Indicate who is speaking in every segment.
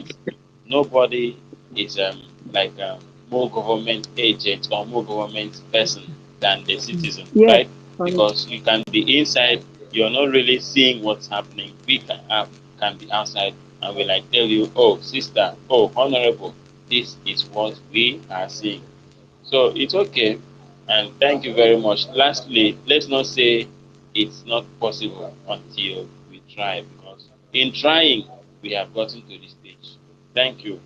Speaker 1: government. Nobody is like more government agent or more government person than the citizen,
Speaker 2: Yes.
Speaker 1: right? Because you can be inside, you're not really seeing what's happening. We can be outside and we like tell you, oh sister, oh honorable, this is what we are seeing. So it's okay, and thank you very much. Lastly, let's not say it's not possible until we try, because in trying, we have gotten to this stage. Thank you.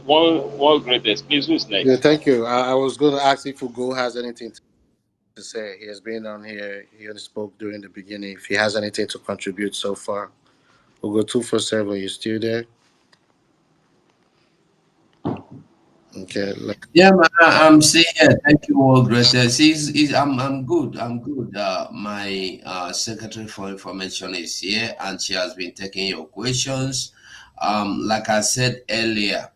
Speaker 1: One greatest, please, who's
Speaker 3: Yeah,
Speaker 1: next?
Speaker 3: thank you. I was going to ask if Ugo has anything to say. He has been on here. He only spoke during the beginning. If he has anything to contribute so far, Ugo 247. You still there? Okay.
Speaker 4: Yeah, man, I'm saying yeah, thank you all, greatest. I'm good. I'm good. My secretary for information is here, and she has been taking your questions. Like I said earlier,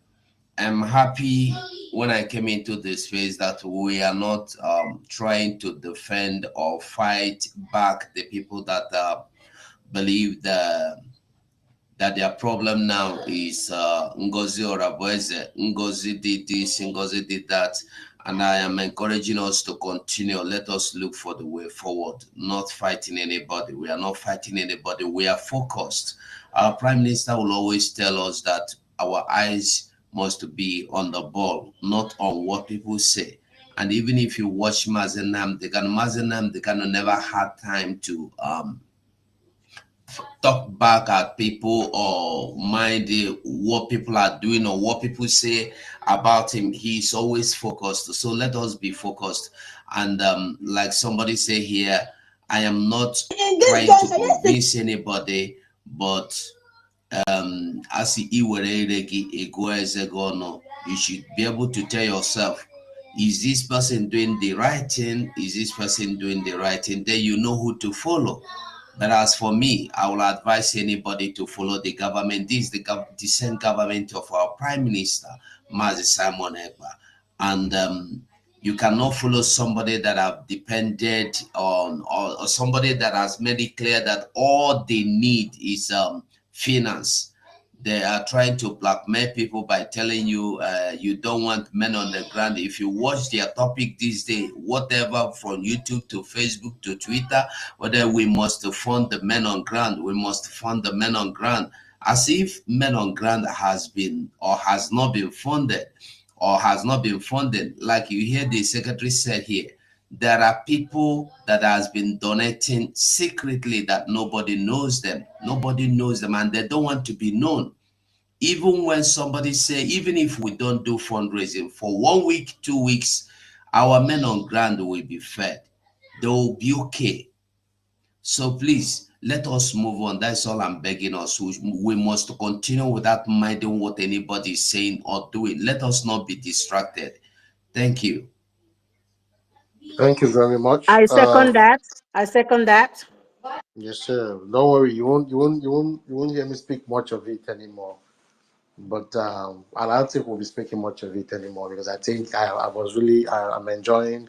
Speaker 4: I'm happy when I came into this space that we are not trying to defend or fight back the people that believe that their problem now is Ngozi or Abueze. Ngozi did this, Ngozi did that. And I am encouraging us to continue. Let us look for the way forward, not fighting anybody. We are not fighting anybody. We are focused. Our Prime Minister will always tell us that our eyes must be on the ball, not on what people say. And even if you watch Mazenam, they can never had time to talk back at people or mind what people are doing or what people say about him. He's always focused. So let us be focused. And like somebody say here, I am not trying to convince anybody, but as you should be able to tell yourself, is this person doing the right thing? Is this person doing the right thing? Then you know who to follow. But as for me, I will advise anybody to follow the government. This is the same government of our Prime Minister, Mazi Simon Ekpa. And you cannot follow somebody that have depended on, or somebody that has made it clear that all they need is finance. They are trying to blackmail people by telling you you don't want men on the ground. If you watch their topic these days, whatever from YouTube to Facebook to Twitter, whether we must fund the men on ground, we must fund the men on ground, as if men on ground has been or has not been funded or has not been funded. Like you hear the secretary said here, there are people that has been donating secretly that nobody knows them. Nobody knows them and they don't want to be known. Even when somebody say, even if we don't do fundraising for 1 week, 2 weeks, our men on ground will be fed. They will be okay. So please, let us move on. That's all I'm begging us. We must continue without minding what anybody is saying or doing. Let us not be distracted. Thank you.
Speaker 3: Thank you very much.
Speaker 2: I second that. I second that.
Speaker 3: Yes, sir. Don't worry. You won't hear me speak much of it anymore. But I don't think we'll be speaking much of it anymore because I think I'm enjoying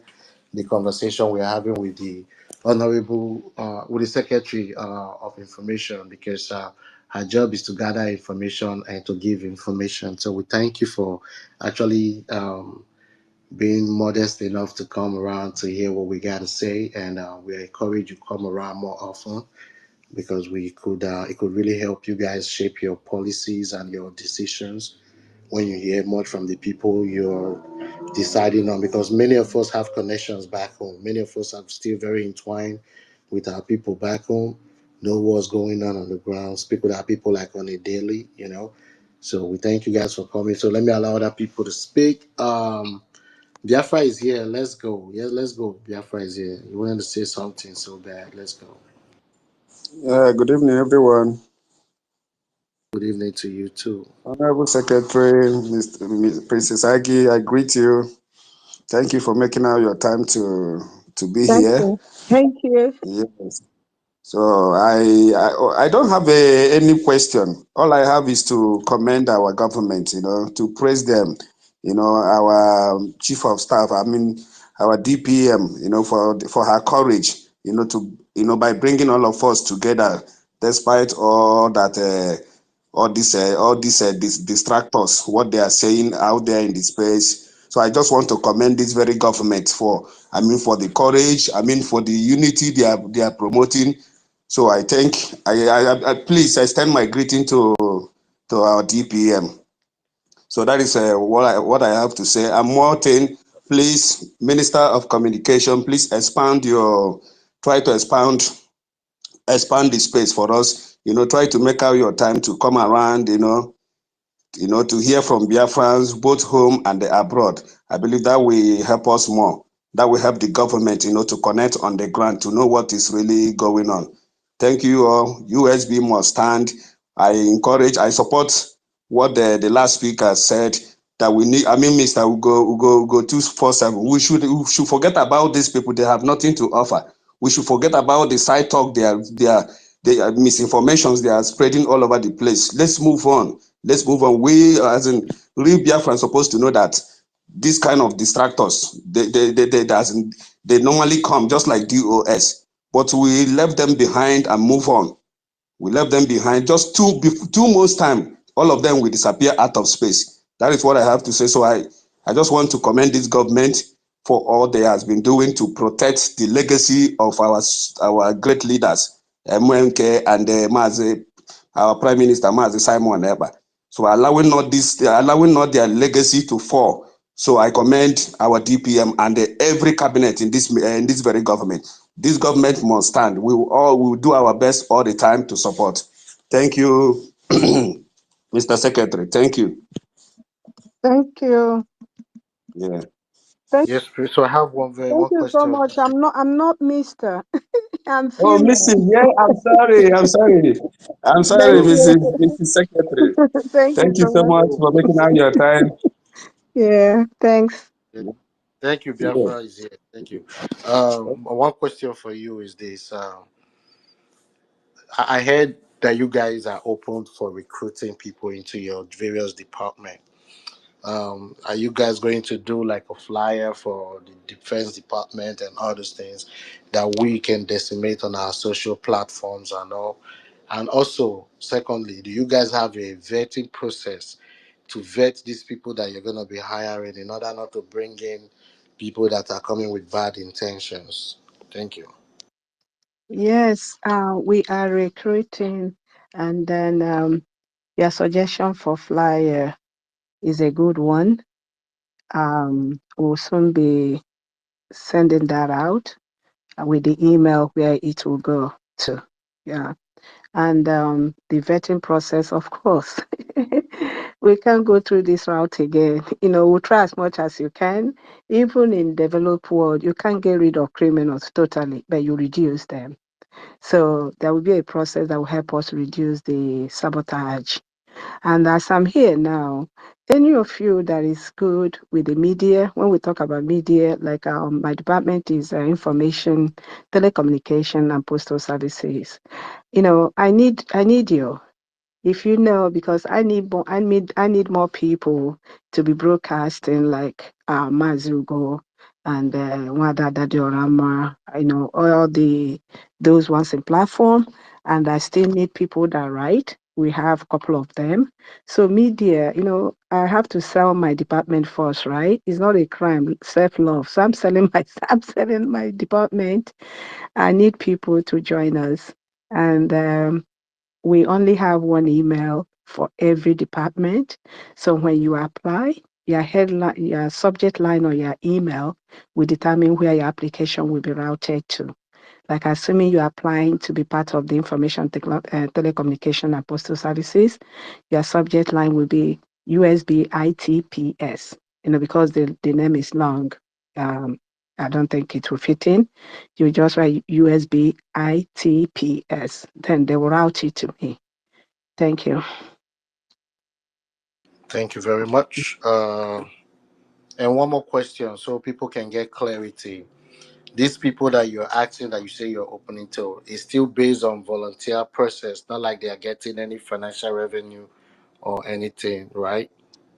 Speaker 3: the conversation we're having with the honorable with the secretary of information because her job is to gather information and to give information. So we thank you for actually being modest enough to come around to hear what we got to say, and we encourage you to come around more often because we could it could really help you guys shape your policies and your decisions when you hear much from the people you're deciding on, because many of us have connections back home. Many of us are still very entwined with our people back home, know what's going on the ground, speak with our people like on a daily. So we thank you guys for coming. So let me allow other people to speak. Biafra is here. Let's go. Yes, let's go. Biafra is here. You wanted to say something so bad. Let's go.
Speaker 5: Good evening, everyone.
Speaker 3: Good evening to you too.
Speaker 5: Honorable Secretary, Ms. Princess Agi, I greet you. Thank you for making out your time to be
Speaker 2: Thank
Speaker 5: here.
Speaker 2: you. Thank you.
Speaker 5: Yes. So I don't have any question. All I have is to commend our government, to praise them, our chief of staff, I mean, our DPM, for her courage, by bringing all of us together, despite all that all these distractors, what they are saying out there in the space. So I just want to commend this very government for, for the courage, for the unity they are promoting. So I think I please extend my greeting to our DPM. So that is what I have to say. And more thing, please, Minister of Communication, please try to expand the space for us. Try to make out your time to come around. To hear from Biafrans, both home and abroad. I believe that will help us more. That will help the government, to connect on the ground, to know what is really going on. Thank you all. USB must stand. I support what the last speaker said, that we need, Mr. Ugo 247. We should forget about these people. They have nothing to offer. We should forget about the side talk, they are misinformations they are spreading all over the place. Let's move on. We, as in real Biafran, supposed to know that this kind of distractors, they normally come just like DOS, but we left them behind and move on. We left them behind. Just 2 months time, all of them will disappear out of space. That is what I have to say. So I just want to commend this government for all they has been doing to protect the legacy of our great leaders, MNK and our Prime Minister Mazi Simon Eba. So allowing not their legacy to fall. So I commend our DPM and every cabinet in this very government. This government must stand. We will do our best all the time to support. Thank you, Mr. Secretary. Thank you.
Speaker 2: Thank you.
Speaker 5: Yeah.
Speaker 2: Thank,
Speaker 3: Yes, so I have
Speaker 2: thank
Speaker 3: one
Speaker 2: you so
Speaker 3: question.
Speaker 2: much. I'm not Mister. I'm
Speaker 5: Oh,
Speaker 2: female.
Speaker 5: Mrs. Yeah, I'm sorry. I'm sorry,
Speaker 2: Thank you.
Speaker 5: Mrs. Secretary.
Speaker 2: Thank you
Speaker 5: Thank you
Speaker 2: so
Speaker 5: so
Speaker 2: much.
Speaker 5: much for making out your time.
Speaker 2: Yeah, thanks.
Speaker 3: Thank you,
Speaker 5: Yeah.
Speaker 3: Biafra is here. Thank you. One question for you is this: I heard that you guys are open for recruiting people into your various departments. Are you guys going to do like a flyer for the defense department and all those things that we can disseminate on our social platforms and all? And also, secondly, do you guys have a vetting process to vet these people that you're going to be hiring in order not to bring in people that are coming with bad intentions? Thank you.
Speaker 2: Yes, we are recruiting, and then your suggestion for flyer is a good one. We'll soon be sending that out with the email where it will go to. Yeah. And the vetting process, of course. We can't go through this route again. We'll try as much as you can. Even in developed world, you can't get rid of criminals totally, but you reduce them. So there will be a process that will help us reduce the sabotage. And as I'm here now, any of you that is good with the media, when we talk about media, like my department is information, telecommunication, and postal services. I need you. If you know, because I need more people to be broadcasting like Mazugo and Wada Diorama, all those ones in platform, and I still need people that write. We have a couple of them. So media, I have to sell my department first, right? It's not a crime, self-love. So I'm selling my I'm selling my department. I need people to join us. And we only have one email for every department. So when you apply, your headline, your subject line or your email will determine where your application will be routed to. Like assuming you're applying to be part of the telecommunication and postal services, your subject line will be USB ITPS. Because the name is long. Um, I don't think it will fit in. You just write USB ITPS. Then they will route it to me. Thank you.
Speaker 3: Thank you very much. And one more question so people can get clarity. These people that you're asking that you say you're opening to is still based on volunteer process, not like they are getting any financial revenue or anything, right?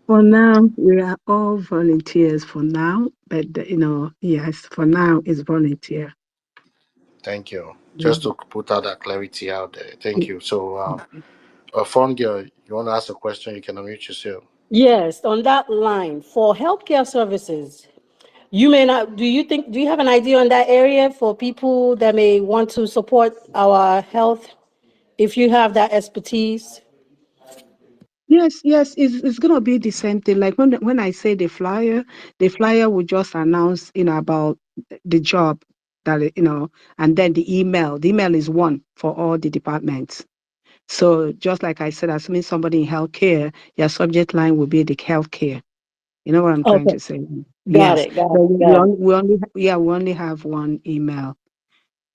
Speaker 2: For now, we are all volunteers for now, but yes, for now it's volunteer.
Speaker 3: Thank you. Just
Speaker 2: Mm.
Speaker 3: to put out that clarity out there. Thank you. So, Fondia, You want to ask a question? You can unmute yourself.
Speaker 6: Yes, on that line for healthcare services, you may not. Do you have an idea on that area for people that may want to support our health? If you have that expertise,
Speaker 2: Yes, yes, it's gonna be the same thing. Like when I say the flyer will just announce, about the job and then the email. The email is one for all the departments. So just like I said, assuming somebody in healthcare, your subject line will be the healthcare. You know what I'm trying
Speaker 6: okay,
Speaker 2: to say?
Speaker 6: got
Speaker 2: Yes,
Speaker 6: it, got
Speaker 2: but
Speaker 6: it, got it.
Speaker 2: we only have one email.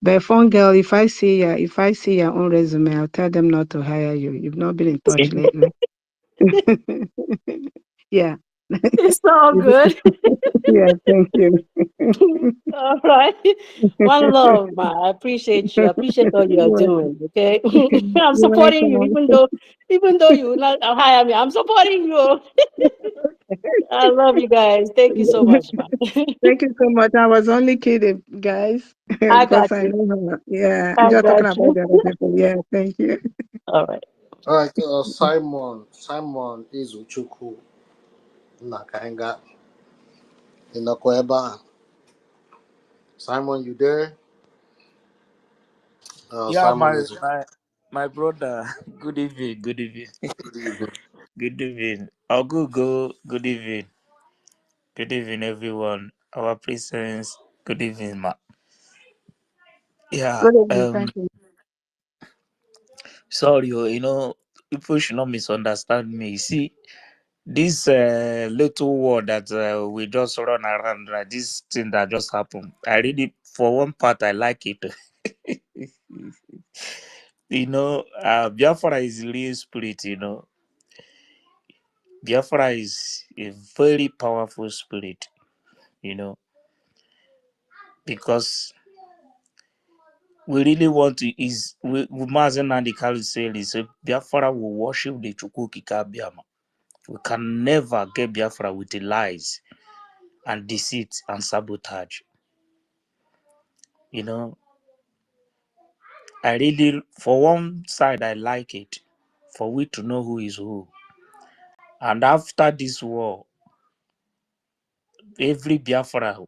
Speaker 2: But phone girl, if I see your own resume, I'll tell them not to hire you. You've not been in touch lately. Yeah.
Speaker 6: It's all good.
Speaker 2: Yeah, thank you.
Speaker 6: All right. One love, ma. I appreciate you. I appreciate all you're
Speaker 2: You're
Speaker 6: doing. Okay. I'm supporting you,
Speaker 2: welcome.
Speaker 6: even though you will not hire me. I'm supporting you. I love you guys. Thank you so much, ma.
Speaker 2: Thank you so much. I was only kidding, guys,
Speaker 6: I
Speaker 2: because
Speaker 6: got
Speaker 2: I
Speaker 6: you.
Speaker 2: know her. Yeah, I'm
Speaker 6: I
Speaker 2: just talking
Speaker 6: got
Speaker 2: about
Speaker 6: you.
Speaker 2: the other people. Yeah, thank you.
Speaker 6: All right.
Speaker 3: All right, Simon is Uchuku Nakaenga in Nakoeba. Simon, you there?
Speaker 7: Yeah,
Speaker 3: Simon
Speaker 7: my
Speaker 3: is.
Speaker 7: my my brother. Good evening. Good evening.
Speaker 3: Good evening.
Speaker 7: Good evening. Oh, go. Good evening. Good evening, everyone. Our presence. Good evening, ma. Yeah.
Speaker 2: Good evening. Thank you.
Speaker 7: Sorry, people should not misunderstand me. See, this little word that we just run around, this thing that just happened. I really, for one part, I like it. Biafra is real spirit. Biafra is a very powerful spirit, you know, because we really want to Mazen and the Kali say Biafra will worship the Chukwu Biama. We can never get Biafra with the lies and deceit and sabotage. You know, I really, for one side, I like it, for we to know who is who. And after this war, every Biafra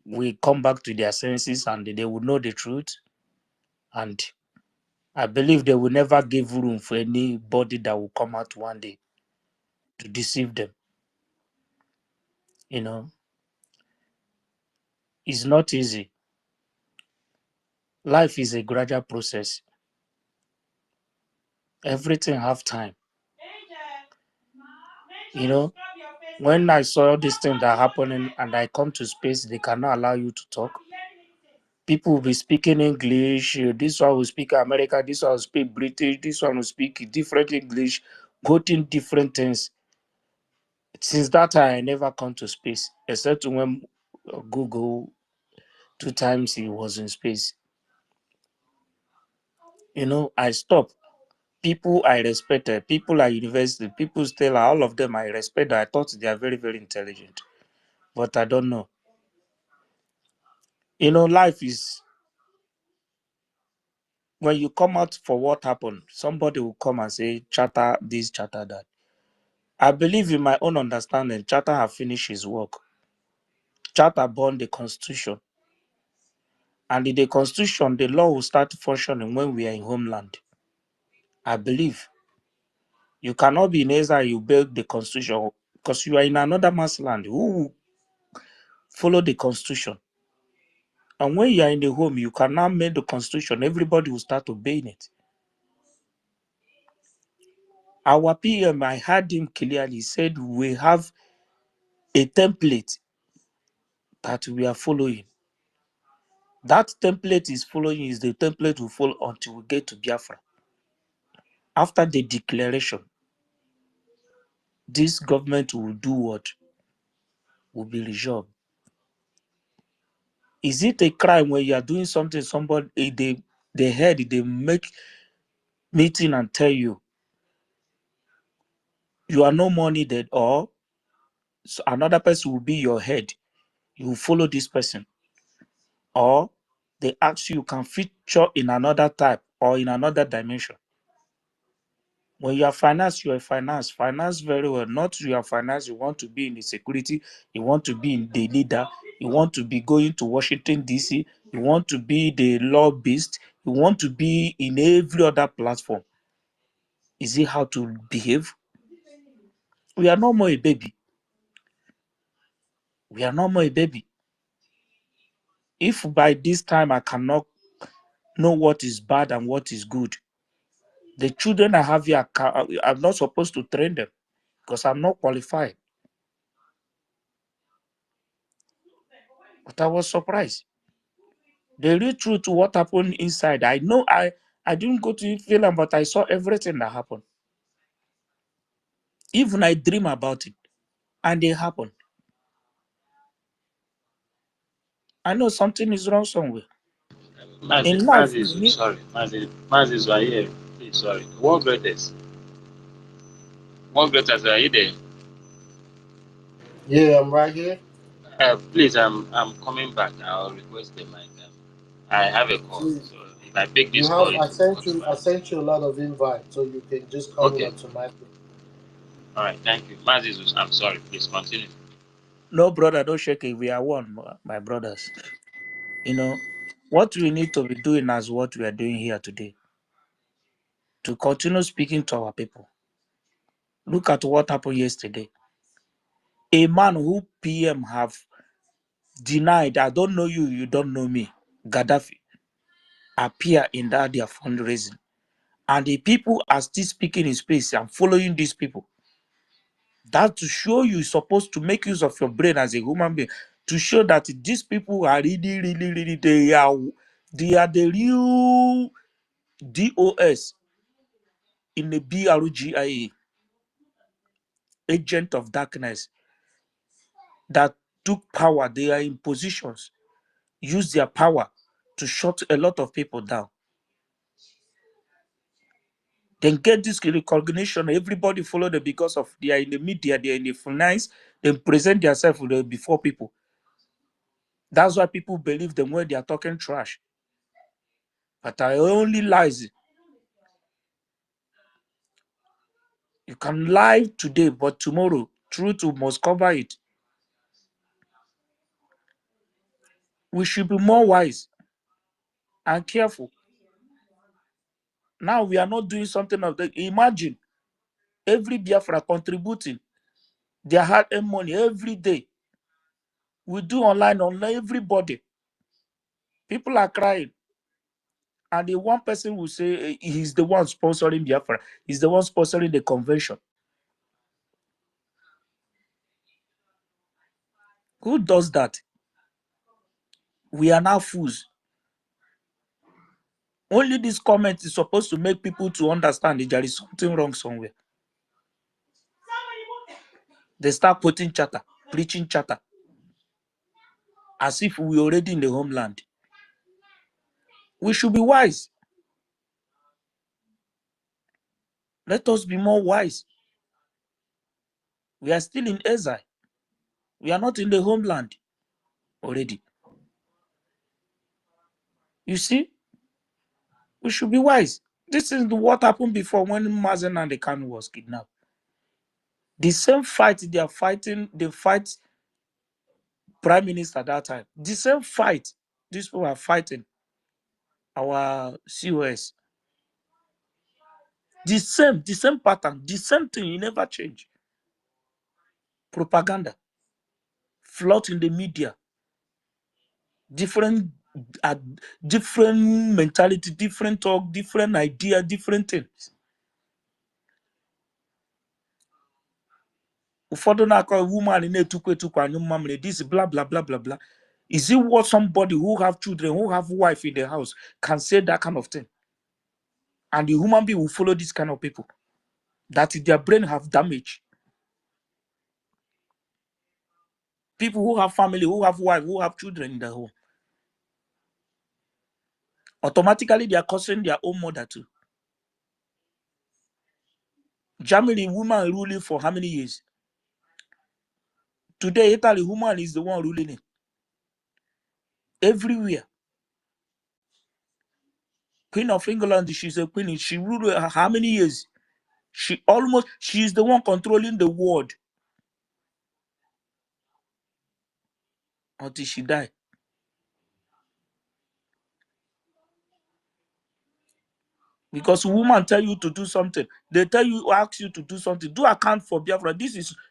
Speaker 7: will come back to their senses and they will know the truth. And I believe they will never give room for anybody that will come out one day to deceive them. You know, it's not easy. Life is a gradual process. Everything have time. You know, when I saw this thing that happening and I come to space, they cannot allow you to talk. People will be speaking English. This one will speak American. This one will speak British. This one will speak different English, quoting different things. Since that time, I never come to space, except when Google 2 times he was in space. I stopped. People I respected, people at university, people still, all of them I respect. I thought they are very, very intelligent, but I don't know. Life is when you come out for what happened, somebody will come and say, chatter this, chatter that. I believe in my own understanding, Chatter have finished his work. Chatter born the constitution. And in the constitution, the law will start functioning when we are in homeland. I believe. You cannot be in Israel, you build the constitution because you are in another man's land. Who will follow the constitution? And when you are in the home, you cannot make the constitution. Everybody will start obeying it. Our PM, I heard him clearly, said we have a template that we are following. That template is following is the template we follow until we get to Biafra. After the declaration, this government will do what? Will be resolved. Is it a crime when you are doing something, somebody, they make meeting and tell you, you are no more needed, or another person will be your head. You will follow this person. Or they ask you can feature in another type or in another dimension. When you are finance, you are finance. Finance very well. Not you are finance, you want to be in the security, you want to be in the leader, you want to be going to Washington, D.C., you want to be the lobbyist, you want to be in every other platform. Is it how to behave? We are no more a baby. We are no more a baby. If by this time I cannot know what is bad and what is good, the children I have here, I'm not supposed to train them because I'm not qualified. But I was surprised. The real truth to what happened inside, I know I didn't go to film, but I saw everything that happened. Even I dream about it, and it happened. I know something is wrong somewhere. In life, we
Speaker 1: Mazizu,
Speaker 7: need.
Speaker 1: sorry, Mazizu, are you here? Please, sorry. What greatest? What greatest are you there?
Speaker 3: Yeah, I'm right here.
Speaker 1: Please, I'm coming back. I'll request the mic. I have a call,
Speaker 3: Please,
Speaker 1: so if I pick
Speaker 3: you
Speaker 1: this call,
Speaker 3: have.
Speaker 1: it will go to
Speaker 3: I
Speaker 1: my.
Speaker 3: sent you a lot of invites, so you can just come in
Speaker 1: Okay,
Speaker 3: automatically.
Speaker 1: all right, thank you, Mazizu. I'm sorry. Please continue.
Speaker 7: No, brother, don't shake it. We are one, my brothers. You know, what we need to be doing as what we are doing here today, to continue speaking to our people. Look at what happened yesterday. A man who PM have denied, I don't know you, you don't know me, Gaddafi, appear in that their fundraising. And the people are still speaking in space and following these people. That to show you supposed to make use of your brain as a human being, to show that these people are really, they are the real DOS in the BRGIA, agent of darkness, that took power. They are in positions, use their power to shut a lot of people down. Then get this recognition. Everybody follow them because of they are in the media, they are in the finance, they present themselves before people. That's why people believe them when they are talking trash. But I only lies. You can lie today, but tomorrow, truth must cover it. We should be more wise and careful. Now we are not doing something of that. Imagine every Biafra contributing their hard-earned money every day. We do online, everybody. People are crying. And the one person will say he's the one sponsoring Biafra. He's the one sponsoring the convention. Who does that? We are now fools. Only this comment is supposed to make people to understand that there is something wrong somewhere. They start putting chatter, preaching chatter, as if we are already in the homeland. We should be wise. Let us be more wise. We are still in exile. We are not in the homeland already. You see, we should be wise. This is what happened before when Mazen and the Kanu was kidnapped. The same fight they are fighting, they fight Prime Minister at that time. The same fight these people are fighting our COS. The same pattern, the same thing, it never change. Propaganda, flout in the media, different uh, different mentality, different talk, different idea, different things. Ụfọdụ na-akọ woman na-etukwu etukwu anyụ mmamịrị, this blah blah blah blah blah. Is it what somebody who have children, who have wife in the house can say that kind of thing? And the human being will follow this kind of people that their brain have damage. People who have family, who have wife, who have children in the home, automatically they are cursing their own mother too. Germany, woman ruling for how many years? Today, Italy, woman is the one ruling it. Everywhere. Queen of England, she's a queen. She ruled how many years? She's the one controlling the world until she died. Because women tell you to do something, they ask you to do something. Do account for Biafra.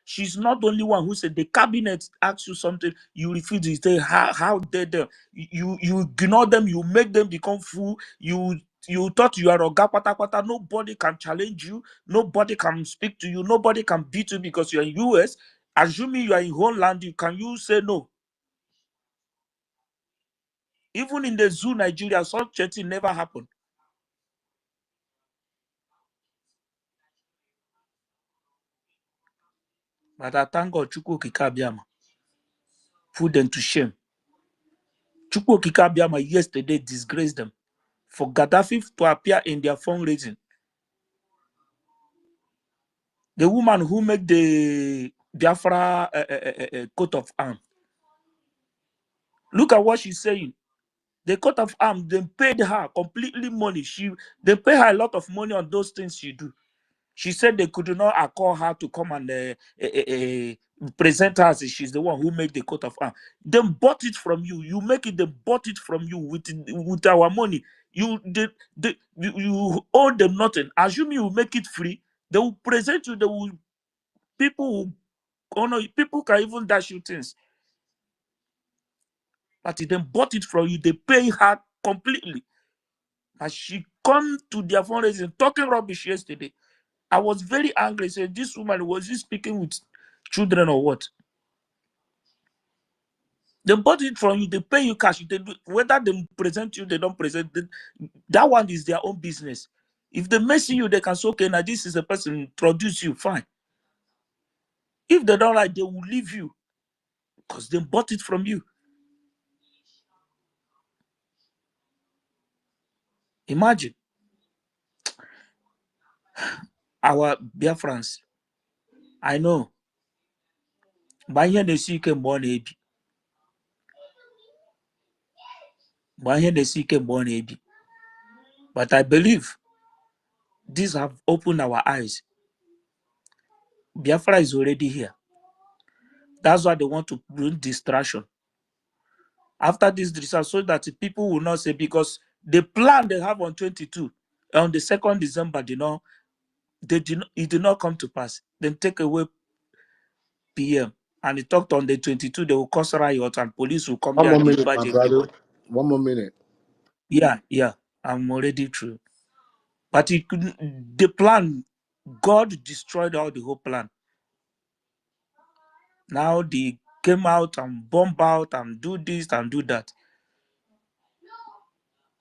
Speaker 7: She's not the only one who said the cabinet asks you something, you refuse. You say, how dare them? You ignore them, you make them become fool. You thought you are a gapata. Nobody can challenge you, nobody can speak to you, nobody can beat you because you're in US. Assuming you are in homeland, can you say no? Even in the zoo, Nigeria, such a thing never happened. But I thank God, Chukwu Kikabiama put them to shame. Chukwu Kikabiama yesterday disgraced them for Gaddafi to appear in their fundraising. The woman who made the Biafra coat of arms. Look at what she's saying. The coat of arms, they paid her completely money. They pay her a lot of money on those things she do. She said they could not call her to come and present her as she's the one who made the coat of arms. They bought it from you. You make it, they bought it from you with our money. You owe them nothing. Assume you make it free. They will present you. People will honor you. People can even dash you things. But they bought it from you. They pay her completely. And she come to their fundraising talking rubbish yesterday. I was very angry. I said, this woman, was she speaking with children or what? They bought it from you, they pay you cash. Whether they present you, they don't present, that one is their own business. If they mess you, they can say, okay, now this is a person who introduce you, fine. If they don't like, they will leave you because they bought it from you. Imagine our Biafrans. I know. But I believe these have opened our eyes. Biafra is already here. That's why they want to bring distraction. After this distraction, so that people will not say, because the plan they have on 22, on the 2nd December, it did not come to pass. Then take away PM. And he talked on the 22, they will cause riot and police will come
Speaker 3: One
Speaker 7: there
Speaker 3: more
Speaker 7: and
Speaker 3: minute,
Speaker 7: dispatch
Speaker 3: my brother.
Speaker 7: everybody.
Speaker 3: One more minute.
Speaker 7: Yeah, I'm already through. But it couldn't, the plan, God destroyed all the whole plan. Now they came out and bomb out and do this and do that.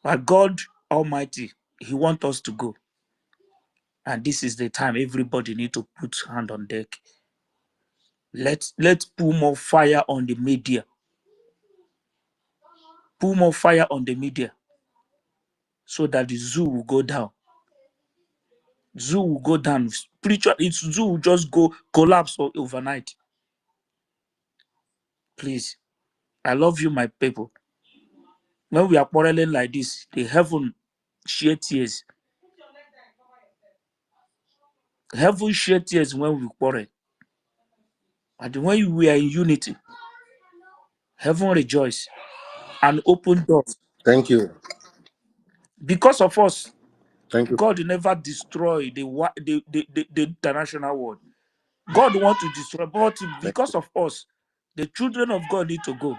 Speaker 7: But God Almighty, He wants us to go. And this is the time everybody need to put hand on deck. Let's put more fire on the media. Put more fire on the media so that the zoo will go down. Zoo will go down. Spiritual, zoo will just go collapse overnight. Please, I love you, my people. When we are quarreling like this, the heaven shed tears. Heaven shed tears when we quarrel. And when we are in unity, heaven rejoice and open doors.
Speaker 3: Thank you.
Speaker 7: Because of us,
Speaker 3: Thank you.
Speaker 7: God never destroy the international world. God wants to destroy, but because of us, the children of God need to go.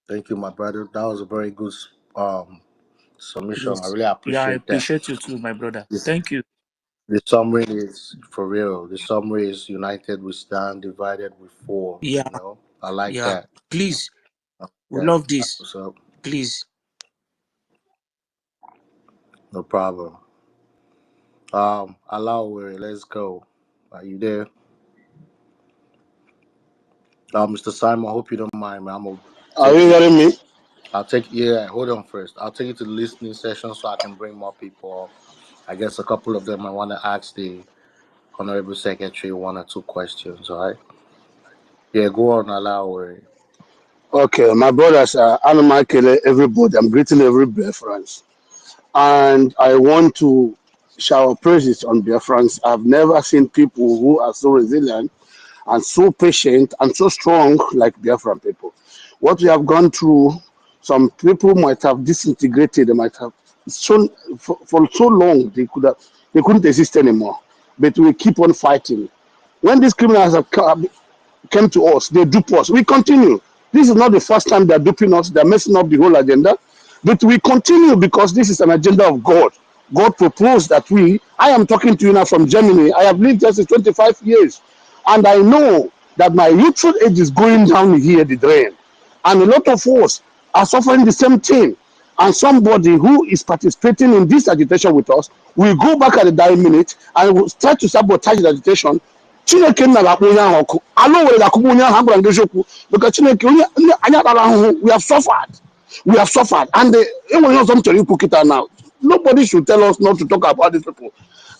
Speaker 3: Thank you, my brother. That was a very good submission. I
Speaker 7: Yes.
Speaker 3: really
Speaker 7: Yeah, I
Speaker 3: appreciate that.
Speaker 7: appreciate you too, my brother.
Speaker 3: This,
Speaker 7: Thank you.
Speaker 3: the summary is for real. The summary is united we stand, divided we fall.
Speaker 7: Yeah,
Speaker 3: You know, I like
Speaker 7: yeah.
Speaker 3: that.
Speaker 7: Please, we
Speaker 3: Yeah,
Speaker 7: love
Speaker 3: that's
Speaker 7: this.
Speaker 3: what's up.
Speaker 7: Please.
Speaker 3: No problem. Allow, let's go. Are you there? Mr. Simon, I hope you don't mind, man. I'm gonna
Speaker 8: Are
Speaker 3: take
Speaker 8: you
Speaker 3: you.
Speaker 8: hearing me?
Speaker 3: Hold on first. I'll take you to the listening session so I can bring more people up. I guess a couple of them I want to ask the Honorable Secretary one or two questions, all right? Yeah, go on, allow.
Speaker 8: Okay, my brothers, Anama Kele, everybody, I'm greeting every reference. And I want to shower praises on Biafrans. I've never seen people who are so resilient and so patient and so strong like Biafran people. What we have gone through, some people might have disintegrated, they might have shown for so long they couldn't exist anymore. But we keep on fighting. When these criminals have came to us, they dupe us. We continue. This is not the first time they're duping us, they're messing up the whole agenda. But we continue because this is an agenda of God. God proposed that I am talking to you now from Germany. I have lived here since 25 years. And I know that my youthful age is going down here the drain. And a lot of us are suffering the same thing. And somebody who is participating in this agitation with us will go back at the dying minute and will start to sabotage the agitation. Chineke nna ga-akpọ onye ahụ ọkụ ala were ga-akụgbu onye ahụ a gwara ndị eziokwu because Chineke onye anyị atara ahụhụ we have suffered and enweghị ọzọ m chọrọ ikwu kịta now. Nobody should tell us not to talk about these people.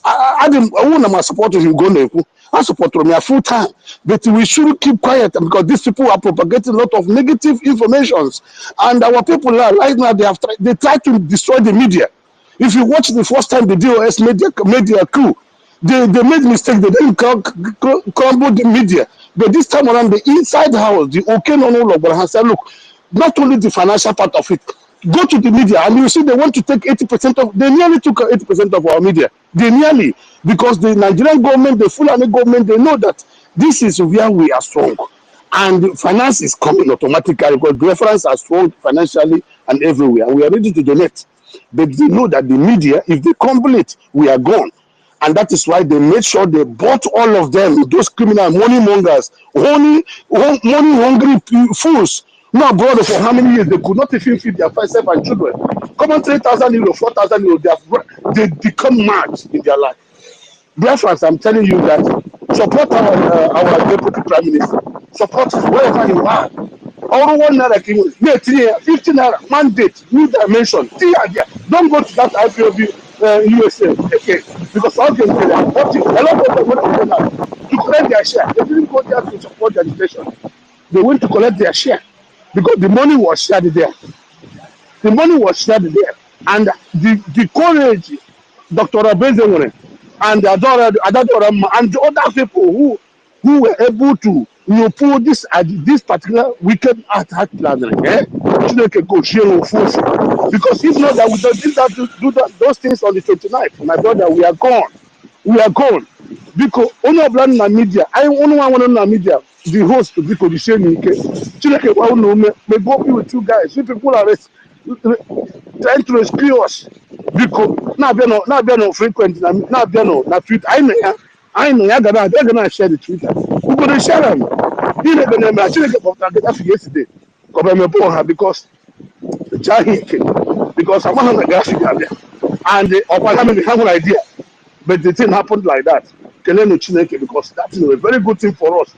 Speaker 8: I wouldn't have supported him going to I support me full time, but we should keep quiet because these people are propagating a lot of negative informations, and our people are right now they try to destroy the media. If you watch the first time the DOS media coup, they made mistake. They didn't crumble the media, but this time around the inside house, the okay no no said, look, not only the financial part of it. Go to the media and you see they want to take 80% of, they nearly took 80% of our media. They nearly, because the Nigerian government, the Fulani government, they know that this is where we are strong. And finance is coming automatically because reference are strong financially and everywhere. And we are ready to donate. But they know that the media, if they crumble it, we are gone. And that is why they made sure they bought all of them, those criminal money mongers, money hungry fools. Now abroad for how many years they could not even feed their self and children. Come on, 3,000 euro, 4,000 euro, they become mad in their life. Reference, I'm telling you that support our deputy prime minister. Support him wherever you are. All one naira, 15 naira, mandate, new dimension. Don't go to that IPOB USA again because all they are watching. A lot of them went to Ghana to collect their share. They didn't go there to support the agitation. They went to collect their share because the money was shared there. The money was shared there. And the courage Dr. Abenzewere and Adadora and the other people who were able to pull this particular wicked attack plan, because if not that we did that those things on the 29th, my brother, we are gone. We are gone. Because only of land na media, I only one na media, the host because the same Chineke wa no may go be with you guys. You people are trying to rescue us. Because now be no frequent now be no na tweet. I know ya gonna share the Twitter. We gonna share them. You never know. Chineke for that yesterday. Because because I'm not a and the have an idea. But the thing happened like that. Kelenu Chineke because that is a very good thing for us.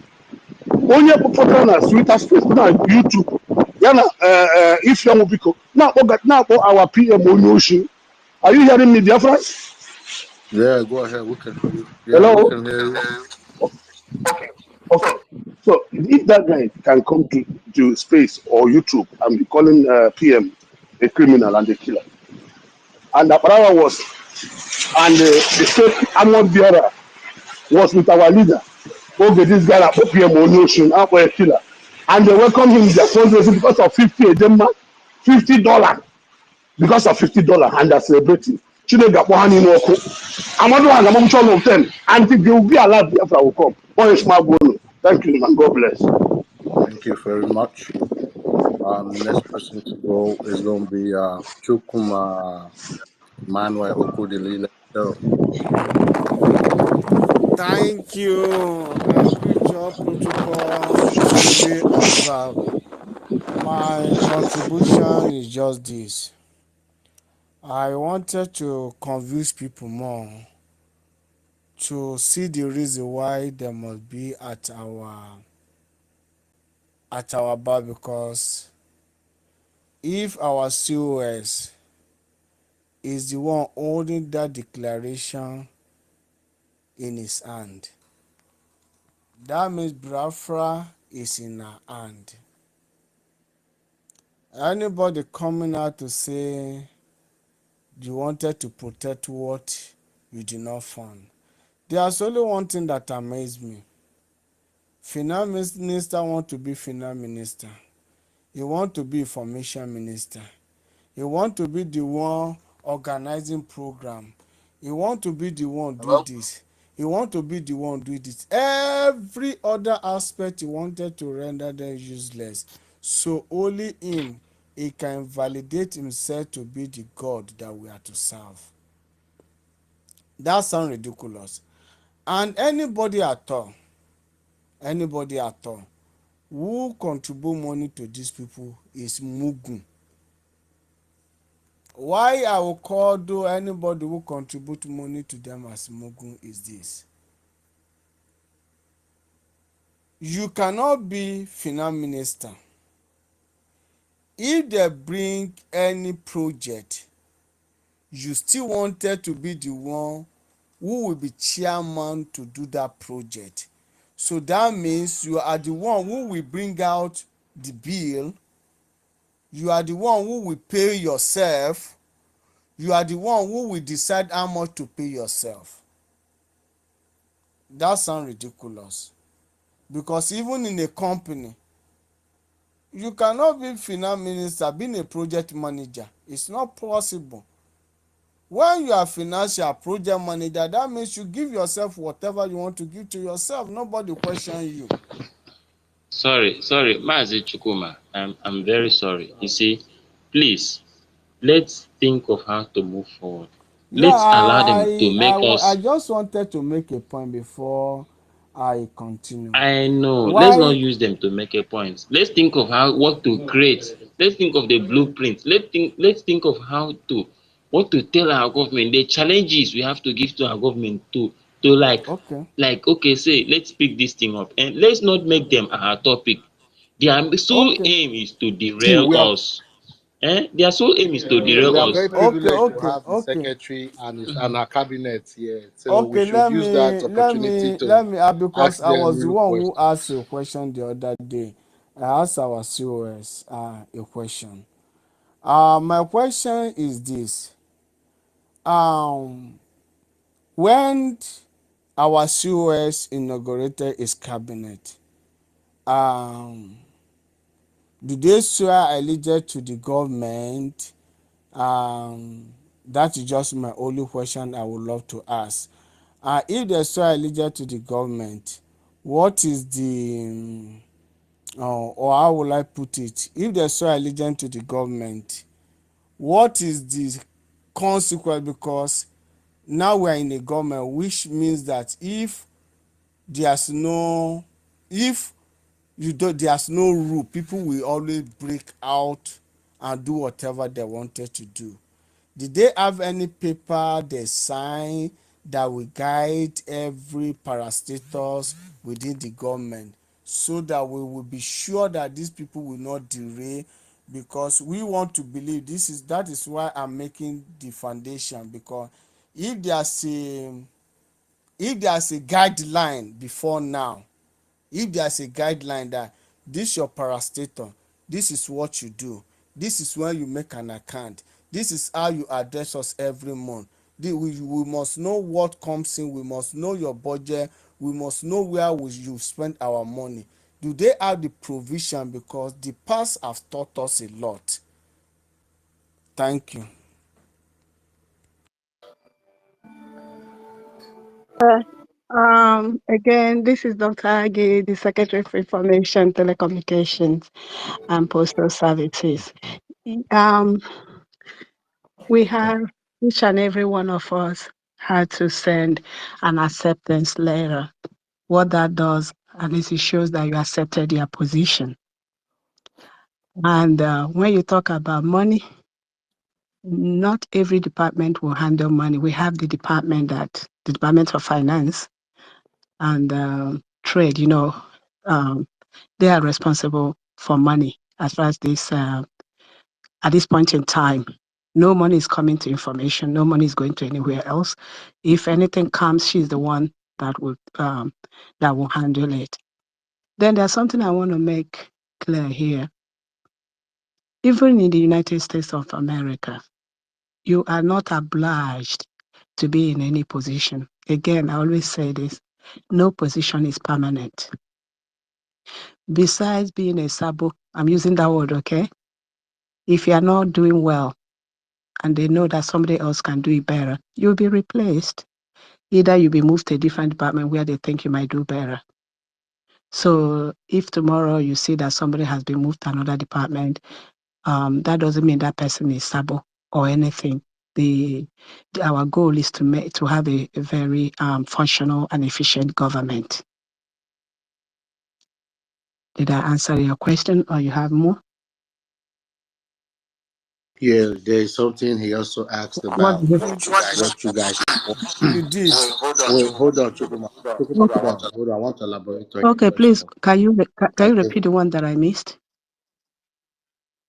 Speaker 8: Only put on a Twitter space now YouTube. Yana if you want now our PM Onyoshi. Are you hearing me, dear friends?
Speaker 3: Yeah, go ahead. We
Speaker 8: Hello?
Speaker 3: can hear you.
Speaker 8: Okay. So if that guy can come to space or YouTube and be calling PM a criminal and a killer. And the power was and the state armored bearer was with our leader. Okay, this guy at OPM Ocean, a killer. And they welcome him in their fundraising because of 50 a day, $50. Because of $50 and they're celebrating. Chile got one in Oko. Amado and among all of them. And they will be allowed after I will come. One is my bono. Thank you, man. God bless.
Speaker 3: Thank you very much. Next person to go is going to be Chukuma Manuel Okudili.
Speaker 9: Thank you. I greet your protocol duly observed. My contribution is just this. I wanted to convince people more to see the reason why they must be at our bar, because if our COS is the one holding that declaration in his hand, that means Biafra is in our hand. Anybody coming out to say they wanted to protect what you did not fund. There's only one thing that amazed me. Finance minister want to be finance minister. He want to be information minister. He want to be the one organizing program. He want to be the one do
Speaker 3: Hello?
Speaker 9: this. He want to be the one do this. Every other aspect he wanted to render them useless. So only him, he can validate himself to be the God that we are to serve. That sounds ridiculous. And anybody at all who contribute money to these people is mugun. Why I will call though anybody who contribute money to them as mugun is this: you cannot be finance minister if they bring any project, you still wanted to be the one who will be chairman to do that project. So that means you are the one who will bring out the bill, you are the one who will pay yourself, you are the one who will decide how much to pay yourself. That sounds ridiculous, because even in a company you cannot be finance minister being a project manager. It's not possible. When you are financial project manager, that means you give yourself whatever you want to give to yourself. Nobody question you.
Speaker 1: Sorry, Mazi Chukuma. I'm very sorry. You see, please, let's think of how to move forward.
Speaker 9: Yeah,
Speaker 1: Let's allow them to make
Speaker 9: I
Speaker 1: us.
Speaker 9: just wanted to make a point before I continue.
Speaker 1: I know. Let's not
Speaker 9: Why?
Speaker 1: use them to make a point. Let's think of how what to create. Let's think of the blueprint. Let's think of how to what to tell our government, the challenges we have to give to our government to
Speaker 9: Okay,
Speaker 1: okay, say let's pick this thing up and let's not make them our topic. Their sole
Speaker 9: okay,
Speaker 1: aim is to
Speaker 3: See,
Speaker 1: derail
Speaker 3: we are
Speaker 1: us. Their sole aim is to derail
Speaker 3: we are
Speaker 1: us.
Speaker 3: very
Speaker 9: okay,
Speaker 3: privileged to
Speaker 9: okay,
Speaker 3: have the
Speaker 9: okay.
Speaker 3: secretary and our cabinet here. So we
Speaker 9: Okay,
Speaker 3: should use that opportunity to
Speaker 9: because
Speaker 3: ask
Speaker 9: I
Speaker 3: them
Speaker 9: was the
Speaker 3: real
Speaker 9: one who
Speaker 3: questions.
Speaker 9: asked a question the other day. I asked our COS a question. My question is this: um, when our COS inaugurated his cabinet, um, do they swear allegiance to the government? Um, that is just my only question I would love to ask. If they swear allegiance to the government, what is the or how will I put it? If they swear allegiance to the government, what is the consequence? Because now we are in a government, which means that if there's no, if you don't, there's no rule, people will always break out and do whatever they wanted to do. Did they have any paper they sign that will guide every parastatus within the government, so that we will be sure that these people will not derail? Because we want to believe that is why I'm making the foundation. Because if there's a if there's a guideline before now, if there's a guideline that this your parastator, this is what you do, this is when you make an account, this is how you address us every month, we must know what comes in, we must know your budget, we must know where you spend our money. Do they have the provision? Because the past have taught us a lot. Thank you.
Speaker 2: Again, this is Dr. Agi, the Secretary for Information, Telecommunications, and Postal Services. Um, we have, each and every one of us had to send an acceptance letter. What that does, at least it shows that you accepted their position. And when you talk about money, not every department will handle money. We have the Department of Finance and Trade, they are responsible for money as far as this, at this point in time. No money is coming to information. No money is going to anywhere else. If anything comes, she's the one that will handle it. Then there's something I want to make clear here. Even in the United States of America, you are not obliged to be in any position. Again, I always say this, no position is permanent. Besides being a sabo, I'm using that word, okay? If you are not doing well and they know that somebody else can do it better, you'll be replaced. Either you'll be moved to a different department where they think you might do better. So if tomorrow you see that somebody has been moved to another department, that doesn't mean that person is sabo or anything. Our goal is to have a very functional and efficient government. Did I answer your question, or you have more?
Speaker 3: Yeah, there's something he also asked
Speaker 2: What
Speaker 3: about
Speaker 2: did
Speaker 9: You
Speaker 3: what you guys.
Speaker 9: you did.
Speaker 3: Wait, hold on, Chukuma. Chukuma, hold on, hold on. I want to elaborate on your
Speaker 2: Okay, please,
Speaker 3: question.
Speaker 2: can
Speaker 3: I
Speaker 2: you
Speaker 3: think,
Speaker 2: repeat the one that I missed?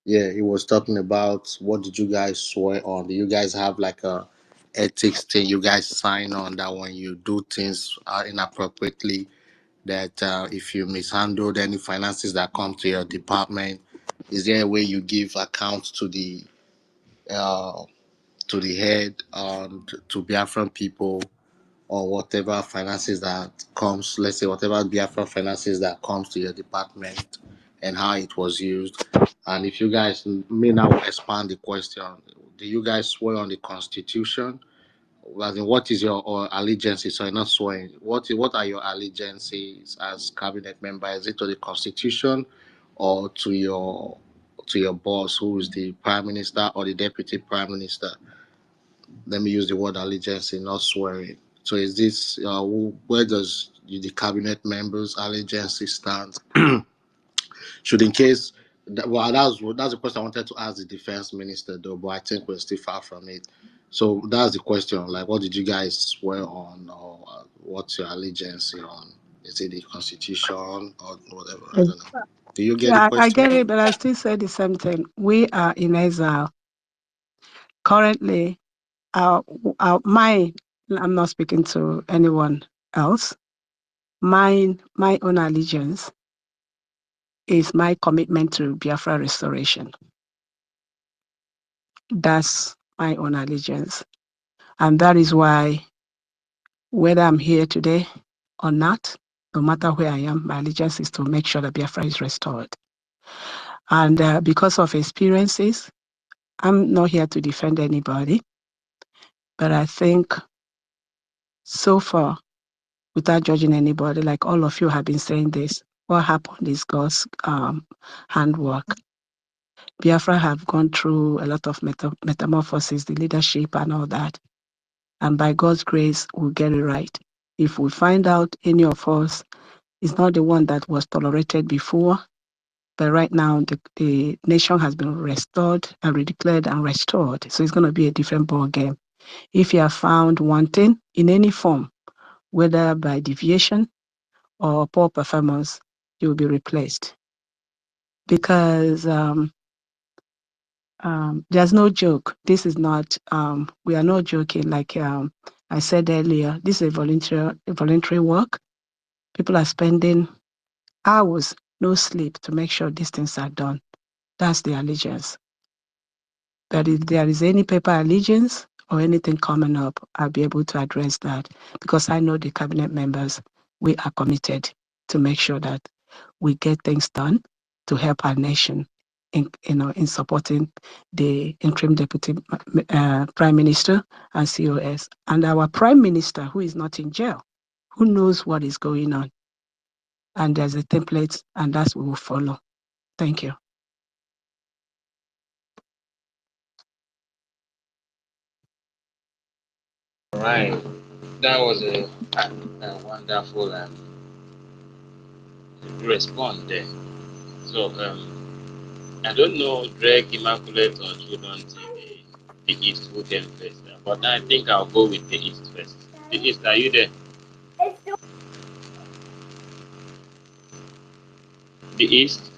Speaker 3: yeah, he was talking about what did you guys swear on? Do you guys have like a ethics thing you guys sign on that when you do things inappropriately, that if you mishandled any finances that come to your department, is there a way you give account uh, to the head to Biafran people or whatever finances that comes, let's say whatever Biafra finances that comes to your department and how it was used. And if you guys may now expand the question, do you guys swear on the Constitution? As in, what is your or allegiances? So you're not swearing. What are your allegiances as cabinet member? Is it to the Constitution or to your boss, who is the prime minister or the deputy prime minister? Let me use the word allegiance, not swearing. So is this where does the cabinet members' allegiance stand? Should in case well, that's the question I wanted to ask the defense minister though, but I think we're still far from it. So that's the question. Like, what did you guys swear on, or what's your allegiance on? Is it the constitution or whatever? I don't know. Do you get the
Speaker 2: Yeah, I
Speaker 3: question?
Speaker 2: get it, but I still say the same thing. We are in exile. Currently, my, I'm not speaking to anyone else. My own allegiance is my commitment to Biafra restoration. That's my own allegiance. And that is why, whether I'm here today or not, no matter where I am, my allegiance is to make sure that Biafra is restored. And because of experiences, I'm not here to defend anybody, but I think so far, without judging anybody, like all of you have been saying this, what happened is God's handwork. Biafra have gone through a lot of metamorphosis, the leadership and all that. And by God's grace, we'll get it right. If we find out any of us is not the one that was tolerated before, but right now the nation has been restored and redeclared and restored. So it's going to be a different ball game. If you are found wanting in any form, whether by deviation or poor performance, you will be replaced. Because there's no joke. This is not, we are not joking. Like I said earlier, this is a voluntary work. People are spending hours, no sleep, to make sure these things are done. That's the allegiance. But if there is any paper allegiance or anything coming up, I'll be able to address that, because I know the cabinet members, we are committed to make sure that we get things done to help our nation in supporting the interim deputy prime minister and COS, and our prime minister, who is not in jail, who knows what is going on. And there's a template, and that's what we will follow. Thank you.
Speaker 1: Right. That was a wonderful response there. So I don't know Drake, Immaculate, or Children TV, the East who came first, but I think I'll go with the East first. The East, are you there? The East.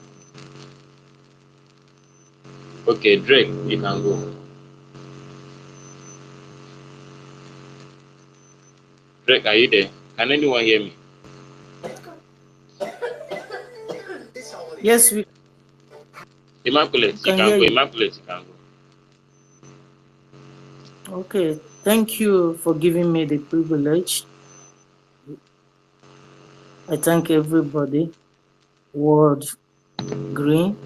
Speaker 1: Okay, Drake, you can go. Drake, are you there? Can anyone hear me?
Speaker 7: Yes, we
Speaker 1: Immaculate, you
Speaker 7: can
Speaker 1: can
Speaker 7: hear
Speaker 1: go.
Speaker 7: you.
Speaker 1: Immaculate, you can go.
Speaker 10: Okay, thank you for giving me the privilege. I thank everybody. Word Green,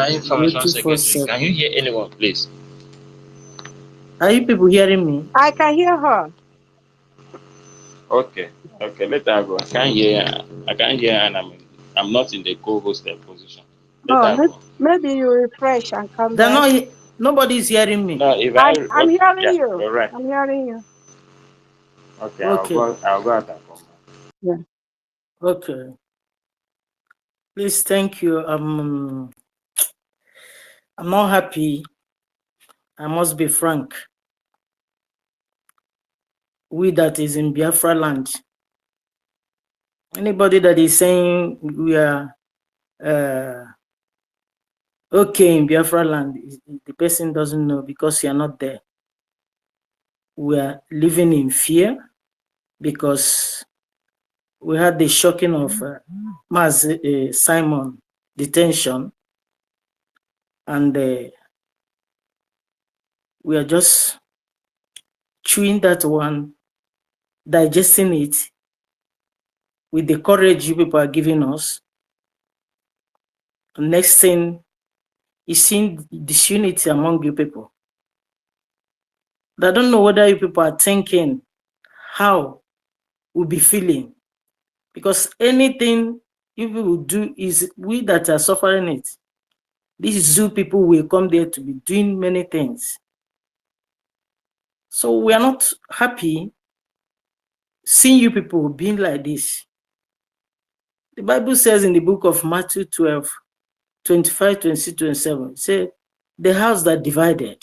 Speaker 1: Information
Speaker 10: beautiful
Speaker 1: secretary.
Speaker 10: set.
Speaker 1: Can you hear anyone, please?
Speaker 10: Are you people hearing me?
Speaker 2: I can hear her.
Speaker 1: Okay. Okay, let her go. I can't hear. I can't hear, and I'm not in the co-host position. Let
Speaker 2: Oh,
Speaker 1: her go.
Speaker 2: maybe you refresh and come
Speaker 10: They're
Speaker 2: back.
Speaker 10: not. Nobody's hearing me.
Speaker 1: No, if I
Speaker 2: I'm
Speaker 1: okay,
Speaker 2: hearing
Speaker 1: yeah,
Speaker 2: you.
Speaker 1: all right.
Speaker 2: I'm hearing you.
Speaker 1: Okay, I'll
Speaker 10: Okay,
Speaker 1: go. I'll go out and come back.
Speaker 2: Yeah.
Speaker 10: okay. Please, thank you. I'm not happy. I must be frank. We that is in Biafra land. Anybody that is saying we are okay in Biafra land, the person doesn't know because you are not there. We are living in fear because we had the shocking of Simon detention, and we are just chewing that one, digesting it with the courage you people are giving us. The next thing is seeing disunity among you people. But I don't know whether you people are thinking how we'll be feeling, because anything you people do is we that are suffering it. These zoo people will come there to be doing many things. So we are not happy seeing you people being like this. The Bible says in the book of Matthew 12, 25, 26, 27, say, the house that divided.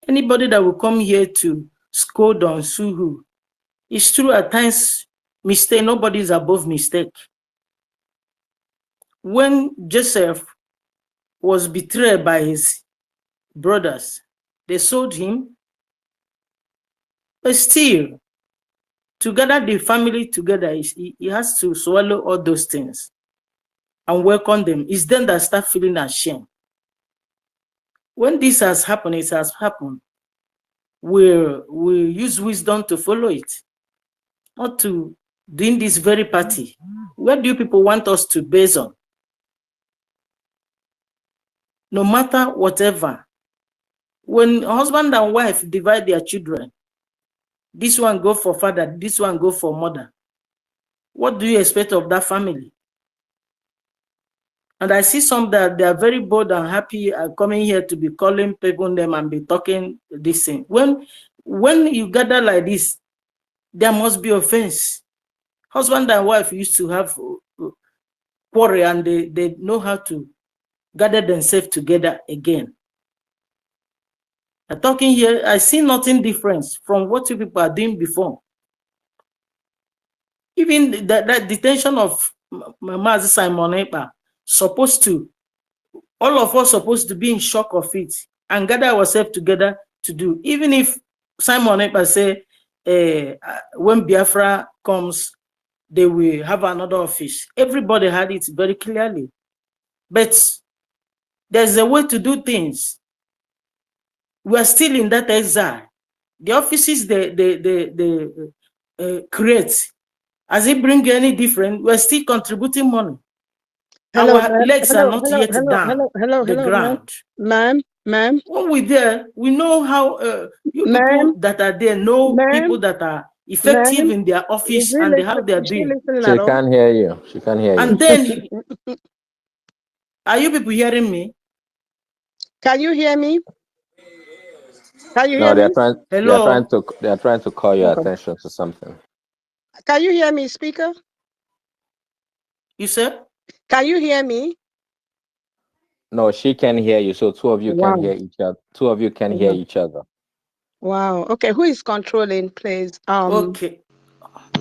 Speaker 10: Anybody that will come here to scold on Suhu, it's true at times, mistake, nobody is above mistake. When Joseph was betrayed by his brothers, they sold him, but still, to gather the family together, he has to swallow all those things and welcome them. It's them that start feeling ashamed. When this has happened, it has happened. We'll use wisdom to follow it, not to doing this very party. Where do you people want us to base on? No matter whatever, when husband and wife divide their children, this one go for father, this one go for mother, what do you expect of that family? And I see some that they are very bold and happy coming here to be calling people name and be talking this thing. When you gather like this, there must be offense. Husband and wife used to have quarrel, and they know how to gather themselves together again. I'm talking here, I see nothing different from what you people are doing before. Even that detention of Mazi Simon Ekpa, supposed to, all of us supposed to be in shock of it and gather ourselves together to do. Even if Simon Ekpa say, when Biafra comes, they will have another office. Everybody had it very clearly. But there's a way to do things. We are still in that exile. The offices they create, as it bring any different, we're still contributing money.
Speaker 2: Hello,
Speaker 10: Our
Speaker 2: ma'am.
Speaker 10: legs are
Speaker 2: Hello,
Speaker 10: not
Speaker 2: hello,
Speaker 10: yet
Speaker 2: hello,
Speaker 10: down
Speaker 2: hello, hello,
Speaker 10: the
Speaker 2: hello, ma'am.
Speaker 10: ground.
Speaker 2: Ma'am.
Speaker 10: When we're there, we know how you
Speaker 2: Ma'am.
Speaker 10: people that are there know
Speaker 2: Ma'am.
Speaker 10: people that are effective
Speaker 2: Ma'am.
Speaker 10: in their
Speaker 2: Is
Speaker 10: office
Speaker 2: he
Speaker 10: and how
Speaker 2: listening?
Speaker 10: they're
Speaker 2: Is she
Speaker 10: doing.
Speaker 2: listening
Speaker 11: She
Speaker 2: at all?
Speaker 11: can't hear you. She can't hear you.
Speaker 10: And then, are you people hearing me?
Speaker 2: Can you hear me? Can you hear
Speaker 11: No,
Speaker 2: me?
Speaker 10: Hello?
Speaker 11: they are trying to call your
Speaker 2: Okay.
Speaker 11: attention to something.
Speaker 2: Can you hear me, speaker?
Speaker 10: You said?
Speaker 2: Can you hear me?
Speaker 11: No, she can hear you, so two of you can
Speaker 2: Wow.
Speaker 11: hear each other. Two of you can hear each other.
Speaker 2: Wow. Okay, who is controlling, please?
Speaker 10: Okay.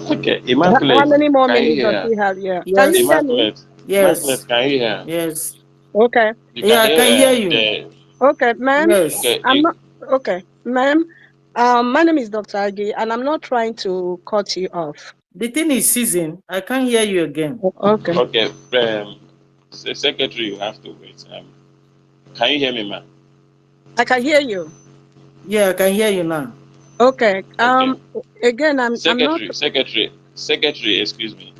Speaker 1: Okay,
Speaker 2: How
Speaker 1: Immaculate,
Speaker 2: many more
Speaker 1: can you
Speaker 2: minutes does
Speaker 1: hear?
Speaker 2: he have? Yeah. Can you
Speaker 10: Yes.
Speaker 2: hear me?
Speaker 1: Immaculate,
Speaker 10: Yes.
Speaker 1: Immaculate, can you hear?
Speaker 10: Yes.
Speaker 2: Okay.
Speaker 1: You can
Speaker 10: Yeah, I
Speaker 1: hear
Speaker 10: can hear you.
Speaker 2: Okay, ma'am.
Speaker 10: Yes.
Speaker 1: okay.
Speaker 2: I'm not okay, ma'am. My name is Dr. Agi, and I'm not trying to cut you off.
Speaker 10: The thing is season. I can't hear you again.
Speaker 2: Okay.
Speaker 1: Okay, secretary, you have to wait. Can you hear me, man?
Speaker 2: I can hear you.
Speaker 10: Yeah, I can hear you now.
Speaker 2: Okay.
Speaker 1: Okay.
Speaker 2: Again, I'm not.
Speaker 1: Secretary, excuse me.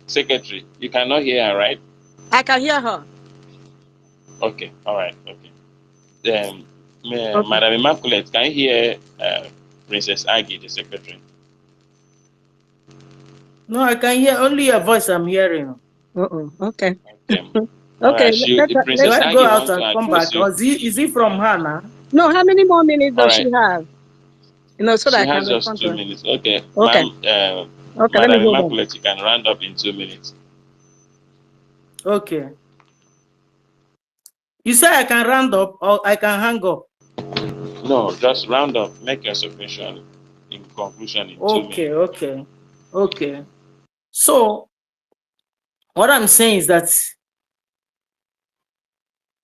Speaker 1: Secretary, you cannot hear her, right?
Speaker 2: I can hear her.
Speaker 1: Okay, all right, okay.
Speaker 2: Okay.
Speaker 1: Madam Immaculate, can you hear Princess Aggie, the secretary?
Speaker 10: No, I can hear only your voice. I'm hearing.
Speaker 2: Okay.
Speaker 1: Okay. All
Speaker 2: Okay.
Speaker 1: right,
Speaker 10: Do
Speaker 1: Princess
Speaker 10: I
Speaker 1: Aggie
Speaker 10: go out
Speaker 1: want to
Speaker 10: and come back,
Speaker 1: address you
Speaker 10: or is it
Speaker 1: in
Speaker 10: from her now?
Speaker 2: No, how many more minutes
Speaker 1: all
Speaker 2: does she
Speaker 1: right.
Speaker 2: have? So that
Speaker 1: She
Speaker 2: I can
Speaker 1: has just
Speaker 2: respond to
Speaker 1: 2
Speaker 2: her.
Speaker 1: minutes. Okay,
Speaker 2: Okay.
Speaker 1: ma'am,
Speaker 2: Okay. Let me
Speaker 1: Madam
Speaker 2: hold on.
Speaker 1: Immaculate, you can round up in 2 minutes.
Speaker 10: Okay. You say I can round up or I can hang up?
Speaker 1: No, just round up. Make your submission in conclusion in 2 minutes.
Speaker 10: Okay. Okay. So what I'm saying is that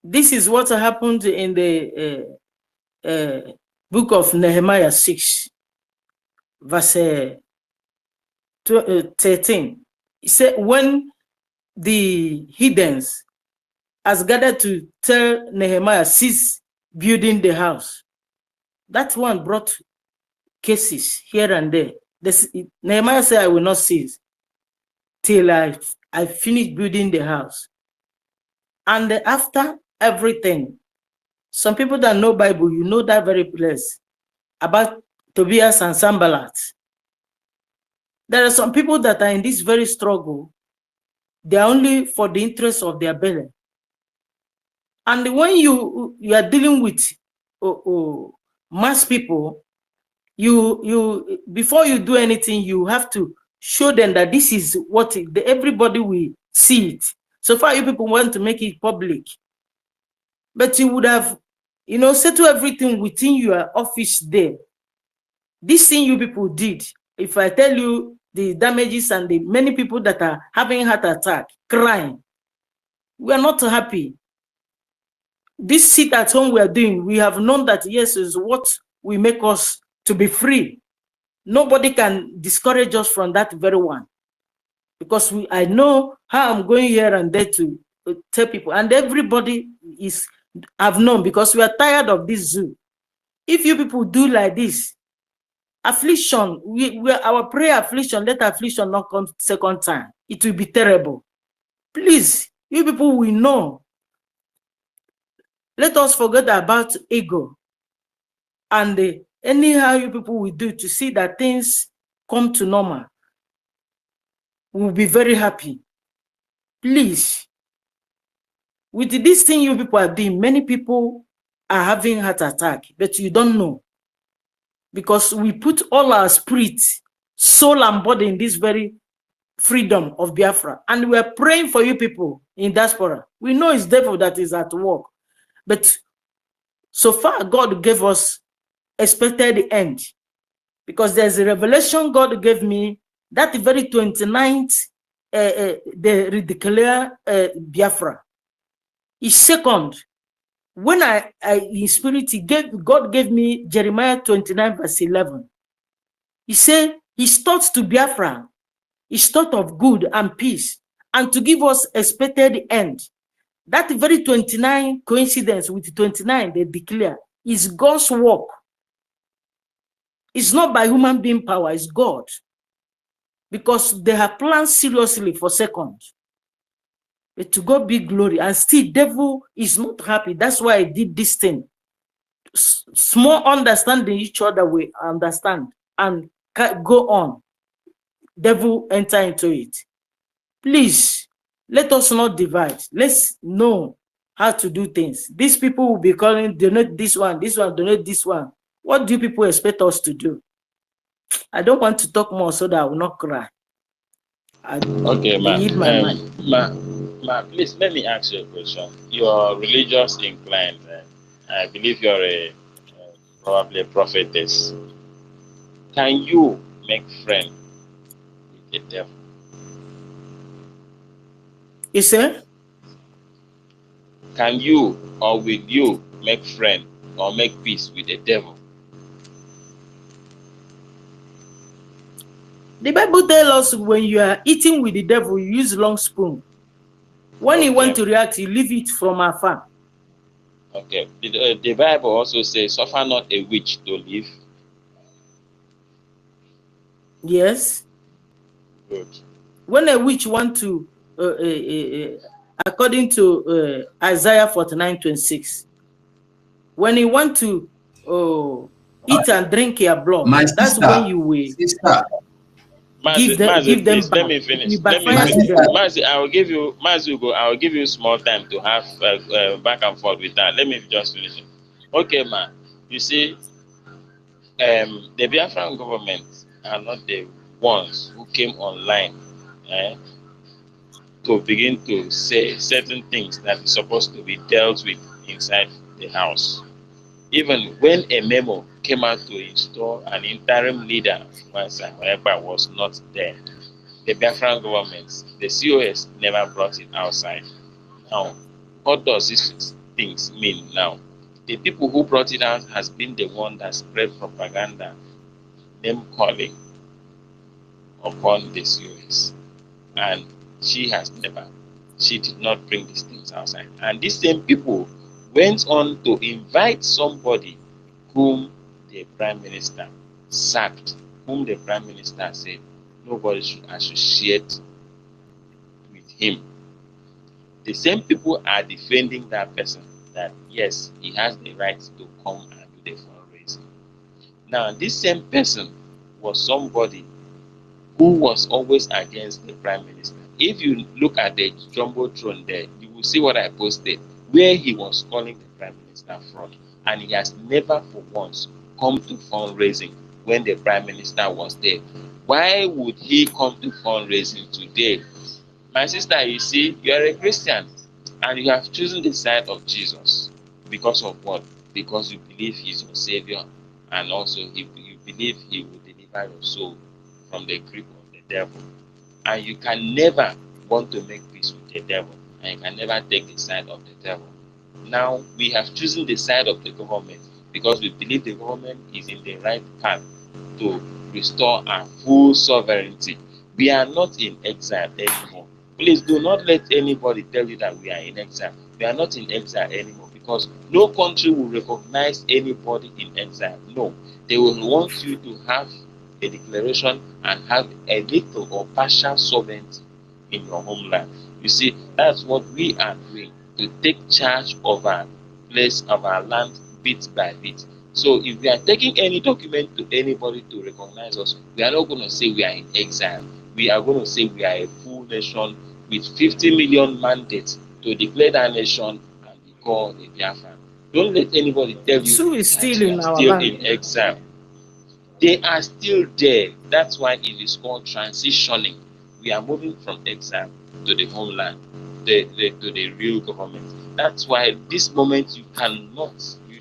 Speaker 10: this is what happened in the book of Nehemiah 6, verse 13. It said, when the heathens has gathered to tell Nehemiah, cease building the house, that one brought cases here and there. Nehemiah said, I will not cease till I finish building the house. And after everything, some people that know Bible, you know that very place about Tobias and Sanballat. There are some people that are in this very struggle. They are only for the interest of their belly. And when you are dealing with mass people, you before you do anything, you have to show them that this is what everybody will see it. So far, you people want to make it public, but you would have, settle everything within your office there. This thing you people did, if I tell you the damages and the many people that are having heart attack, crying, we are not happy. This sit at home we are doing, we have known that yes, is what will make us to be free. Nobody can discourage us from that very one, because I know how I'm going here and there to tell people, and everybody have known, because we are tired of this zoo. If you people do like this, affliction, our prayer affliction, let affliction not come second time. It will be terrible. Please, you people will know. Let us forget about ego. And anyhow you people will do to see that things come to normal, we'll be very happy. Please, with this thing you people are doing, many people are having heart attack, but you don't know, because we put all our spirit, soul, and body in this very freedom of Biafra, and we are praying for you people in diaspora. We know it's devil that is at work, but so far God gave us expected end, because there's a revelation God gave me that very 29th, they redeclare Biafra. Is second, when I in spirit, God gave me Jeremiah 29 verse 11. He said his thoughts to Biafra is thought of good and peace, and to give us expected end. That very 29 coincidence with 29 they declare is God's work. It's not by human being power, it's God. Because they have planned seriously for second. But to God be glory, and still devil is not happy. That's why I did this thing. Small understanding each other, we understand and go on. Devil enter into it. Please, let us not divide. Let's know how to do things. These people will be calling, donate this one, donate this one. What do people expect us to do? I don't want to talk more so that I will not cry.
Speaker 1: Okay,
Speaker 10: I need my mind.
Speaker 1: please let me ask you a question. You're religious inclined. I believe you're probably a prophetess. Can you make friend with the devil?
Speaker 10: You say?
Speaker 1: Can you or will you make friend or make peace with the devil?
Speaker 10: The Bible tells us when you are eating with the devil, you use long spoon. When he
Speaker 1: Okay.
Speaker 10: want to react, you leave it from afar.
Speaker 1: Okay. The Bible also says, "Suffer not a witch to live."
Speaker 10: Yes.
Speaker 1: Good.
Speaker 10: When a witch want to, according to Isaiah 49:26, when he want to eat and drink your blood,
Speaker 4: My
Speaker 10: that's when
Speaker 4: sister,
Speaker 10: you will
Speaker 4: sister,
Speaker 1: Mazi,
Speaker 10: give them
Speaker 1: please let
Speaker 10: back.
Speaker 1: me
Speaker 10: It
Speaker 1: finish.
Speaker 10: will
Speaker 1: Let me
Speaker 4: my
Speaker 10: backfire to
Speaker 1: finish.
Speaker 4: sister.
Speaker 10: them.
Speaker 1: Mazi, I will give you Mazi Ugo, I will give you small time to have back and forth with that. Let me just finish it. Okay, ma. You see, the Biafran government are not the ones who came online eh, to begin to say certain things that is supposed to be dealt with inside the house. Even when a memo came out to install an interim leader, when Simon Ekpa was not there, the Biafran government, the COS never brought it outside. Now, what does these things mean now? The people who brought it out has been the one that spread propaganda, name calling upon the COS. And she did not bring these things outside. And these same people went on to invite somebody whom the prime minister sacked, whom the prime minister said nobody should associate with him. The same people are defending that person, that yes, he has the right to come and do the fundraising. Now, this same person was somebody who was always against the prime minister. If you look at the jumbotron there, you will see what I posted, where he was calling the prime minister fraud, and he has never for once come to fundraising when the prime minister was there. Why would he come to fundraising today? My sister, you see, you are a Christian and you have chosen the side of Jesus. Because of what? Because you believe he's your savior, and also you believe he will deliver your soul from the grip of the devil. And you can never want to make peace with the devil, and you can never take the side of the devil. Now we have chosen the side of the government because we believe the government is in the right path to restore our full sovereignty. We are not in exile anymore. Please do not let anybody tell you that we are in exile. We are not in exile anymore because no country will recognize anybody in exile. No, they will want you to have a declaration and have a little or partial sovereignty in your homeland. You see, that's what we are doing, to take charge of our place, of our land, bit by bit. So if we are taking any document to anybody to recognize us, we are not going to say we are in exile. We are going to say we are a full nation with 50 million mandates to declare that nation and be called a Biafran. Don't let anybody tell you
Speaker 10: Sue is
Speaker 1: that
Speaker 10: still
Speaker 1: you
Speaker 10: in
Speaker 1: are
Speaker 10: our
Speaker 1: still
Speaker 10: land.
Speaker 1: in exile. They are still there. That's why it is called transitioning. We are moving from exile to the homeland, to the real government. That's why this moment you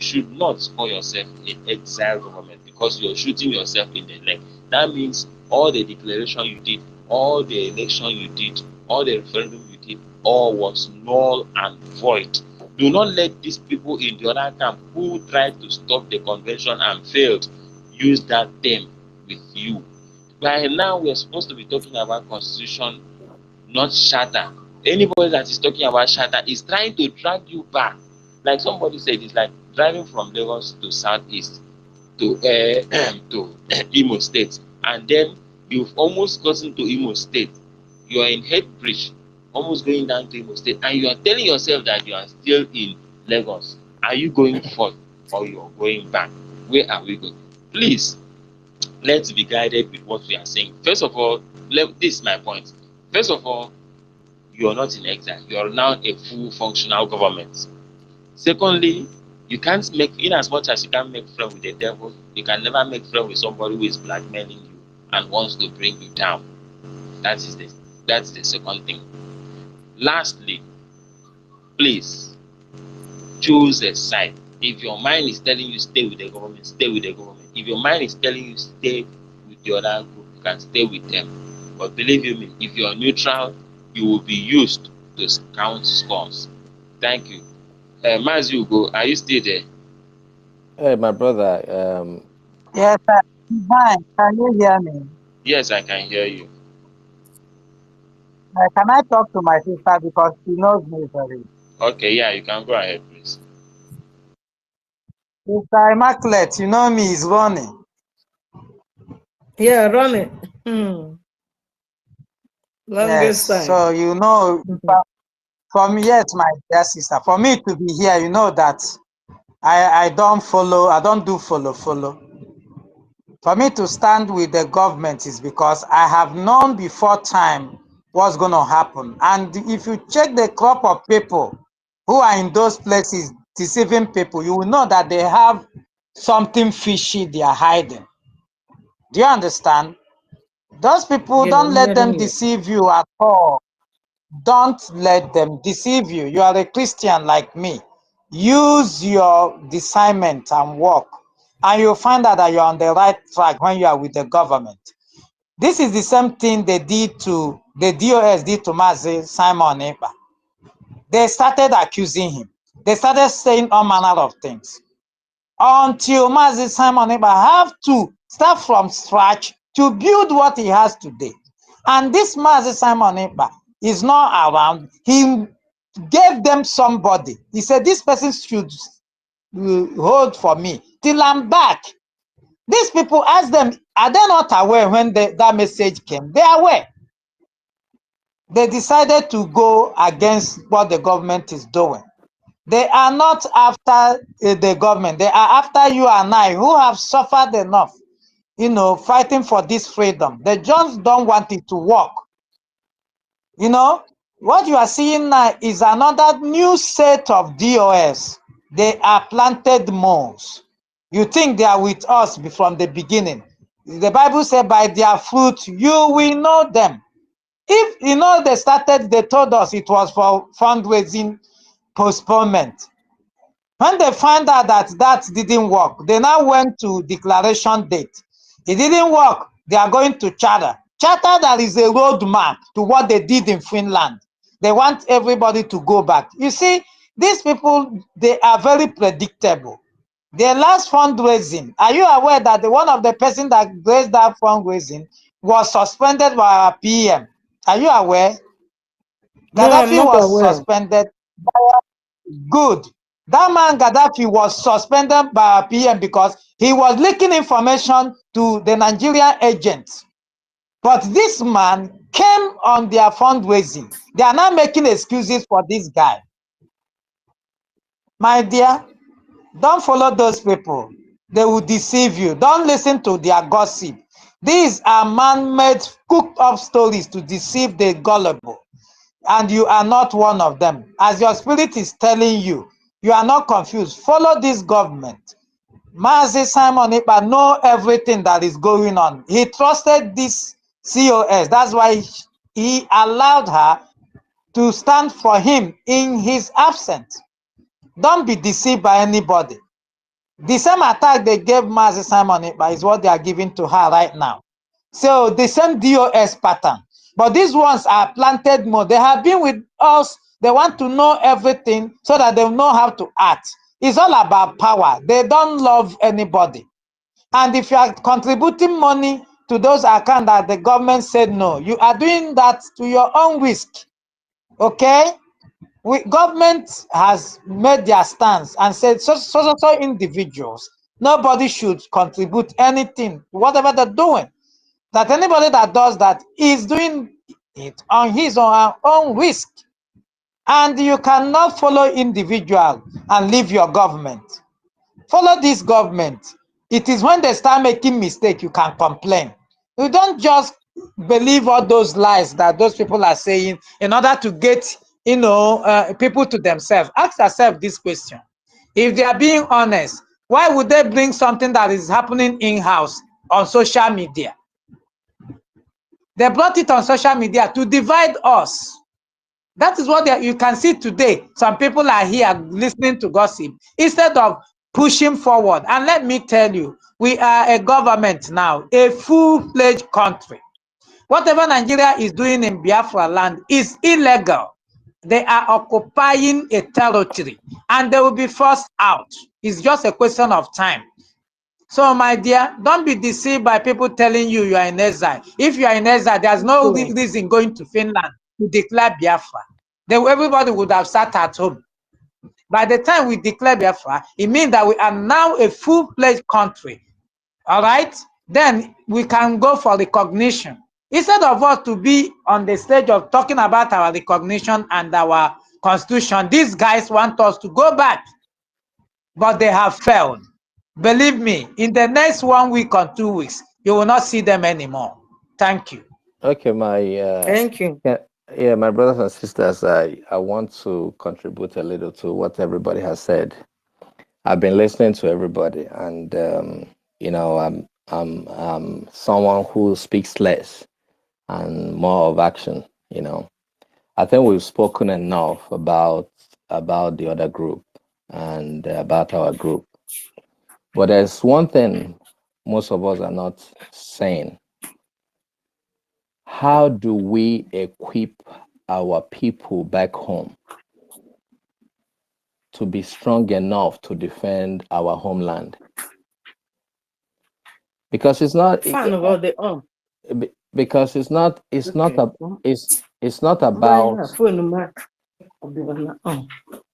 Speaker 1: should not call yourself an exile government because you're shooting yourself in the leg. That means all the declaration you did, all the election you did, all the referendum you did, all was null and void. Do not let these people in the other camp who tried to stop the convention and failed use that term with you. By now, we are supposed to be talking about constitution, not charter. Anybody that is talking about charter is trying to drag you back. Like somebody said, it's like driving from Lagos to Southeast to to Imo State, and then you've almost gotten to Imo State. You are in head bridge, almost going down to Imo State, and you are telling yourself that you are still in Lagos. Are you going forth or you are going back? Where are we going? Please, let's be guided with what we are saying. First of all, this is my point. First of all, you are not in exile. You are now a full functional government. Secondly, you can't make, in as much as you can't make friends with the devil, you can never make friends with somebody who is blackmailing you and wants to bring you down. That is the that's the second thing. Lastly, please choose a side. If your mind is telling you stay with the government, stay with the government. If your mind is telling you stay with the other group, you can stay with them. But believe you me, if you're neutral, you will be used to count scores. Thank you. Mazi Ugo, are you still there?
Speaker 11: Hey, my brother.
Speaker 12: Yes, sir. Fine. Can you hear me?
Speaker 1: Yes, I can hear you.
Speaker 12: Can I talk to my sister because she knows me very well?
Speaker 1: Okay, yeah, you can go ahead, please.
Speaker 12: Mr. Immaculate, you know me, is running.
Speaker 10: Yeah, run it. Hmm.
Speaker 12: Yes,
Speaker 10: Longest time.
Speaker 12: so you know, for me, yes, my dear sister, for me to be here, you know that I don't follow, I don't do follow. For me to stand with the government is because I have known before time what's going to happen. And if you check the crop of people who are in those places deceiving people, you will know that they have something fishy they are hiding. Do you understand? Those people,
Speaker 10: Yeah,
Speaker 12: don't
Speaker 10: I'm
Speaker 12: let them
Speaker 10: hearing you.
Speaker 12: deceive you at all. Don't let them deceive you. You are a Christian like me. Use your discernment and walk, and you'll find out that you're on the right track when you are with the government. This is the same thing they did to the DOS did to Mazi Simon Ekpa. They started accusing him. They started saying all manner of things until Mazi Simon Ekpa have to start from scratch to build what he has today. And this Mazi Simon Ekpa is not around. He gave them somebody. He said, this person should hold for me till I'm back. These people, ask them, are they not aware when that message came? They are aware. They decided to go against what the government is doing. They are not after the government. They are after you and I who have suffered enough, fighting for this freedom. They just don't want it to work. What you are seeing now is another new set of DOS. They are planted moles. You think they are with us from the beginning. The Bible said, by their fruit, you will know them. If they told us it was for fundraising postponement. When they find out that didn't work, they now went to declaration date. It didn't work. They are going to charter. Charter, that is a roadmap to what they did in Finland. They want everybody to go back. You see, these people, they are very predictable. Their last fundraising, are you aware that one of the person that raised that fundraising was suspended by our PM? Are you aware?
Speaker 10: No, I'm
Speaker 12: Gaddafi
Speaker 10: not
Speaker 12: was
Speaker 10: aware.
Speaker 12: suspended. Good. That man Gaddafi was suspended by PM because he was leaking information to the Nigerian agents. But this man came on their fundraising. They are now making excuses for this guy. My dear, don't follow those people. They will deceive you. Don't listen to their gossip. These are man-made, cooked-up stories to deceive the gullible. And you are not one of them. As your spirit is telling you, you are not confused. Follow this government. Mazi Simon Ekpa know everything that is going on. He trusted this COS. That's why he allowed her to stand for him in his absence. Don't be deceived by anybody. The same attack they gave Mazi Simon Ekpa is what they are giving to her right now. So the same DOS pattern. But these ones are planted more. They have been with us. They want to know everything so that they know how to act. It's all about power. They don't love anybody. And if you are contributing money to those accounts that the government said no, you are doing that to your own risk. Okay? Government has made their stance and said so individuals, nobody should contribute anything, whatever they're doing. That anybody that does that is doing it on his or her own risk. And you cannot follow individual and leave your government. Follow this government. It is when they start making mistake you can complain. You don't just believe all those lies that those people are saying in order to get people to themselves. Ask yourself this question: if they are being honest, why would they bring something that is happening in-house on social media? They brought it on social media to divide us. That is what you can see today. Some people are here listening to gossip instead of pushing forward. And let me tell you, we are a government now, a full-fledged country. Whatever Nigeria is doing in Biafra land is illegal. They are occupying a territory and they will be forced out. It's just a question of time. So, my dear, don't be deceived by people telling you are in exile. If you are in exile, there's no
Speaker 10: Okay.
Speaker 12: reason going to Finland to declare Biafra. Then everybody would have sat at home. By the time we declare Biafra, it means that we are now a full-fledged country. All right? Then we can go for recognition. Instead of us to be on the stage of talking about our recognition and our constitution, these guys want us to go back, but they have failed. Believe me, in the next 1 week or 2 weeks, you will not see them anymore. Thank you.
Speaker 11: Okay,
Speaker 10: Thank you.
Speaker 11: yeah, my brothers and sisters, I want to contribute a little to what everybody has said. I've been listening to everybody, and I'm someone who speaks less and more of action. I think we've spoken enough about the other group and about our group. But there's one thing most of us are not saying. How do we equip our people back home to be strong enough to defend our homeland? Because it's not
Speaker 10: Fan about the
Speaker 11: because it's not
Speaker 10: Okay.
Speaker 11: it's not
Speaker 10: Bye.
Speaker 11: about
Speaker 10: Phone mark. I'll be on.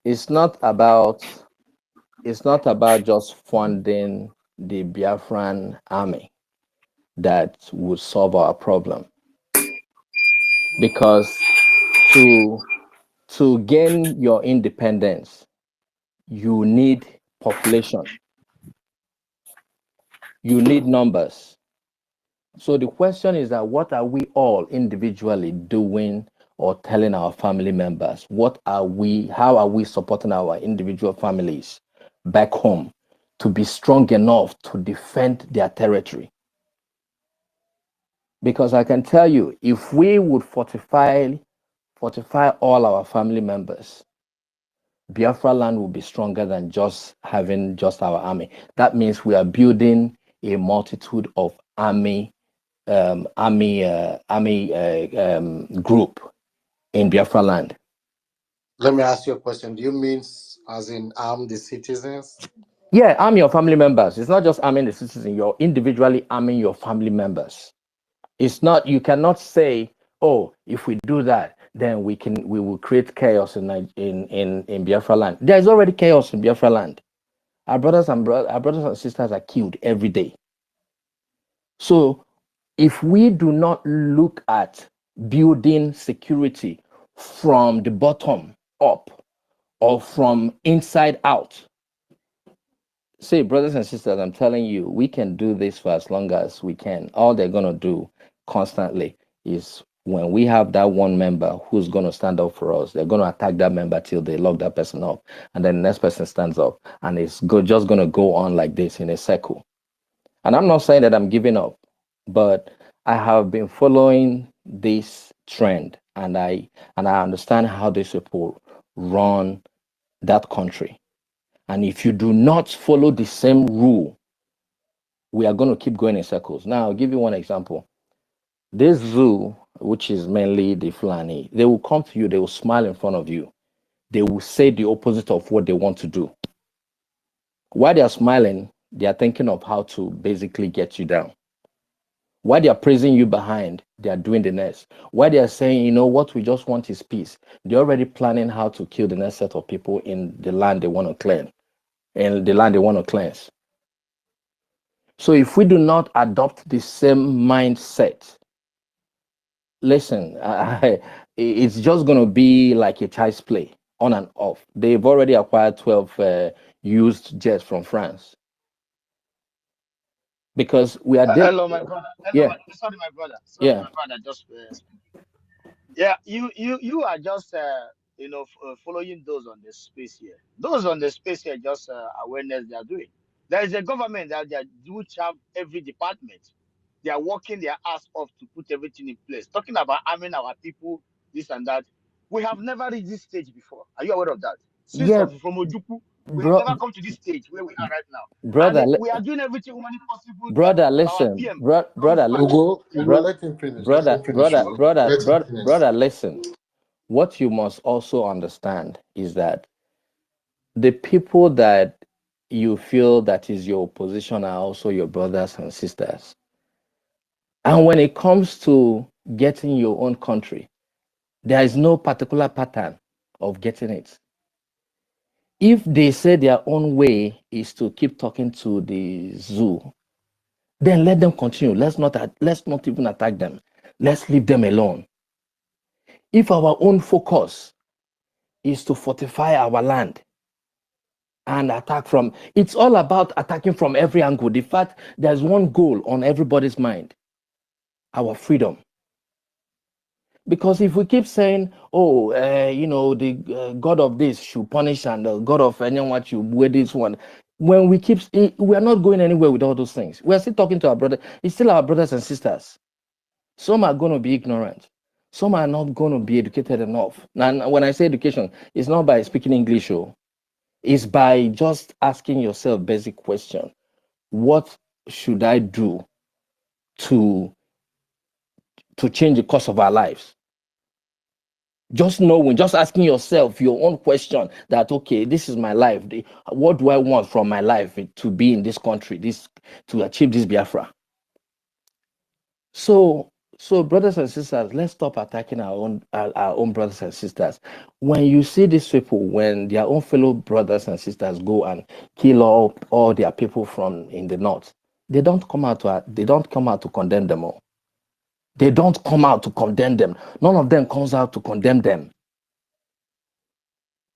Speaker 11: it's not about it's not about just funding the Biafran army that would solve our problem. Because to gain your independence, you need population, you need numbers. So the question is that what are we all individually doing or telling our family members? How are we supporting our individual families back home to be strong enough to defend their territory? Because I can tell you, if we would fortify all our family members, Biafra land will be stronger than just having just our army. That means we are building a multitude of army group in Biafra land.
Speaker 3: Let me ask you a question. Do you mean as in arm the citizens?
Speaker 11: Yeah, arm your family members. It's not just arming the citizens, you're individually arming your family members. It's not, you cannot say, oh, if we do that, then we will create chaos in Biafra land. There is already chaos in Biafra land. Our brothers and sisters are killed every day. So if we do not look at building security from the bottom up or from inside out, say, brothers and sisters, I'm telling you, we can do this for as long as we can. All they're going to do constantly is when we have that one member who's going to stand up for us, they're going to attack that member till they lock that person up. And then the next person stands up. And it's just going to go on like this in a circle. And I'm not saying that I'm giving up, but I have been following this trend, and I understand how these people run that country. And if you do not follow the same rule, we are going to keep going in circles. Now, I'll give you one example. This zoo, which is mainly the Fulani, they will come to you, they will smile in front of you. They will say the opposite of what they want to do. While they are smiling, they are thinking of how to basically get you down. While they are praising you behind, they are doing the next. While they are saying, you know, what we just want is peace, they're already planning how to kill the next set of people in the land they want to claim, in the land they want to cleanse. So if we do not adopt the same mindset, listen, it's just going to be like a child's play, on and off. They've already acquired 12 used jets from France. Because we are
Speaker 13: Hello, my brother. Hello,
Speaker 11: yeah,
Speaker 13: my, sorry, my brother. Sorry,
Speaker 11: yeah.
Speaker 13: my brother. Just yeah, you are just following those on the space here. Those on the space here just awareness they are doing. There is a government that they do have every department. They are working their ass off to put everything in place. Talking about arming our people, this and that. We have never reached this stage before. Are you aware of that? Since
Speaker 11: Yeah,
Speaker 13: from Ojuku, we have
Speaker 11: bro,
Speaker 13: never come to this stage where we are right now.
Speaker 11: brother,
Speaker 13: And we are doing everything humanly possible
Speaker 11: brother,
Speaker 13: for our
Speaker 11: listen,
Speaker 13: PM to come back.
Speaker 3: Ugo, let him finish. Let him finish. Ugo. Let him finish.
Speaker 11: brother, listen. What you must also understand is that the people that you feel that is your opposition are also your brothers and sisters. And when it comes to getting your own country, there is no particular pattern of getting it. If they say their own way is to keep talking to the zoo, then let them continue. Let's not even attack them. Let's leave them alone. If our own focus is to fortify our land and attack from, it's all about attacking from every angle. The fact there's one goal on everybody's mind, our freedom. Because if we keep saying, oh, the God of this should punish and the God of anyone should wear this one, when we are not going anywhere with all those things. We are still talking to our brother. It's still our brothers and sisters. Some are going to be ignorant. Some are not going to be educated enough. And when I say education, it's not by speaking English, it's by just asking yourself basic question. What should I do to change the course of our lives? Just knowing, just asking yourself your own question that, okay, this is my life. What do I want from my life to be in this country, to achieve this Biafra? So brothers and sisters, let's stop attacking our own brothers and sisters. When you see these people, when their own fellow brothers and sisters go and kill all their people from in the north, they don't come out to condemn them all. They don't come out to condemn them. None of them comes out to condemn them.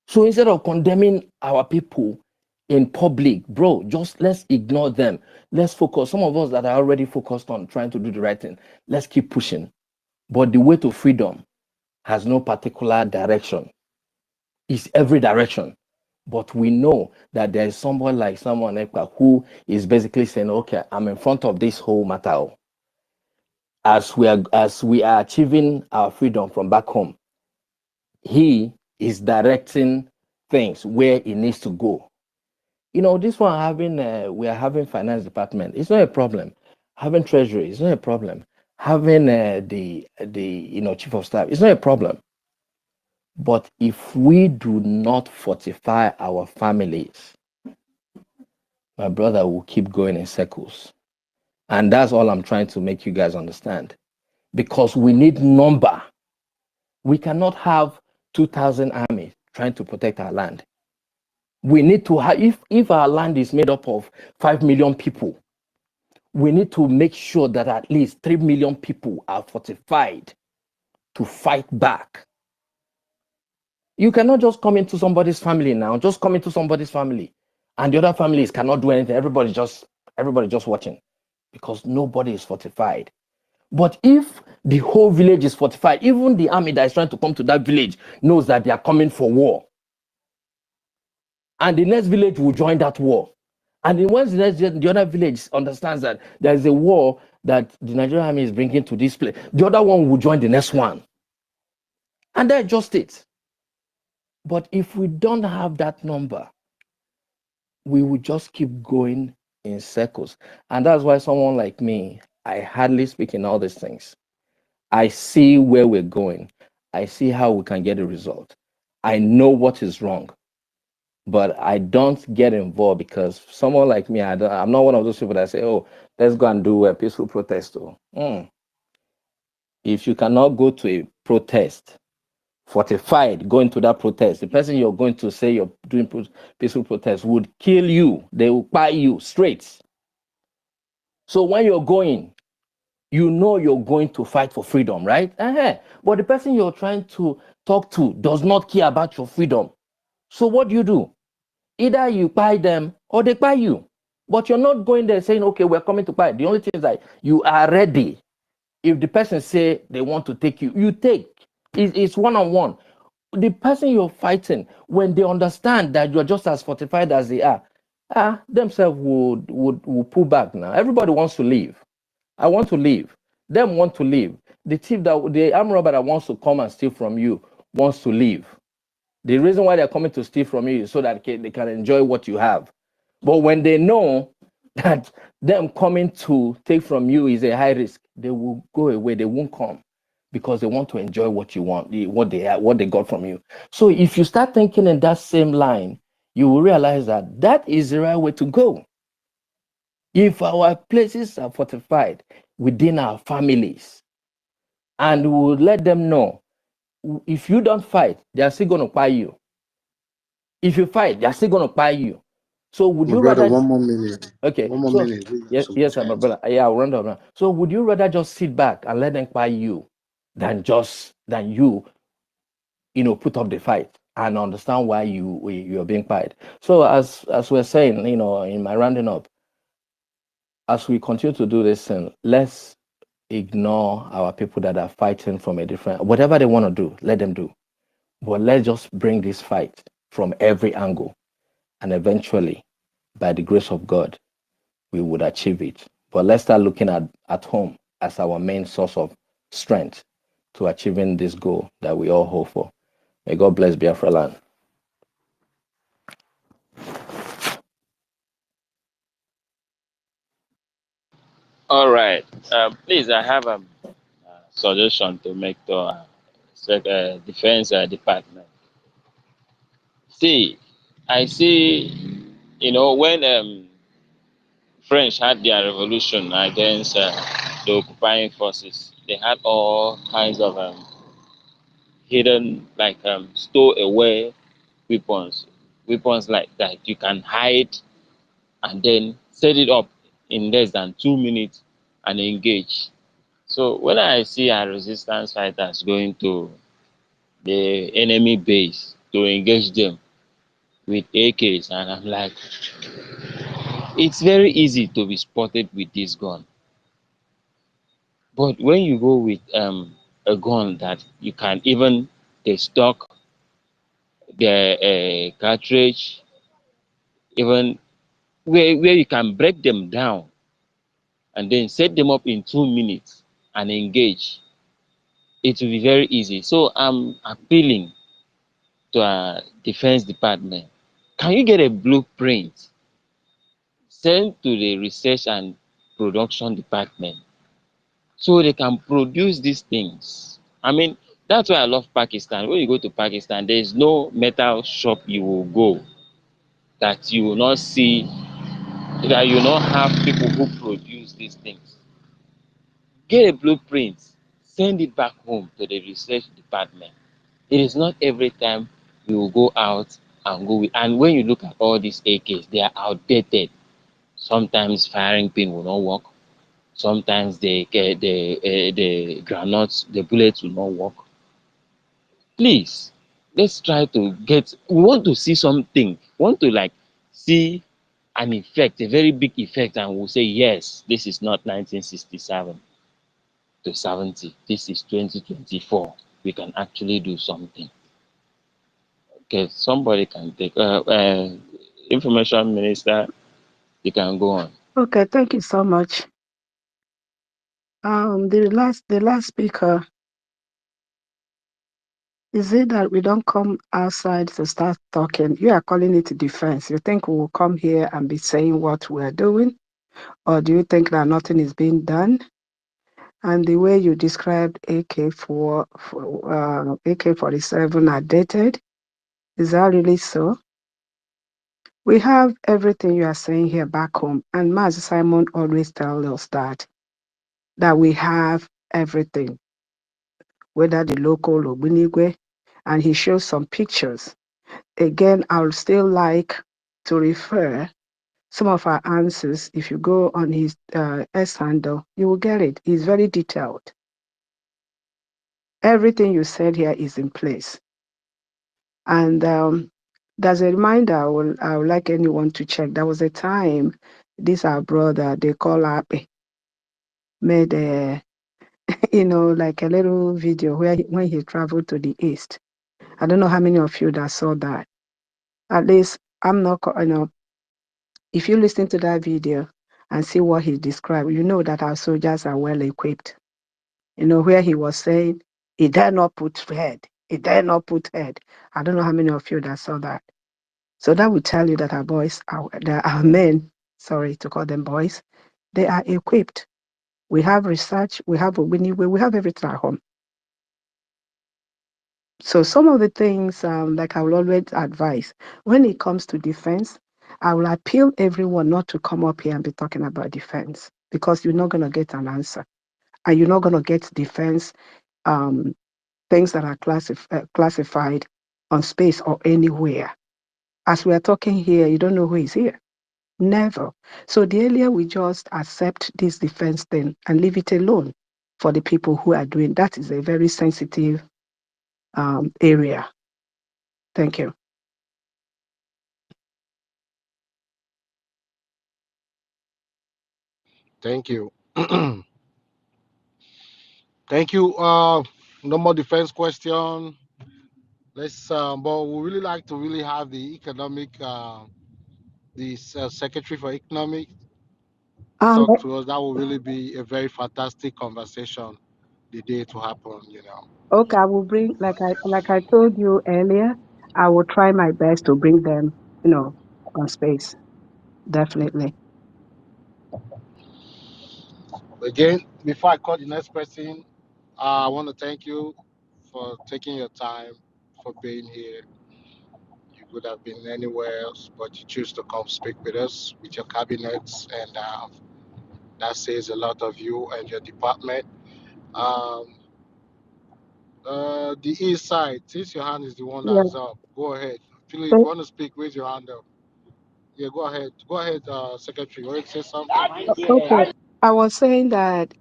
Speaker 11: So instead of condemning our people in public, bro, just let's ignore them. Let's focus. Some of us that are already focused on trying to do the right thing, let's keep pushing. But the way to freedom has no particular direction. It's every direction. But we know that there is someone like someone who is basically saying, okay, I'm in front of this whole matter. As we are achieving our freedom from back home, he is directing things where it needs to go. This one we are having finance department. It's not a problem. Having treasury is not a problem. Having the chief of staff, it's not a problem. But if we do not fortify our families, my brother will keep going in circles. And that's all I'm trying to make you guys understand. Because we need number. We cannot have 2,000 armies trying to protect our land. We need to have, if our land is made up of 5 million people, we need to make sure that at least 3 million people are fortified to fight back. You cannot just come into somebody's family now, and the other families cannot do anything. Everybody just watching because nobody is fortified. But if the whole village is fortified, even the army that is trying to come to that village knows that they are coming for war. And the next village will join that war. And then once the other village understands that there is a war that the Nigerian army is bringing to this place, the other one will join the next one. And that's just it. But if we don't have that number, we will just keep going in circles. And that's why someone like me, I hardly speak in all these things. I see where we're going. I see how we can get a result. I know what is wrong, but I don't get involved because someone like me, I'm not one of those people that say, oh, let's go and do a peaceful protest. If you cannot go to a protest, fortified, going to that protest, the person you're going to say you're doing peaceful protest would kill you. They will buy you straight. So when you're going, you know you're going to fight for freedom, right? But the person you're trying to talk to does not care about your freedom. So what do? Either you buy them or they buy you. But you're not going there saying, okay, we're coming to buy. The only thing is that you are ready. If the person say they want to take you, you take. It's one-on-one. The person you're fighting, when they understand that you're just as fortified as they are, themselves would pull back now. Everybody wants to leave. I want to leave. Them want to leave. The armed robber that wants to come and steal from you wants to leave. The reason why they're coming to steal from you is so that they can enjoy what you have. But when they know that them coming to take from you is a high risk, they will go away. They won't come because they want to enjoy what you want, what they got from you. So if you start thinking in that same line, you will realize that is the right way to go. If our places are fortified within our families, and we will let them know, if you don't fight, they are still going to buy you. If you fight, they're still gonna buy you. So would
Speaker 3: My
Speaker 11: you
Speaker 3: brother,
Speaker 11: rather?
Speaker 3: one more minute.
Speaker 11: Okay,
Speaker 3: One more
Speaker 11: so
Speaker 3: minute. We
Speaker 11: yes,
Speaker 3: so
Speaker 11: yes,
Speaker 3: much
Speaker 11: my
Speaker 3: hands.
Speaker 11: brother. Yeah, I'll round up now. So would you rather just sit back and let them buy you than you put up the fight and understand why you're being fired? So as we're saying, in my rounding up, as we continue to do this thing, let's ignore our people that are fighting from a different, whatever they want to do, let them do. But let's just bring this fight from every angle. And eventually, by the grace of God, we would achieve it. But let's start looking at home as our main source of strength to achieving this goal that we all hope for. May God bless Biafra land.
Speaker 1: All right. Please, I have a suggestion to make to defense department. See, I see, when French had their revolution against the occupying forces, they had all kinds of hidden, like stowaway weapons, weapons like that you can hide and then set it up in less than 2 minutes and engage. So when I see our resistance fighters going to the enemy base to engage them with AKs, and I'm like, it's very easy to be spotted with this gun. But when you go with a gun that you can even the stock, the cartridge, even where you can break them down and then set them up in 2 minutes and engage, it will be very easy. So I'm appealing to our defense department. Can you get a blueprint sent to the research and production department so they can produce these things? I mean, that's why I love Pakistan. When you go to Pakistan, there is no metal shop you will go that you will not see, that you will not have people who produce these things. Get a blueprint, send it back home to the research department. It is not every time we will go out and go with, and when you look at all these AKs, they are outdated. Sometimes firing pin will not work. Sometimes the granules, the bullets will not work. Please, let's try to get. We want to see something. We want to like see an effect, a very big effect, and we'll say yes, this is not 1967 to 70. This is 2024. We can actually do something. Okay, somebody can take information minister. You can go on.
Speaker 2: Okay, thank you so much. The last speaker, is it that we don't come outside to start talking? You are calling it defense. You think we will come here and be saying what we're doing? Or do you think that nothing is being done? And the way you described AK-47 are dated, is that really so? We have everything you are saying here back home. And Master Simon always tells us that we have everything, whether the local or Bunigwe, and he shows some pictures. Again, I would still like to refer some of our answers. If you go on his S handle, you will get it. It's very detailed. Everything you said here is in place. And there's a reminder I would like anyone to check. There was a time this our brother, they call Ape, made a, like a little video when he traveled to the East. I don't know how many of you that saw that. At least I'm not, if you listen to that video and see what he described, you know that our soldiers are well equipped. Where he was saying, he dare not put head. He dare not put head. I don't know how many of you that saw that. So that will tell you that our men, sorry to call them boys, they are equipped. We have research, we have we have everything at home. So some of the things, like I will always advise, when it comes to defense, I will appeal everyone not to come up here and be talking about defense, because you're not going to get an answer. And you're not going to get defense things that are classified on space or anywhere. As we are talking here, you don't know who is here. Never. So the earlier we just accept this defense thing and leave it alone for the people who are doing that is a very sensitive area. Thank you.
Speaker 3: Thank you. Thank you. No more defense question. Let's. But we really like to really have the economic, the secretary for economic
Speaker 2: Um,
Speaker 3: talk to us. That will really be a very fantastic conversation. The day to happen.
Speaker 2: okay, I will bring like I told you earlier, I will try my best to bring them, on space. Definitely.
Speaker 3: Again, before I call the next person, I want to thank you for taking your time, for being here. You could have been anywhere else, but you choose to come speak with us, with your cabinets, and that says a lot of you and your department. Um, the east side, since your hand is the one
Speaker 2: Yeah.
Speaker 3: that's up, go ahead. Philip, if you
Speaker 2: Thank-
Speaker 3: want to speak, raise your hand up. Yeah, go ahead. Go ahead, Secretary. You want to say something?
Speaker 2: Okay. I was saying that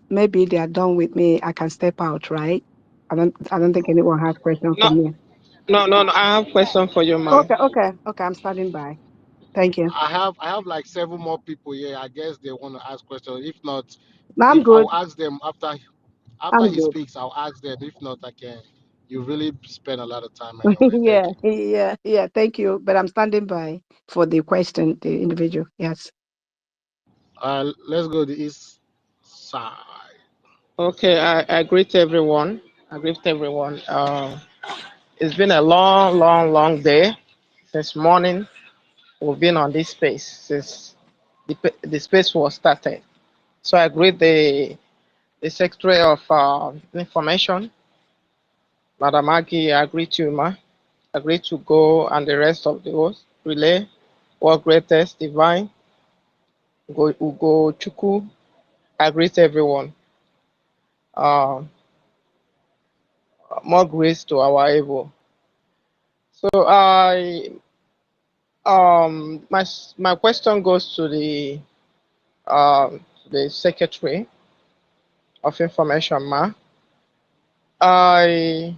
Speaker 2: maybe they are done with me. I can step out, right? I don't think anyone has question for
Speaker 14: No,
Speaker 2: me.
Speaker 14: no. I have question for you, ma.
Speaker 2: Okay. I'm standing by. Thank you.
Speaker 3: I have like seven more people here. I guess they want to ask questions. If not,
Speaker 2: I'm
Speaker 3: if I
Speaker 2: good.
Speaker 3: will ask them after
Speaker 2: I'm
Speaker 3: he
Speaker 2: good.
Speaker 3: speaks, I'll ask them. If not, I can. You really spend a lot of time anyway.
Speaker 2: Yeah,
Speaker 3: Thank you.
Speaker 2: yeah. Thank you. But I'm standing by for the question, the individual. Yes.
Speaker 3: Let's go to the east side.
Speaker 14: Okay, I greet everyone. I greet everyone. It's been a long, long, long day. Since morning, we've been on this space since the space was started. So I greet the Secretary of Information, Madam Aggie. I greet you, ma. I greet to go and the rest of the host relay. World greatest divine. Ugo Chukwu. I greet everyone. Uh, more grace to our able. So my question goes to the Secretary of Information, ma. I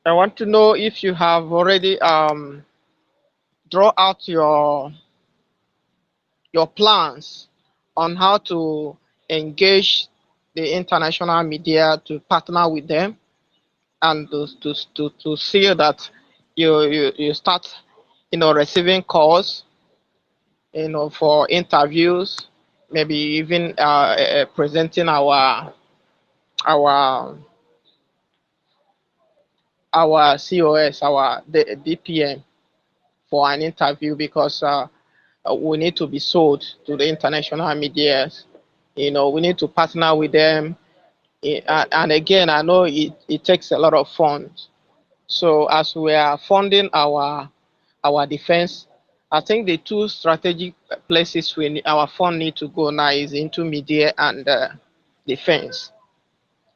Speaker 14: I want to know if you have already draw out your plans on how to engage the international media to partner with them and to see that you start receiving calls for interviews, maybe even presenting our our COS, our DPM for an interview because we need to be sold to the international media. We need to partner with them. And again, I know it takes a lot of funds. So as we are funding our defense, I think the two strategic places our fund need to go now is into media and defense.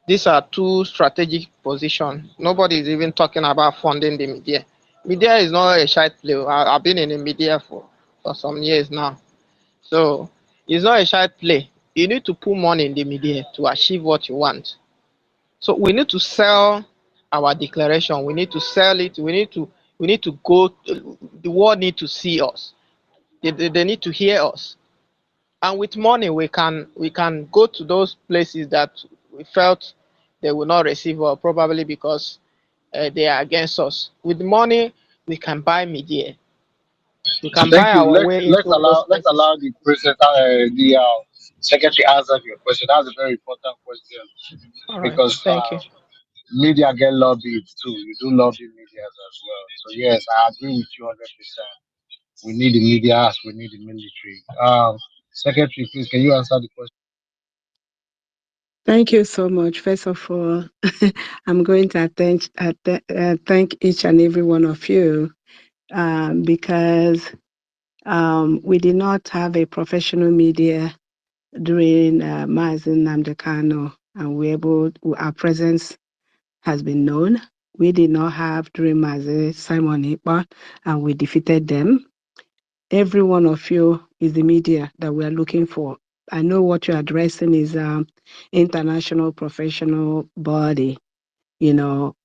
Speaker 14: These are two strategic positions. Nobody is even talking about funding the media. Media is not a child play. I've been in the media for some years now. So it's not a child play. You need to put money in the media to achieve what you want. So we need to sell our declaration. We need to sell it. We need to go. The world need to see us. They need to hear us. And with money, we can go to those places that we felt they will not receive, or probably because they are against us. With money, we can buy media. We can
Speaker 3: Thank
Speaker 14: buy
Speaker 3: you.
Speaker 14: our
Speaker 3: Let's
Speaker 14: way
Speaker 3: let's
Speaker 14: into those
Speaker 3: allow let's
Speaker 14: places.
Speaker 3: allow the president, the secretary answer your question. That's a very important question
Speaker 14: All right.
Speaker 3: because
Speaker 14: Thank you.
Speaker 3: media get lobbied too. You do lobby media as well. So yes, I agree with you 100%. We need the media as we need the military. Secretary, please can you answer the question?
Speaker 2: Thank you so much. First of all, I'm going to thank each and every one of you because we did not have a professional media during Mazin Namdekano, and our presence has been known. we did not have during Mazi Simon Ekpa, and we defeated them. Every one of you is the media that we are looking for. I know what you're addressing is international professional body. You know,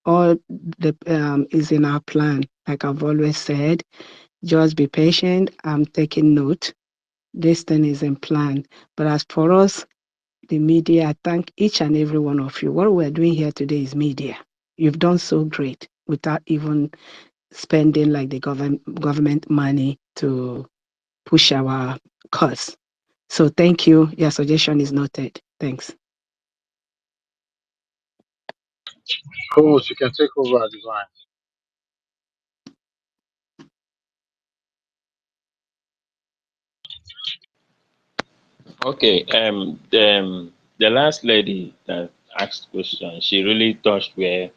Speaker 2: all the is in our plan. Like I've always said, just be patient. I'm taking note. This thing is in plan. But as for us, the media, I thank each and every one of you. What we're doing here today is media. You've done so great without even spending like the government money to push our cause. So thank you. Your suggestion is noted. Thanks.
Speaker 3: Coach, you can take over at divine.
Speaker 1: Okay. The last lady that asked question, she really touched where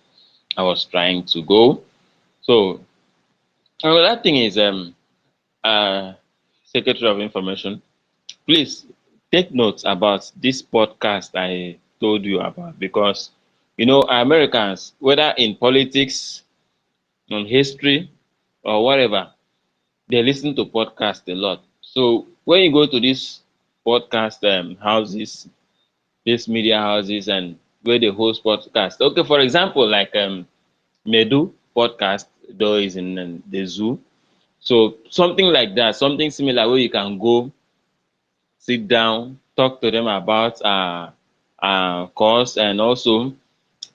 Speaker 1: I was trying to go. So another thing is uh Secretary of Information, please take notes about this podcast I told you about, because you know Americans, whether in politics, on history, or whatever, they listen to podcasts a lot. So when you go to these podcast houses, these media houses, and where they host podcasts, okay, for example, like Medu podcast, though is in the zoo. So something like that, something similar where you can go, sit down, talk to them about course, and also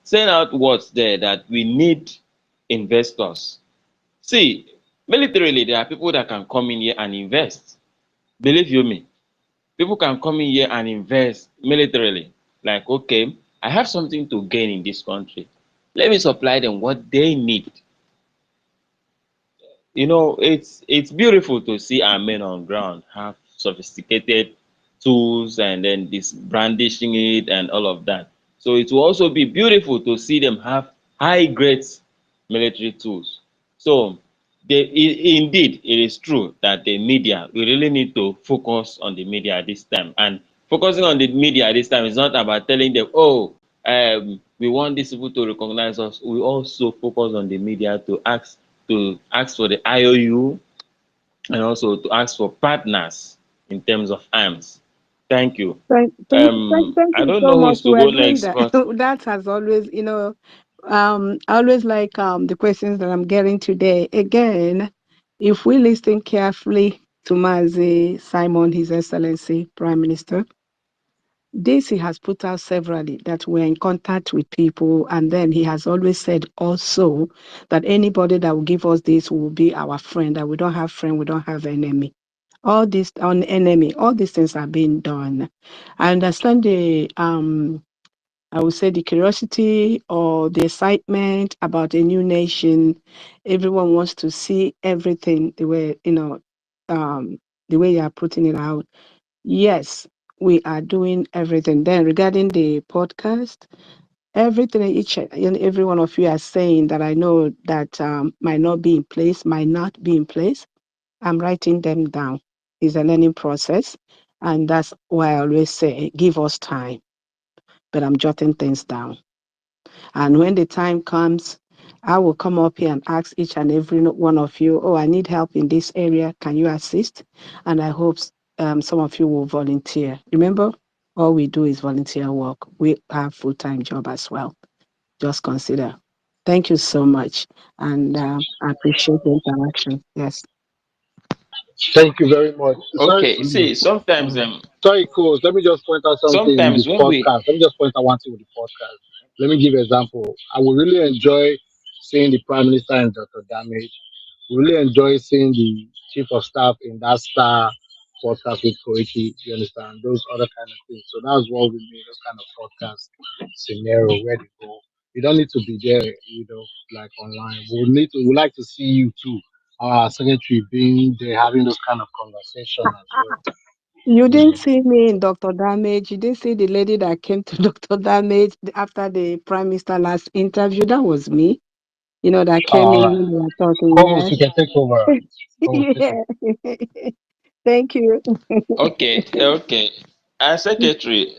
Speaker 1: send out words there that we need investors. See, militarily, there are people that can come in here and invest. Believe you me, people can come in here and invest militarily. Like, okay, I have something to gain in this country. Let me supply them what they need. You know, it's beautiful to see our men on ground have sophisticated tools and then this brandishing it and all of that. So it will also be beautiful to see them have high grade military tools. So indeed it is true that the media, we really need to focus on the media at this time. And focusing on the media at this time is not about telling them, oh, we want these people to recognize us. We also focus on the media to ask for the IOU, and also to ask for partners in terms of arms. Thank you.
Speaker 2: Thank
Speaker 1: I
Speaker 2: you
Speaker 1: don't
Speaker 2: so
Speaker 1: know who
Speaker 2: much.
Speaker 1: is to
Speaker 2: We're
Speaker 1: go
Speaker 2: doing
Speaker 1: next,
Speaker 2: that.
Speaker 1: but
Speaker 2: That has always, I always like the questions that I'm getting today. Again, if we listen carefully to Mazi Simon, His Excellency Prime Minister, this he has put out severally that we're in contact with people, and then he has always said also that anybody that will give us this will be our friend, that we don't have friend, we don't have enemy. All this on enemy, all these things are being done. I understand the I would say the curiosity or the excitement about a new nation. Everyone wants to see everything the way, the way you are putting it out. Yes, we are doing everything. Then regarding the podcast, everything each and every one of you are saying that I know that might not be in place, might not be in place. I'm writing them down. It's a learning process. And that's why I always say, give us time. But I'm jotting things down. And when the time comes, I will come up here and ask each and every one of you, oh, I need help in this area. Can you assist? And I hope some of you will volunteer. Remember, all we do is volunteer work. We have full-time job as well. Just consider. Thank you so much. And I appreciate the interaction. Yes.
Speaker 3: Thank you very much. Sorry,
Speaker 1: okay. See, sometimes
Speaker 2: Mm.
Speaker 3: sorry, coach. Let me just point out something with the
Speaker 1: sometimes when we
Speaker 3: podcast. Let me just point out one thing with the podcast. Let me give an example. I would really enjoy seeing the Prime Minister and Dr. Damage. Really enjoy seeing the Chief of Staff in that star podcast with Koiki. You understand? Those other kind of things. So that's what we mean, those kind of podcast scenario where they go. You don't need to be there, like online. We like to see you too. Our secretary being there having those kind of conversation as well.
Speaker 2: You
Speaker 3: You
Speaker 2: didn't
Speaker 3: know.
Speaker 2: see me in Dr. Damage. You didn't see the lady that came to Dr. Damage after the Prime Minister last interview. That was me. That came
Speaker 3: All
Speaker 2: in
Speaker 3: right.
Speaker 2: when we were talking.
Speaker 3: Co-host, you can take over. Co-host, take over.
Speaker 2: Yeah. Thank you.
Speaker 1: okay. Our secretary,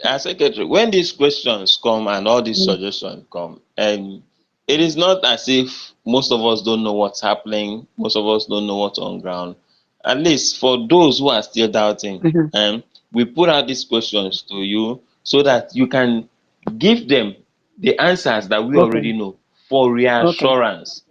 Speaker 1: when these questions come and all these suggestions come, and it is not as if most of us don't know what's happening, most of us don't know what's on ground. At least for those who are still doubting,
Speaker 2: Mhm.
Speaker 1: we put out these questions to you so that you can give them the answers that we
Speaker 2: Okay.
Speaker 1: already know for
Speaker 2: Okay.
Speaker 1: reassurance.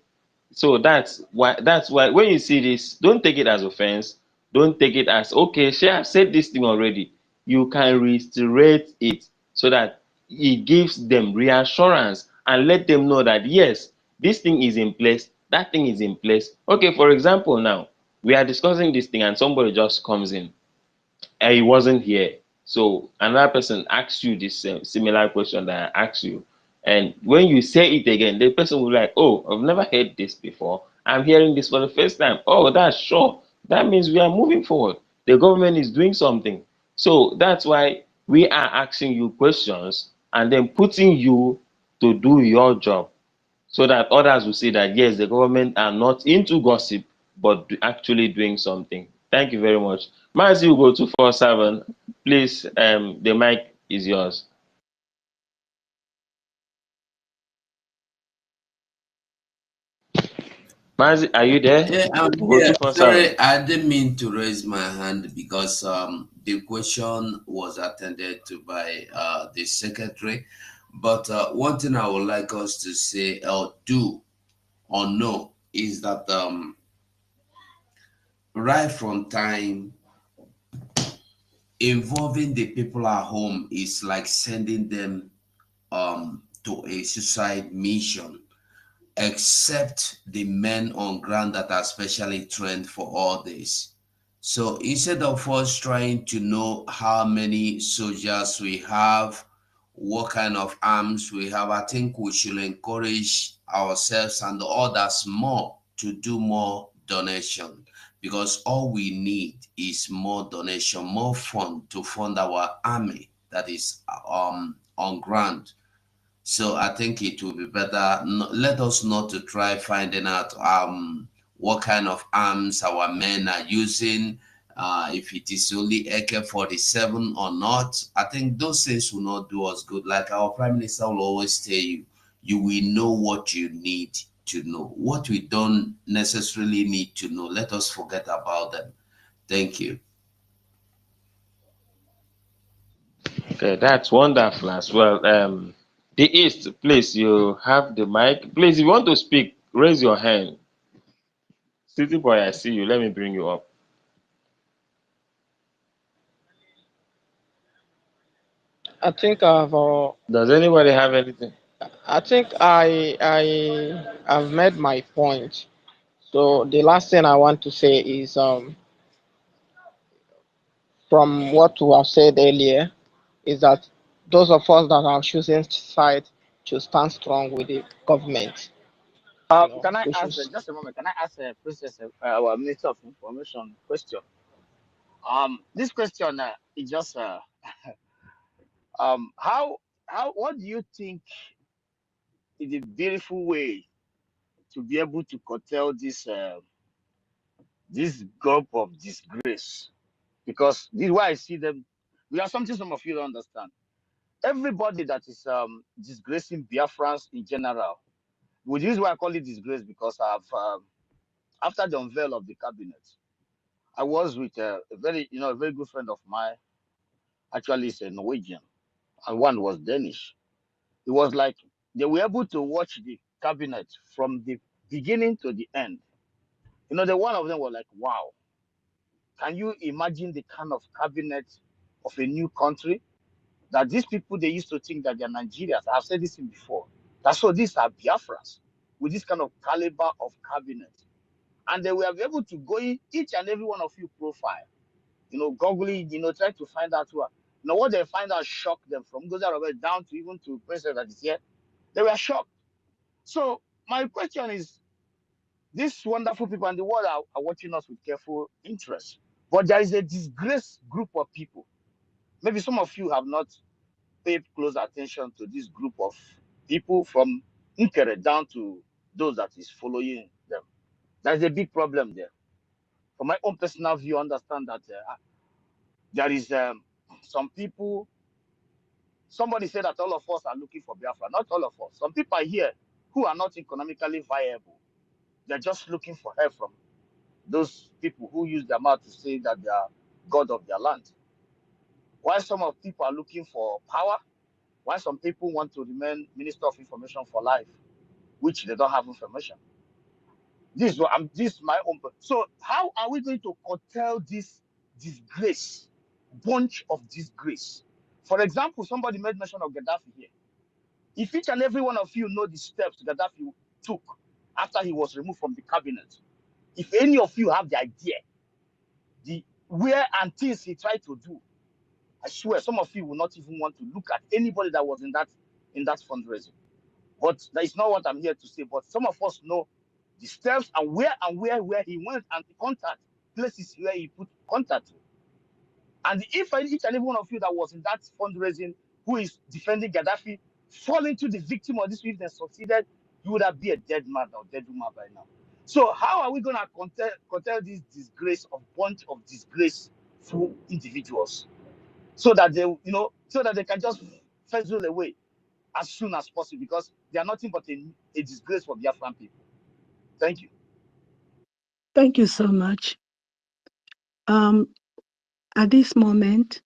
Speaker 1: So that's why when you see this, don't take it as offense. Don't take it as okay, shey I've said this thing already. You can reiterate it so that it gives them reassurance and let them know that yes, this thing is in place, that thing is in place. Okay, for example, now we are discussing this thing and somebody just comes in he wasn't here. So another person asks you this similar question that I asked you, and when you say it again, the person will be like, "Oh, I've never heard this before. I'm hearing this for the first time." Oh, that's sure. That means we are moving forward. The government is doing something. So that's why we are asking you questions and then putting you to do your job so that others will see that yes, the government are not into gossip but actually doing something. Thank you very much. Mazi Ugo 247, please, the mic is yours. Mazi, are you there?
Speaker 4: Yeah, I'm
Speaker 1: Ugo
Speaker 4: here.
Speaker 1: 247.
Speaker 4: Sorry, I didn't mean to raise my hand because the question was attended to by the secretary. But one thing I would like us to say or do or know is that right from time, involving the people at home is like sending them to a suicide mission, except the men on ground that are specially trained for all this. So instead of us trying to know how many soldiers we have, what kind of arms we have, I think we should encourage ourselves and others more to do more donation, because all we need is more donation, more fund to fund our army that is on ground. So I think it will be better. Let us not to try finding out what kind of arms our men are using, if it is only AK-47 or not. I think those things will not do us good. Like our prime minister will always tell you, you will know what you need to know. What we don't necessarily need to know, let us forget about them. Thank you.
Speaker 1: Okay, that's wonderful as well. The East, please, you have the mic. Please, if you want to speak, raise your hand. City boy, I see you. Let me bring you up.
Speaker 14: I think
Speaker 1: Does anybody have anything?
Speaker 14: I've made my point. So the last thing I want to say is from what we have said earlier is that those of us that are choosing side should stand strong with the government.
Speaker 13: Can I
Speaker 14: We should.
Speaker 13: ask just a moment? Can I ask Princess our Minister of Information question? This question is just how what do you think is a beautiful way to be able to curtail this gulp of disgrace? Because this is why I see them. We are something some of you don't understand. Everybody that is disgracing Biafrans in general, which is why I call it disgrace, because I've after the unveil of the cabinet, I was with a very a very good friend of mine. Actually, is a Norwegian, and one was Danish. It was like they were able to watch the cabinet from the beginning to the end. The one of them was like, "Wow, can you imagine the kind of cabinet of a new country that these people they used to think that they're Nigerians?" I've said this in before. That's so these are Biafrans with this kind of caliber of cabinet, and they were able to go in each and every one of you profile. Googling, try to find out who are. What they find out shocked them from those are down to even to president that is here. They were shocked. So my question is, these wonderful people and the world are watching us with careful interest. But there is a disgraced group of people. Maybe some of you have not paid close attention to this group of people from Nkere down to those that is following them. There is a big problem there. From my own personal view, I understand that there is some people. Somebody said that all of us are looking for Biafra. Not all of us. Some people are here who are not economically viable. They're just looking for help from those people who use their mouth to say that they are god of their land. While some of people are looking for power, while some people want to remain Minister of Information for life, which they don't have information. This is my own. So how are we going to curtail this disgrace, bunch of disgrace? For example, somebody made mention of Gaddafi here. If each and every one of you know the steps Gaddafi took after he was removed from the cabinet, if any of you have the idea, the where and things he tried to do, I swear some of you will not even want to look at anybody that was in that fundraising. But that is not what I'm here to say. But some of us know the steps and where he went and the contact places where he put contact to. And if each and every one of you that was in that fundraising who is defending Gaddafi fall into the victim of this, if they succeeded, you would have been a dead man or dead woman by now. So how are we going to curtail this disgrace of bunch of disgraceful individuals so that they can just fizzle away as soon as possible, because they are nothing but a disgrace for Biafran people. Thank you.
Speaker 2: Thank you so much. At this moment,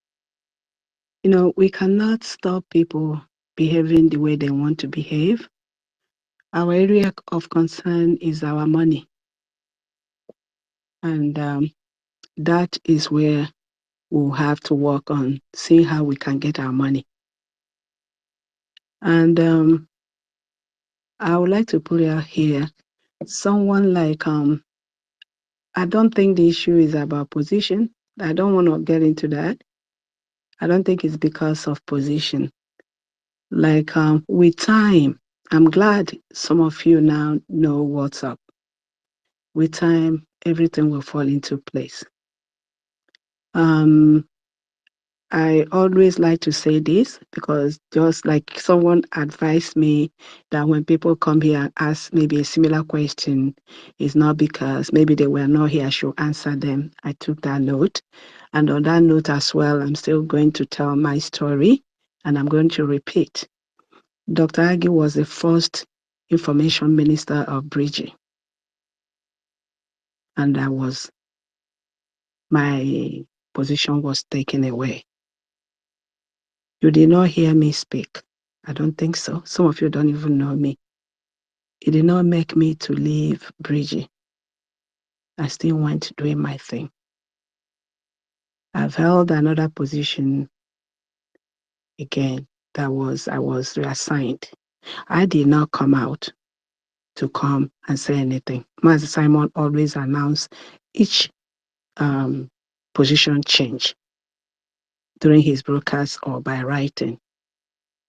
Speaker 2: we cannot stop people behaving the way they want to behave. Our area of concern is our money. And that is where we'll have to work on seeing how we can get our money. And I would like to put it out here, someone like, I don't think the issue is about position. I don't want to get into that. I don't think it's because of position. Like with time, I'm glad some of you now know what's up. With time, everything will fall into place. I always like to say this because just like someone advised me that when people come here and ask maybe a similar question, it's not because maybe they were not here, I should answer them. I took that note. And on that note as well, I'm still going to tell my story and I'm going to repeat. Dr. Agi was the first information minister of Bridgie. And my position was taken away. You did not hear me speak. I don't think so. Some of you don't even know me. It did not make me to leave Bridgie. I still went doing my thing. I've held another position again I was reassigned. I did not come out to come and say anything. Master Simon always announced each position change during his broadcast or by writing.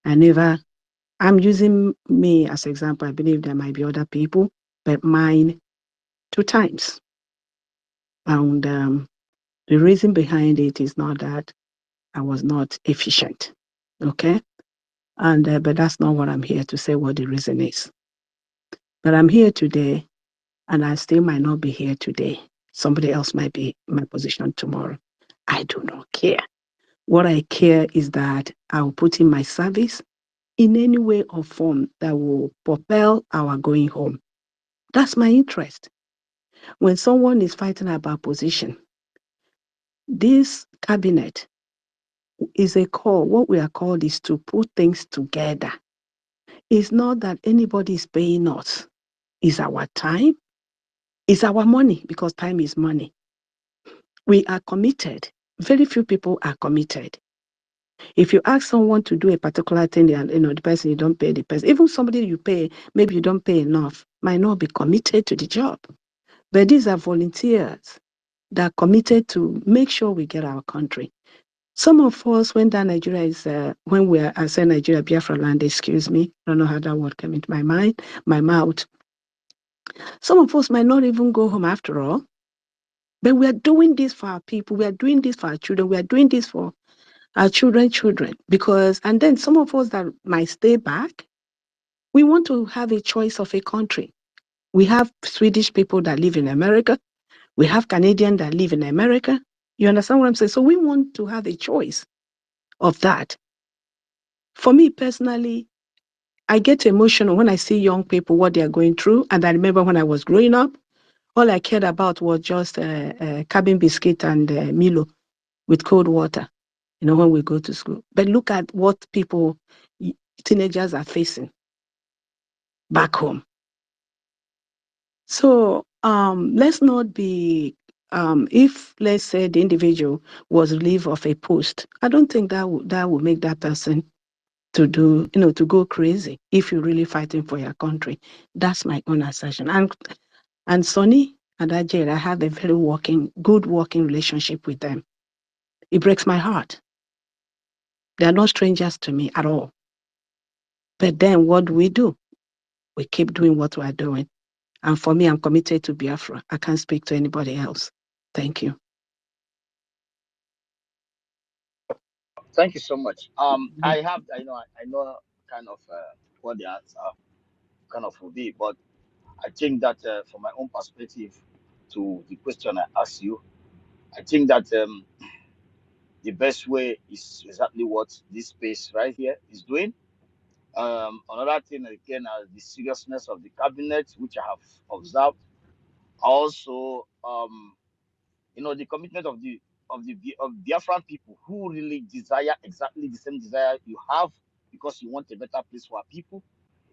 Speaker 2: I'm using me as example. I believe there might be other people, but mine 2 times. And the reason behind it is not that I was not efficient. Okay? And but that's not what I'm here to say what the reason is. But I'm here today and I still might not be here today. Somebody else might be in my position tomorrow. I do not care. What I care is that I will put in my service in any way or form that will propel our going home. That's my interest. When someone is fighting about position, this cabinet is a call. What we are called is to put things together. It's not that anybody is paying us. It's our time. It's our money, because time is money. We are committed. Very few people are committed. If you ask someone to do a particular thing, and the person, you don't pay the person. Even somebody you pay, maybe you don't pay enough, might not be committed to the job. But these are volunteers that are committed to make sure we get our country. Some of us, when that Nigeria is, when I say Nigeria, Biafra land, excuse me, I don't know how that word came into my mouth. Some of us might not even go home after all. But we are doing this for our people. We are doing this for our children. We are doing this for our children. And then some of us that might stay back, we want to have a choice of a country. We have Swedish people that live in America. We have Canadians that live in America. You understand what I'm saying? So we want to have a choice of that. For me personally, I get emotional when I see young people, what they are going through. And I remember when I was growing up, all I cared about was just cabin biscuit and Milo with cold water, when we go to school. But look at what teenagers are facing back home. So let's not be, if let's say the individual was relieved of a post, I don't think that would make that person to go crazy if you're really fighting for your country. That's my own assertion. And Sonny and Ajay, I have a very good working relationship with them. It breaks my heart. They are not strangers to me at all. But then what do? We keep doing what we're doing. And for me, I'm committed to Biafra. I can't speak to anybody else. Thank you.
Speaker 13: Thank you so much. I know kind of what the answer kind of will be, but I think that from my own perspective to the question I asked you, I think that the best way is exactly what this space right here is doing. Another thing again, the seriousness of the cabinet, which I have observed. Also, the commitment of Biafran people who really desire exactly the same desire you have, because you want a better place for our people.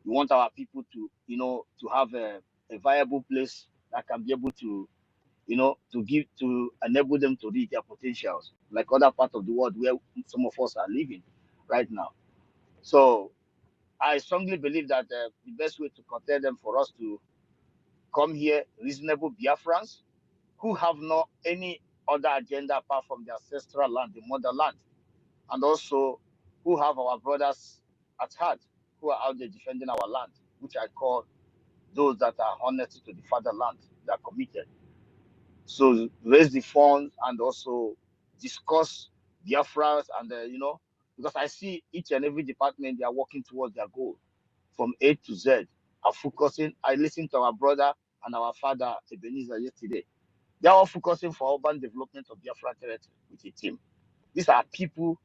Speaker 13: You want our people to have a viable place that can be able to, to enable them to reach their potentials, like other parts of the world where some of us are living right now. So I strongly believe that the best way to contact them for us to come here, reasonable Biafrans who have no any other agenda apart from the ancestral land, the motherland, and also who have our brothers at heart, who are out there defending our land, which I call those that are honest to the fatherland, that are committed. So raise the funds and also discuss Biafras and because I see each and every department they are working towards their goal from A to Z. Are focusing. I listened to our brother and our father Ebenezer yesterday. They are all focusing for urban development of Biafra territory with a team. These are people,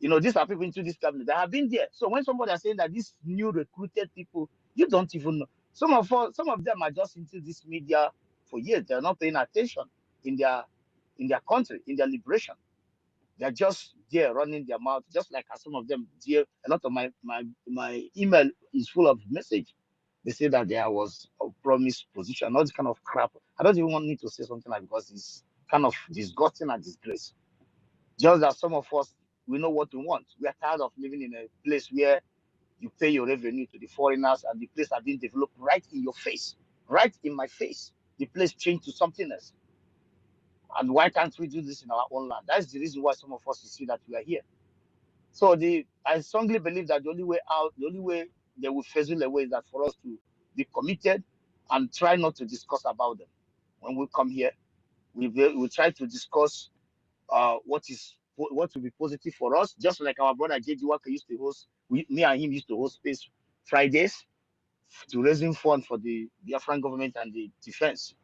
Speaker 13: these are people into this cabinet that have been there. So when somebody is saying that these new recruited people, you don't even know. Some of them are just into this media for years. They're not paying attention in their country, in their liberation. They're just there running their mouth, just like some of them there. A lot of my email is full of message. They say that there was a promised position, all this kind of crap. I don't even want me to say something like, because it's kind of disgusting and disgrace. Just that some of us, we know what we want. We are tired of living in a place where you pay your revenue to the foreigners and the place are being developed right in your face, right in my face. The place changed to something else. And why can't we do this in our own land? That's the reason why some of us see that we are here. So I strongly believe that the only way out, the only way they will fizzle away is that for us to be committed and try not to discuss about them. When we come here, we try to discuss what will be positive for us. Just like our brother JD Walker used to host, me and him used to host Space Fridays to raising fund for the Biafran government and the defense.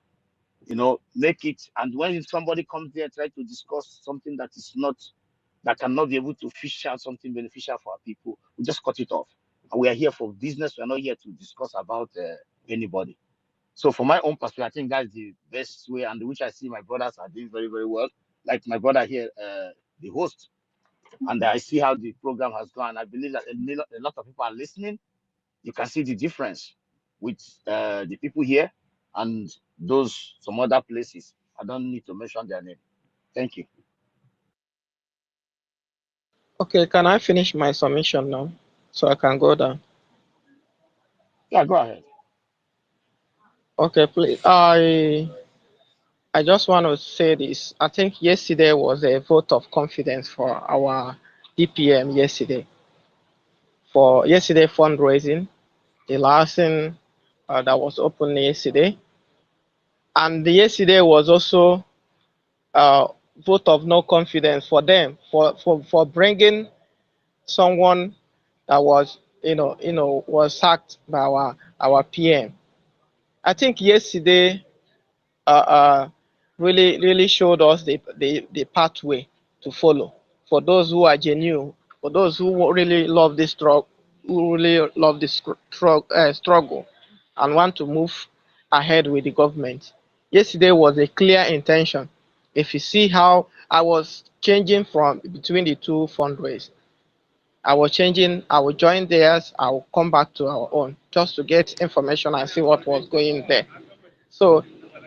Speaker 13: Make it. And when somebody comes there, try to discuss something that cannot be able to fish out something beneficial for our people, we just cut it off. And we are here for business. We are not here to discuss about anybody. So, from my own perspective, I think that's the best way, and which I see my brothers are doing very, very well. Like my brother here, the host, and I see how the program has gone. I believe that a lot of people are listening. You can see the difference with the people here and those some other places. I don't need to mention their name. Thank you.
Speaker 14: Okay, can I finish my submission now so I can go down?
Speaker 13: Yeah, go ahead.
Speaker 14: Okay, please. I just want to say this. I think yesterday was a vote of confidence for our DPM yesterday. For yesterday fundraising, the last thing that was open yesterday. And yesterday was also a vote of no confidence for them for bringing someone that was was sacked by our PM. I think yesterday really showed us the pathway to follow for those who are genuine, for those who really love this who really love the struggle and want to move ahead with the government. Yesterday was a clear intention. If you see how I was changing from between the two fundraise, I was changing, I will join theirs, I will come back to our own just to get information and see what was going there. So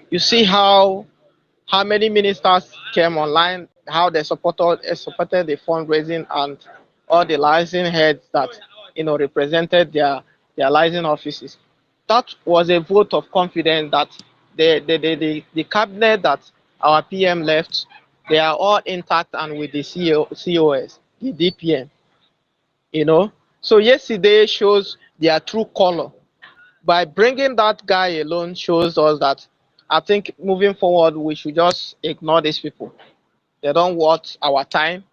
Speaker 14: you see how many ministers came online, how they supported the fundraising and all the licensing heads that represented their licensing offices. That was a vote of confidence that the cabinet that our PM left, they are all intact and with the COS, the DPM, you know. So yesterday shows their true color. By bringing that guy alone shows us that I think moving forward we should just ignore these people. They don't want our time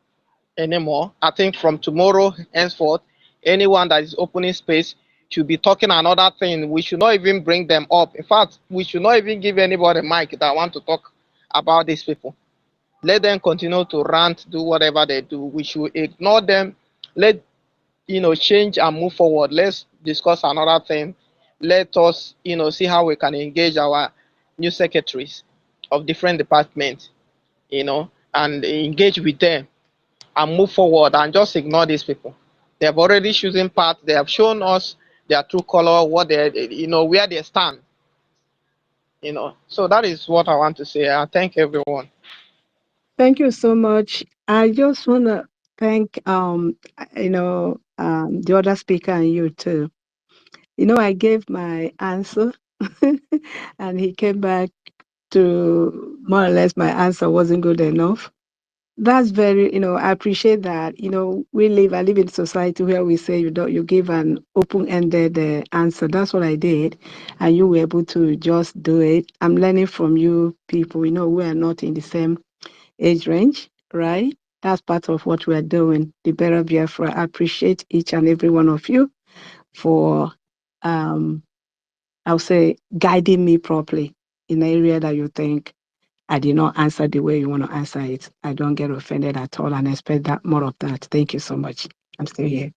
Speaker 14: anymore. I think from tomorrow henceforth, anyone that is opening space should be talking another thing. We should not even bring them up. In fact, we should not even give anybody a mic that want to talk about these people. Let them continue to rant, do whatever they do. We should ignore them. Let change and move forward. Let's discuss another thing. Let us see how we can engage our new secretaries of different departments, and engage with them and move forward and just ignore these people. They have already chosen path. They have shown us their true color, what where they stand. So that is what I want to say. I thank everyone.
Speaker 2: Thank you so much. I just want to thank the other speaker and you too. I gave my answer and he came back to more or less my answer wasn't good enough. That's very, I appreciate that. I live in a society where we say you give an open-ended answer. That's what I did. And you were able to just do it. I'm learning from you people. We are not in the same age range, right? That's part of what we're doing. The Better Biafra. I appreciate each and every one of you for, I'll say, guiding me properly in an area that you think I did not answer the way you want to answer it. I don't get offended at all and expect that more of that. Thank you so much. I'm still here.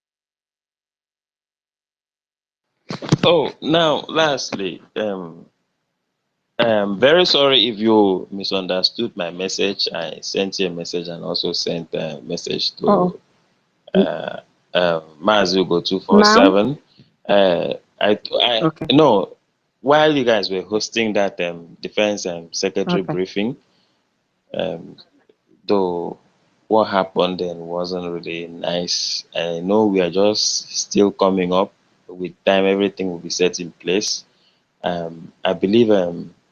Speaker 1: Oh, now, lastly, I'm very sorry if you misunderstood my message. I sent you a message and also sent a message
Speaker 2: Oh,
Speaker 1: to Mazugo
Speaker 2: now?
Speaker 1: 247. I
Speaker 2: Okay.
Speaker 1: no, while you guys were hosting that defense secretary
Speaker 2: Okay.
Speaker 1: briefing, um, though what happened then wasn't really nice. I know we are just still coming up. With time, everything will be set in place. I believe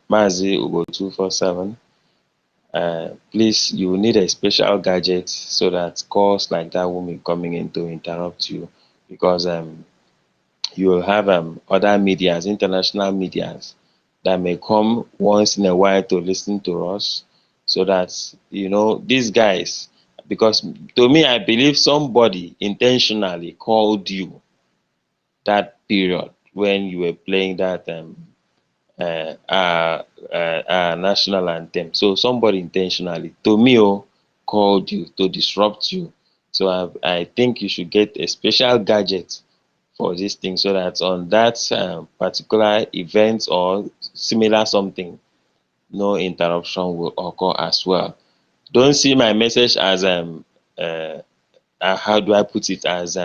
Speaker 1: Mazi Ugo 247. Please, you will need a special gadget so that calls like that won't be coming in to interrupt you, because you will have other medias, international medias, that may come once in a while to listen to us, so that these guys, because to me I believe somebody intentionally called you that period when you were playing that national anthem. So somebody intentionally, to me, called you to disrupt you. So I think you should get a special gadget for this thing, so that on that particular event or similar something, no interruption will occur as well. Don't see my message as uh, how do I put it, as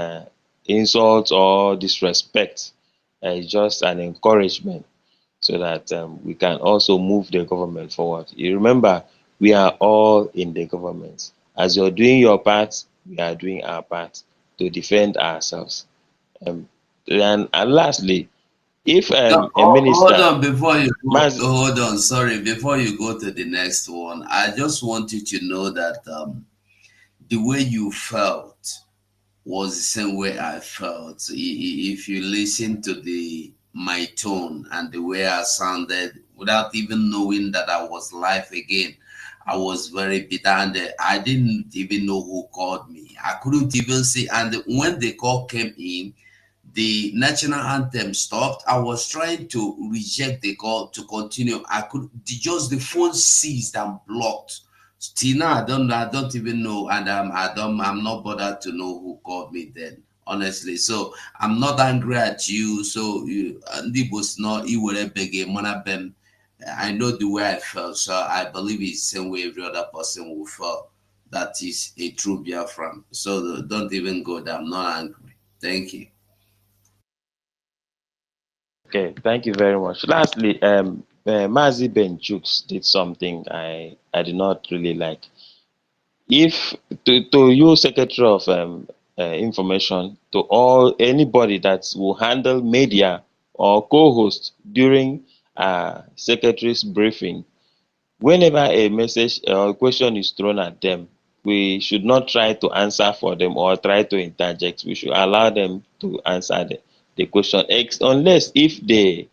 Speaker 1: insult or disrespect. It's just an encouragement, so that we can also move the government forward. You remember, we are all in the government. As you're doing your part, we are doing our part to defend ourselves. Um, and lastly, if
Speaker 4: No,
Speaker 1: a
Speaker 4: hold
Speaker 1: minister,
Speaker 4: on before you go.
Speaker 1: Maz,
Speaker 4: Hold on, sorry. Before you go to the next one, I just want you to know that the way you felt was the same way I felt. If you listen to my tone and the way I sounded, without even knowing that I was live again, I was very bitter, and I didn't even know who called me. I couldn't even see. And when the call came in, the national anthem stopped. I was trying to reject the call to continue. I could just the phone seized and blocked. Still now, I don't even know, and I'm not bothered to know who called me then. honestly. So I'm not angry at you. So the boss not you will beg bem. I know the way I felt, so I believe it's the same way every other person will feel. That is a true Biafran. So don't even go there. I'm not angry. Thank you.
Speaker 1: Okay, thank you very much. Lastly, Mazi Benchuk did something I did not really like. If to you, Secretary of Information, to all anybody that will handle media or co-host during secretary's briefing, whenever a message or question is thrown at them, we should not try to answer for them or try to interject. We should allow them to answer the question, unless if they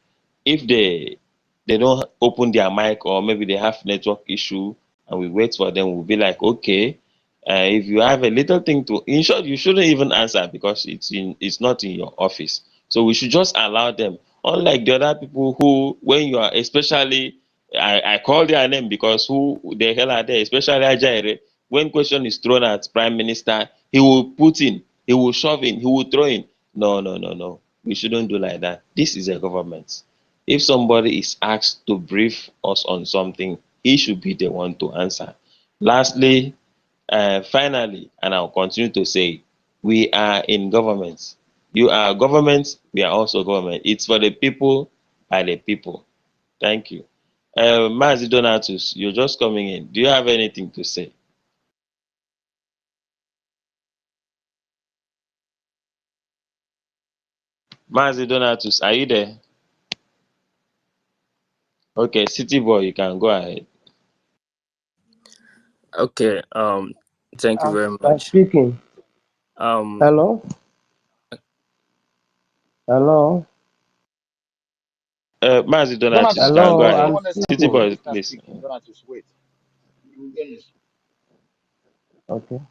Speaker 1: don't open their mic, or maybe they have network issue and we wait for them. We'll be like, okay, if you have a little thing to, in short, you shouldn't even answer because it's not in your office. So we should just allow them, unlike the other people who, when you are, especially, I call their name because who the hell are they, especially Ajaire. When question is thrown at prime minister, he will put in, he will shove in, he will throw in. No, no, no, no, we shouldn't do like that. This is a government. If somebody is asked to brief us on something, he should be the one to answer. Lastly, finally, and I'll continue to say, we are in government. You are government, we are also government. It's for the people, by the people. Thank you. Mazi Donatus, you're just coming in. Do you have anything to say? Mazi Donatus, are you there? Okay, City Boy, you can go ahead.
Speaker 15: Okay, thank you very
Speaker 16: I'm
Speaker 15: much.
Speaker 16: speaking.
Speaker 15: Um,
Speaker 16: Hello? Hello?
Speaker 1: Mazi Donatus, you
Speaker 13: Donatus,
Speaker 1: can go
Speaker 16: Hello?
Speaker 1: ahead.
Speaker 16: I'm
Speaker 13: someone else has
Speaker 1: City
Speaker 16: speaking.
Speaker 1: Boy,
Speaker 13: start
Speaker 1: please.
Speaker 13: speaking. Donatus, wait. You finish.
Speaker 16: Okay.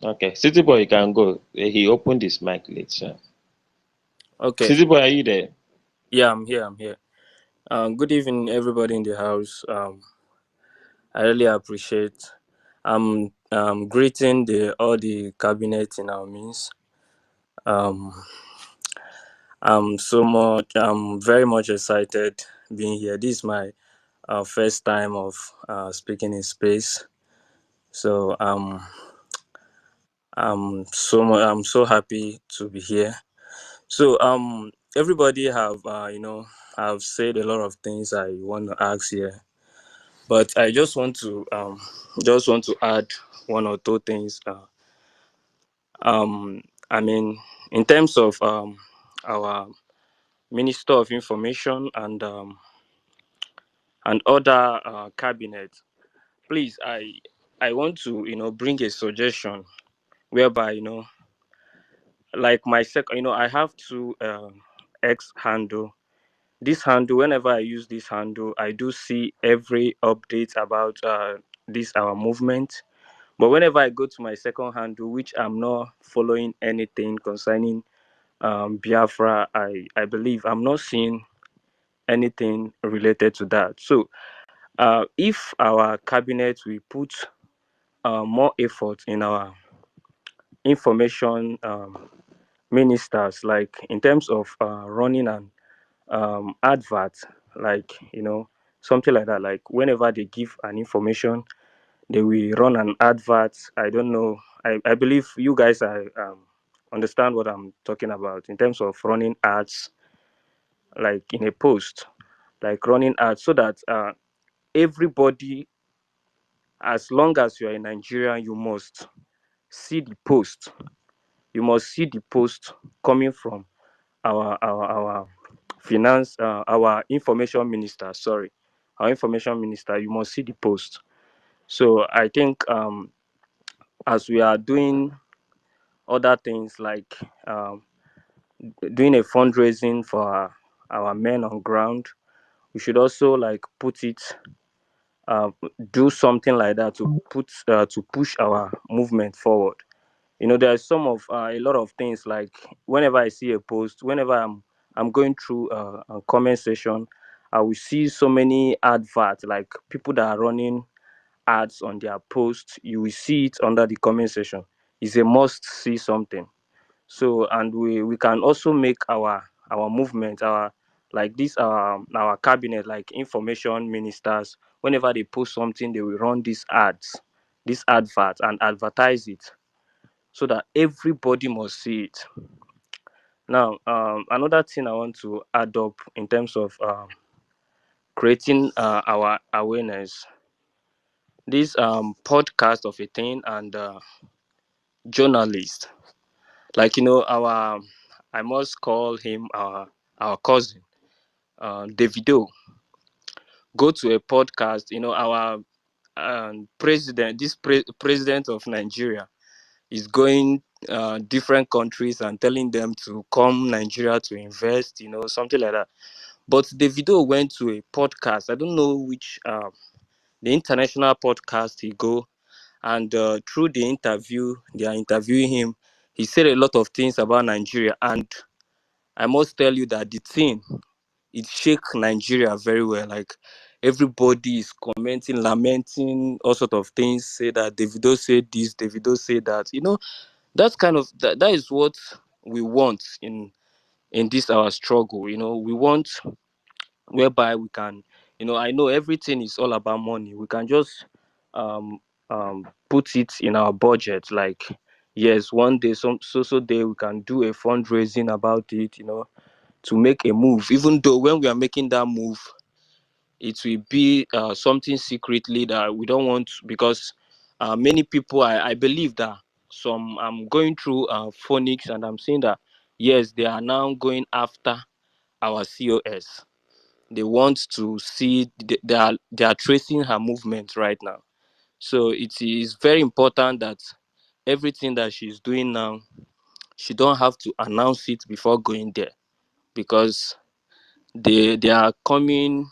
Speaker 1: Okay, City Boy, you can go. He opened his mic late, sir.
Speaker 15: okay,
Speaker 1: City Boy, are you there?
Speaker 15: yeah, I'm here. I'm here. Good evening, everybody in the house. I really appreciate. Greeting the all the cabinet in our midst. Um, I'm very much excited being here. This is my first time of speaking in space. So I'm so happy to be here. So everybody have have said a lot of things I want to ask here, but I just want to add one or two things. Um, I mean, in terms of our Minister of Information and other cabinet, please, I want to bring a suggestion whereby like my second, I have two X handle. This handle, whenever I use this handle, I do see every update about this our movement. But whenever I go to my second handle, which I'm not following anything concerning Biafra, I believe I'm not seeing anything related to that. So if our cabinet we put more effort in our information ministers, like in terms of running an advert, like something like that, like whenever they give an information they will run an advert. I don't know, I believe you guys are understand what I'm talking about in terms of running ads, like in a post, like running ads, so that everybody, as long as you are in Nigeria, you must see the post, you must see the post coming from our finance, our information minister, sorry, our information minister. You must see the post. So I think as we are doing other things like doing a fundraising for our men on ground, we should also like put it uh, do something like that to put to push our movement forward. There's some of a lot of things, like whenever I see a post, whenever I'm going through a comment section, I will see so many adverts, like people that are running ads on their posts. You will see it under the comment section. is a must see something. So, and we can also make our movement, our like this our cabinet, like information ministers, whenever they post something, they will run these ads, this advert, and advertise it so that everybody must see it. Now, another thing I want to add up in terms of creating our awareness, this podcast of a thing, and journalist, like our, I must call him our cousin, Davido, go to a podcast. Our president, this president of Nigeria, is going different countries and telling them to come Nigeria to invest, something like that. But Davido went to a podcast. I don't know which the international podcast he go, and through the interview, they are interviewing him. He said a lot of things about Nigeria, and I must tell you that the thing, it shake Nigeria very well. Like, everybody is commenting, lamenting, all sort of things. Say that Davido said this, Davido said that. That's kind of that is what we want in this our struggle. We want whereby we can, I know everything is all about money. We can just um put it in our budget. Like, yes, one day, so day, we can do a fundraising about it, to make a move. Even though when we are making that move, it will be something secretly that we don't want, because many people, I believe that some, I'm going through phonics, and I'm seeing that yes, they are now going after our COS. They want to see, they are tracing her movement right now. So it is very important that everything that she's doing now, she don't have to announce it before going there, because they are coming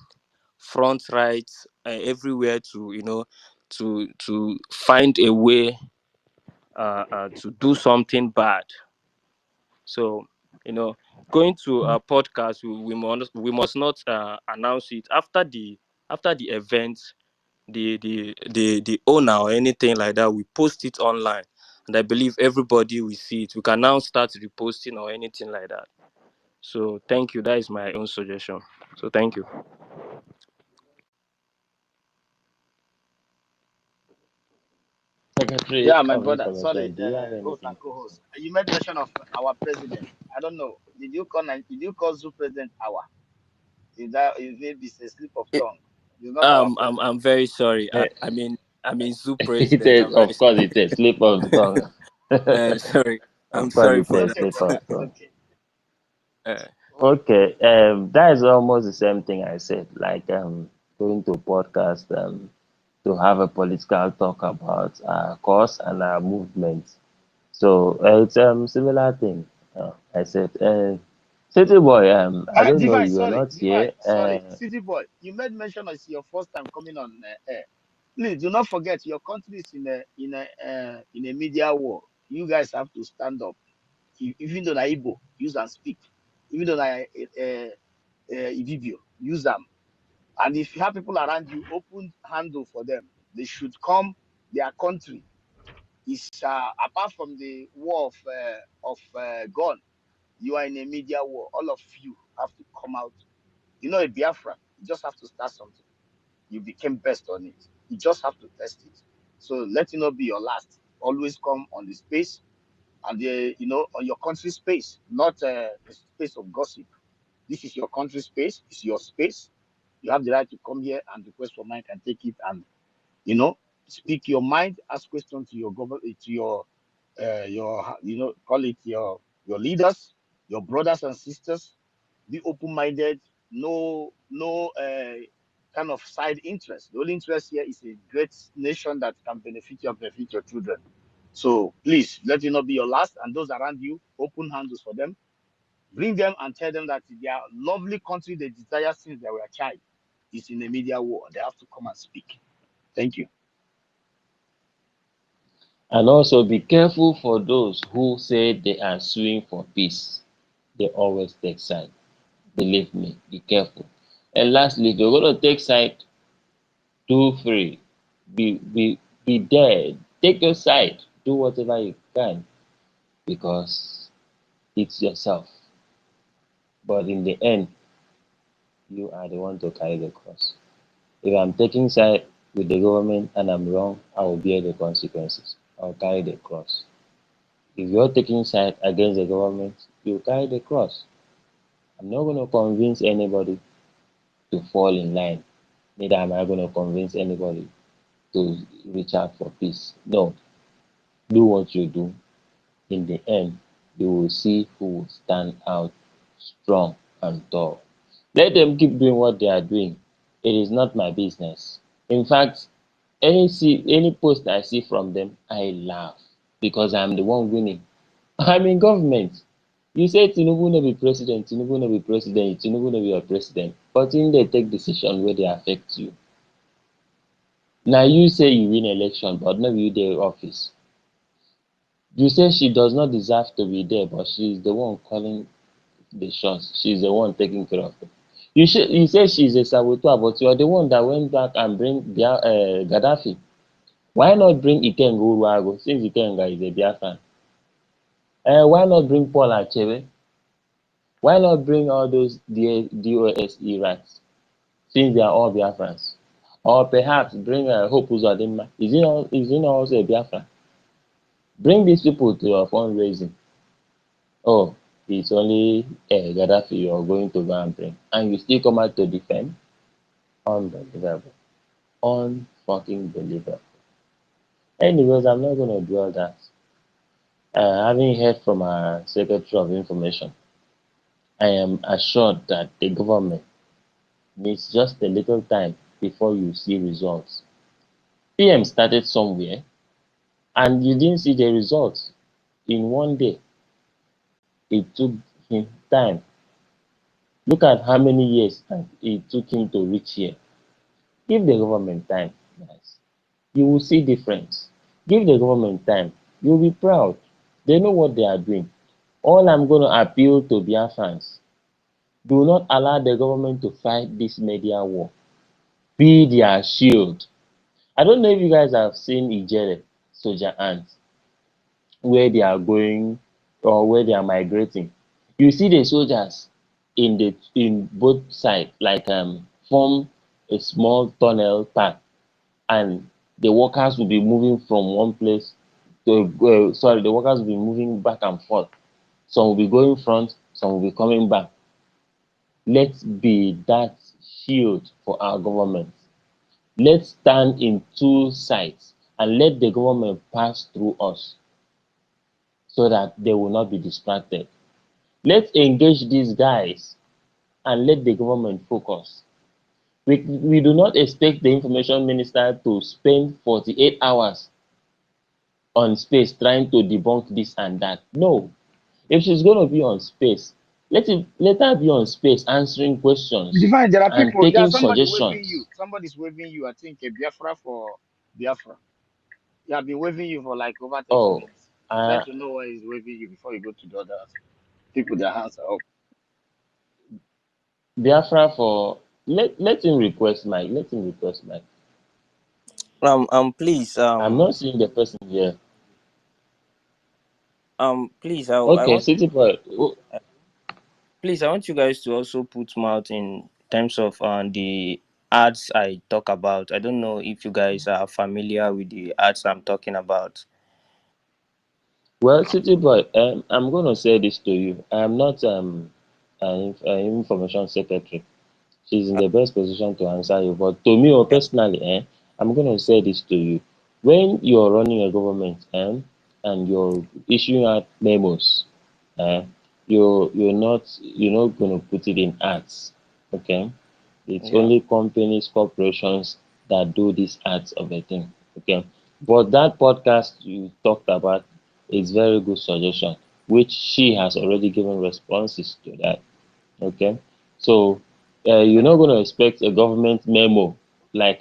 Speaker 15: front, right, everywhere to to find a way to do something bad. So, you know going to a podcast, we must not announce it after the event. The owner or anything like that, we post it online, and I believe everybody will see it. We can now start reposting or anything like that. So thank you, that is my own suggestion. So thank you.
Speaker 16: Secretary
Speaker 13: Yeah, my
Speaker 16: of
Speaker 13: brother. Sorry,
Speaker 16: Information, do you have
Speaker 13: host
Speaker 16: anything
Speaker 13: and
Speaker 16: to say?
Speaker 13: co-host. You made mention of our president. I don't know. Did you call Zoo President our? Is maybe it's a slip of
Speaker 15: Eh,
Speaker 13: tongue? He's not our president.
Speaker 15: I'm very sorry.
Speaker 16: Eh,
Speaker 15: I mean zoo
Speaker 16: it
Speaker 15: president.
Speaker 16: is,
Speaker 15: I'm very
Speaker 16: of course, it's a slip of the tongue.
Speaker 15: sorry. I'm
Speaker 16: Of course,
Speaker 15: sorry
Speaker 16: it's
Speaker 15: for
Speaker 16: a
Speaker 13: It's
Speaker 15: that.
Speaker 13: okay,
Speaker 16: slip
Speaker 13: brother.
Speaker 16: of
Speaker 13: It's
Speaker 16: tongue.
Speaker 13: okay.
Speaker 15: Uh,
Speaker 16: Okay, that is almost the same thing I said. Like, going to podcast to have a political talk about our cause and our movement. So it's similar thing. I said, City Boy, I don't know,
Speaker 13: Divine,
Speaker 16: you were
Speaker 13: sorry,
Speaker 16: not
Speaker 13: Divine,
Speaker 16: here.
Speaker 13: sorry. City boy, you made mention it's your first time coming on air. Please do not forget your country is in a media war. You guys have to stand up. Even though na Igbo, use and speak. Even though na Ibibio, use them. And if you have people around you, open handle for them. They should come. Their country is apart from the war of gun. You are in a media war. All of you have to come out. A Biafran. You just have to start something. You became best on it. You just have to test it. So let it not be your last. Always come on the space and on your country space, not the space of gossip. This is your country space. It's your space. You have the right to come here and request for mine, can take it and you know speak your mind, ask questions to your government, to your call it your leaders, your brothers and sisters. Be open-minded. No kind of side interest. The only interest here is a great nation that can benefit you and benefit your children. So please let it not be your last, and those around you, open handles for them. Bring them and tell them that their lovely country they desire since they were a child is in a media war. They have to come and speak. Thank you.
Speaker 16: And also be careful for those who say they are suing for peace. They always take side. Believe me, be careful. And lastly, if you're going to take side, do free. Be there. Take your side. Do whatever you can, because it's yourself. But in the end, you are the one to carry the cross. If I'm taking side with the government and I'm wrong, I will bear the consequences. I'll carry the cross. If you're taking side against the government, you carry the cross. I'm not going to convince anybody to fall in line. Neither am I going to convince anybody to reach out for peace. No, do what you do. In the end, you will see who will stand out strong and tall. Let them keep doing what they are doing. It is not my business. In fact, any post I see from them, I laugh because I'm the one winning. I'm in government. You say Tinubu no be president, Tinubu no be president, Tinubu no be your president, but in they take decision where they affect you. Now you say you win election, but no be you dey office. You say she does not deserve to be there, but she is the one calling the shots. She's the one taking care of them. You say she's a saboteur, but you are the one that went back and bring Gaddafi. Why not bring Ikenga Uruago since Ikenga is a Biafran? Why not bring Paul Achebe? Why not bring all those DOSE rats since they are all Biafrans? Or perhaps bring Hope Uzodinma. Is he not also a Biafran? Bring these people to your fundraising. Oh, it's only Gaddafi you're going to go and bring. And you still come out to defend? Unbelievable. Unfucking believable. Anyways, I'm not going to do all that. Having heard from our Secretary of Information, I am assured that the government needs just a little time before you see results. PM started somewhere and you didn't see the results in one day. It took him time. Look at how many years it took him to reach here. Give the government time, guys. You will see difference. Give the government time. You'll be proud. They know what they are doing. All I'm going to appeal to Biafrans, do not allow the government to fight this media war. Be their shield. I don't know if you guys have seen Ijere soldier ants, where they are going or where they are migrating. You see the soldiers in both sides, like form a small tunnel path, and the workers will be moving from one place to the workers will be moving back and forth. Some will be going front, some will be coming back. Let's be that shield for our government. Let's stand in two sides and let the government pass through us so that they will not be distracted. Let's engage these guys and let the government focus. We do not expect the information minister to spend 48 hours on space trying to debunk this and that. No. If she's going to be on space, let her be on space answering questions
Speaker 13: Divine, there are
Speaker 16: and
Speaker 13: people,
Speaker 16: taking
Speaker 13: there's somebody waving you.
Speaker 16: suggestions.
Speaker 13: Somebody's waving you, I think, a Biafra for Biafra. He have been waving you for like over 30
Speaker 16: Oh,
Speaker 13: minutes. Try
Speaker 16: uh,
Speaker 13: to know why he's waving you before you go to the other people, their hands are up.
Speaker 16: Biafra for let him request Mike. Let him request Mike.
Speaker 15: Please,
Speaker 16: I'm not seeing the person here.
Speaker 15: please, I
Speaker 16: Okay,
Speaker 15: want,
Speaker 16: City Boy.
Speaker 15: please, I want you guys to also put mouth in terms of the ads I talk about. I don't know if you guys are familiar with the ads I'm talking about.
Speaker 16: Well, City Boy, I'm going to say this to you. I'm not an information secretary. She's in the best position to answer you. But to me, or personally, I'm going to say this to you. When you're running a government and you're issuing out memos, eh, you're not going to put it in ads. Okay, it's
Speaker 15: Yeah.
Speaker 16: only companies, corporations that do these ads of a thing. Okay, but that podcast you talked about is very good suggestion, which she has already given responses to that. Okay, so you're not going to expect a government memo like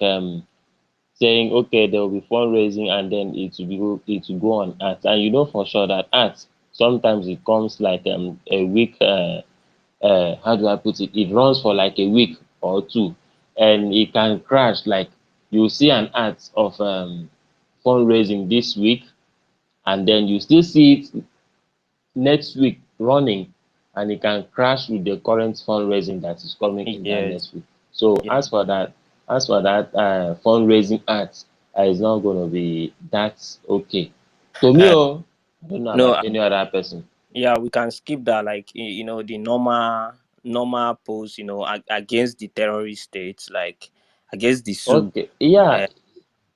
Speaker 16: saying okay there will be fundraising and then it will go on ads, and you know for sure that ads sometimes it comes like a week. How do I put it? It runs for like a week or two, and it can crash. Like you see an ad of fundraising this week, and then you still see it next week running, and it can crash with the current fundraising that is coming in that
Speaker 15: Yes.
Speaker 16: next week. So
Speaker 15: Yeah.
Speaker 16: as for that fundraising act, it's not going to be that okay to me.
Speaker 15: Uh,
Speaker 16: Oh, I don't know
Speaker 15: no.
Speaker 16: about any other person.
Speaker 15: Yeah, we can skip that. Like the normal post. Against the terrorist states, like against the soup,
Speaker 16: Okay, yeah.
Speaker 15: uh,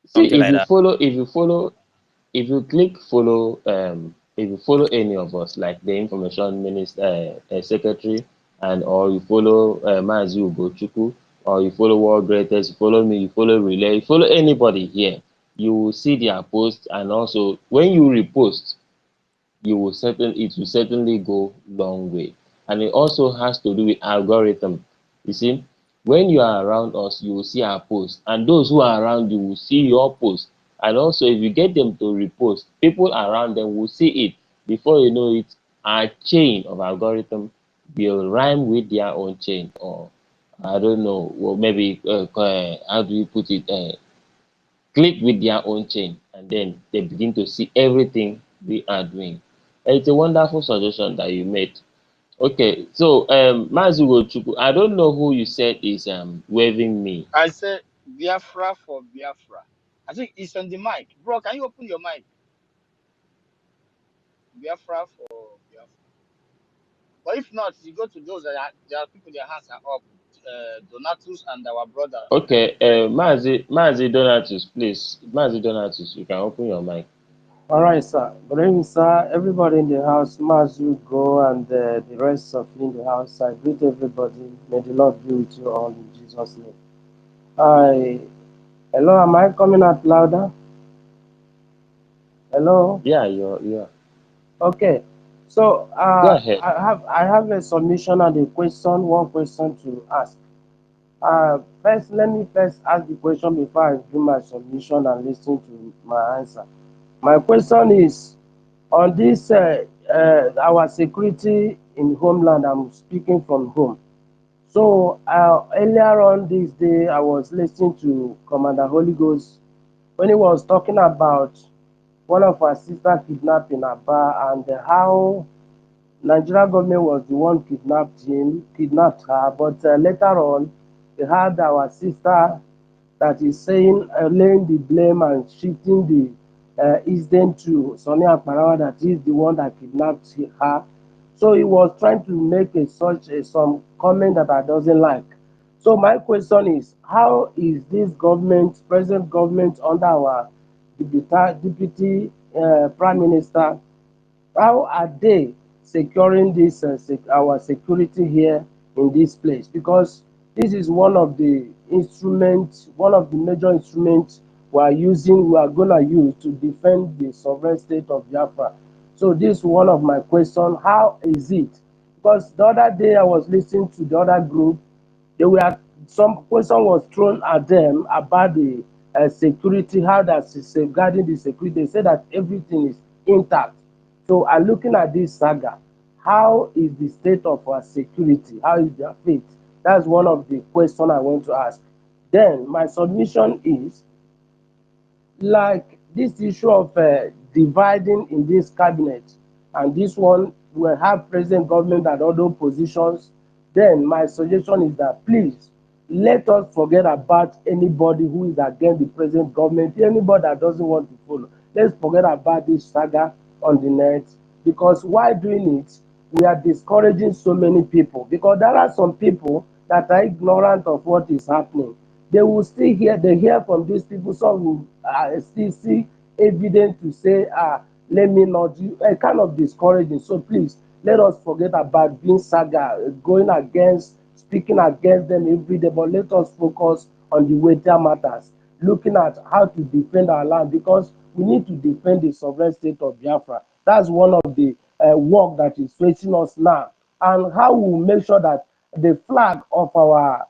Speaker 16: See,
Speaker 15: something like that.
Speaker 16: if you click follow, if you follow any of us, like the information minister, secretary, and or you follow Mazi Ugochukwu, or you follow World Greatest, you follow me, you follow Relay, you follow anybody here, you will see their post, and also when you repost, it will certainly go long way. And it also has to do with algorithm. You see, when you are around us, you will see our post, and those who are around you will see your post. And also, if you get them to repost, people around them will see it. Before you know it, our chain of algorithm will rhyme with their own chain, or I don't know, well, maybe how do you put it? Click with their own chain, and then they begin to see everything we are doing. It's a wonderful suggestion that you made. Okay, so Mazi Ugochukwu, I don't know who you said is waving me.
Speaker 13: I said Biafra for Biafra. I think it's on the mic. Bro, can you open your mic? Biafra for Biafra. But if not, you go to those that are, there are people their hands are up. Donatus and our brother.
Speaker 16: Okay, Mazi Donatus, please. Mazi Donatus, you can open your mic.
Speaker 17: All right, sir. Good evening, sir. Everybody in the house, Mazu, go, and the rest of you in the house. I greet everybody. May the Lord be with you all in Jesus' name. Hi. Hello, am I coming out louder? Hello.
Speaker 16: Yeah, you're.
Speaker 17: Okay. So
Speaker 16: Go ahead.
Speaker 17: I have a submission and a question. One question to ask. First, let me first ask the question before I do my submission and listen to my answer. My question is on this our security in homeland. I'm speaking from home. So earlier on this day, I was listening to Commander Holy Ghost when he was talking about one of our sister kidnapped in Aba, and how Nigeria government was the one kidnapped her, but later on, they had our sister that is saying, laying the blame and shifting the incident to Sonny Akparawa, that is the one that kidnapped her. So he was trying to make some comment that I doesn't like. So my question is, how is this government, present government under our deputy prime minister, how are they securing this our security here in this place? Because this is one of the instruments, one of the major instruments we are gonna use to defend the sovereign state of Biafra. So this is one of my questions. How is it? Because the other day I was listening to the other group, they were some question was thrown at them about the security, how that's safeguarding the security. They said that everything is intact. So I'm looking at this saga. How is the state of our security? How is their faith? That's one of the questions I want to ask. Then my submission is, like this issue of dividing in this cabinet, and this one will have present government and other positions. Then my suggestion is that please let us forget about anybody who is against the present government, anybody that doesn't want to follow. Let's forget about this saga on the net, because while doing it, we are discouraging so many people, because there are some people that are ignorant of what is happening. They will still hear from these people. Some will still see evidence to say, let me not do, kind of discouraging. So please, let us forget about being saga, going against, speaking against them every day, but let us focus on the weightier matters, looking at how to defend our land, because we need to defend the sovereign state of Biafra. That's one of the work that is facing us now. And how we make sure that the flag of our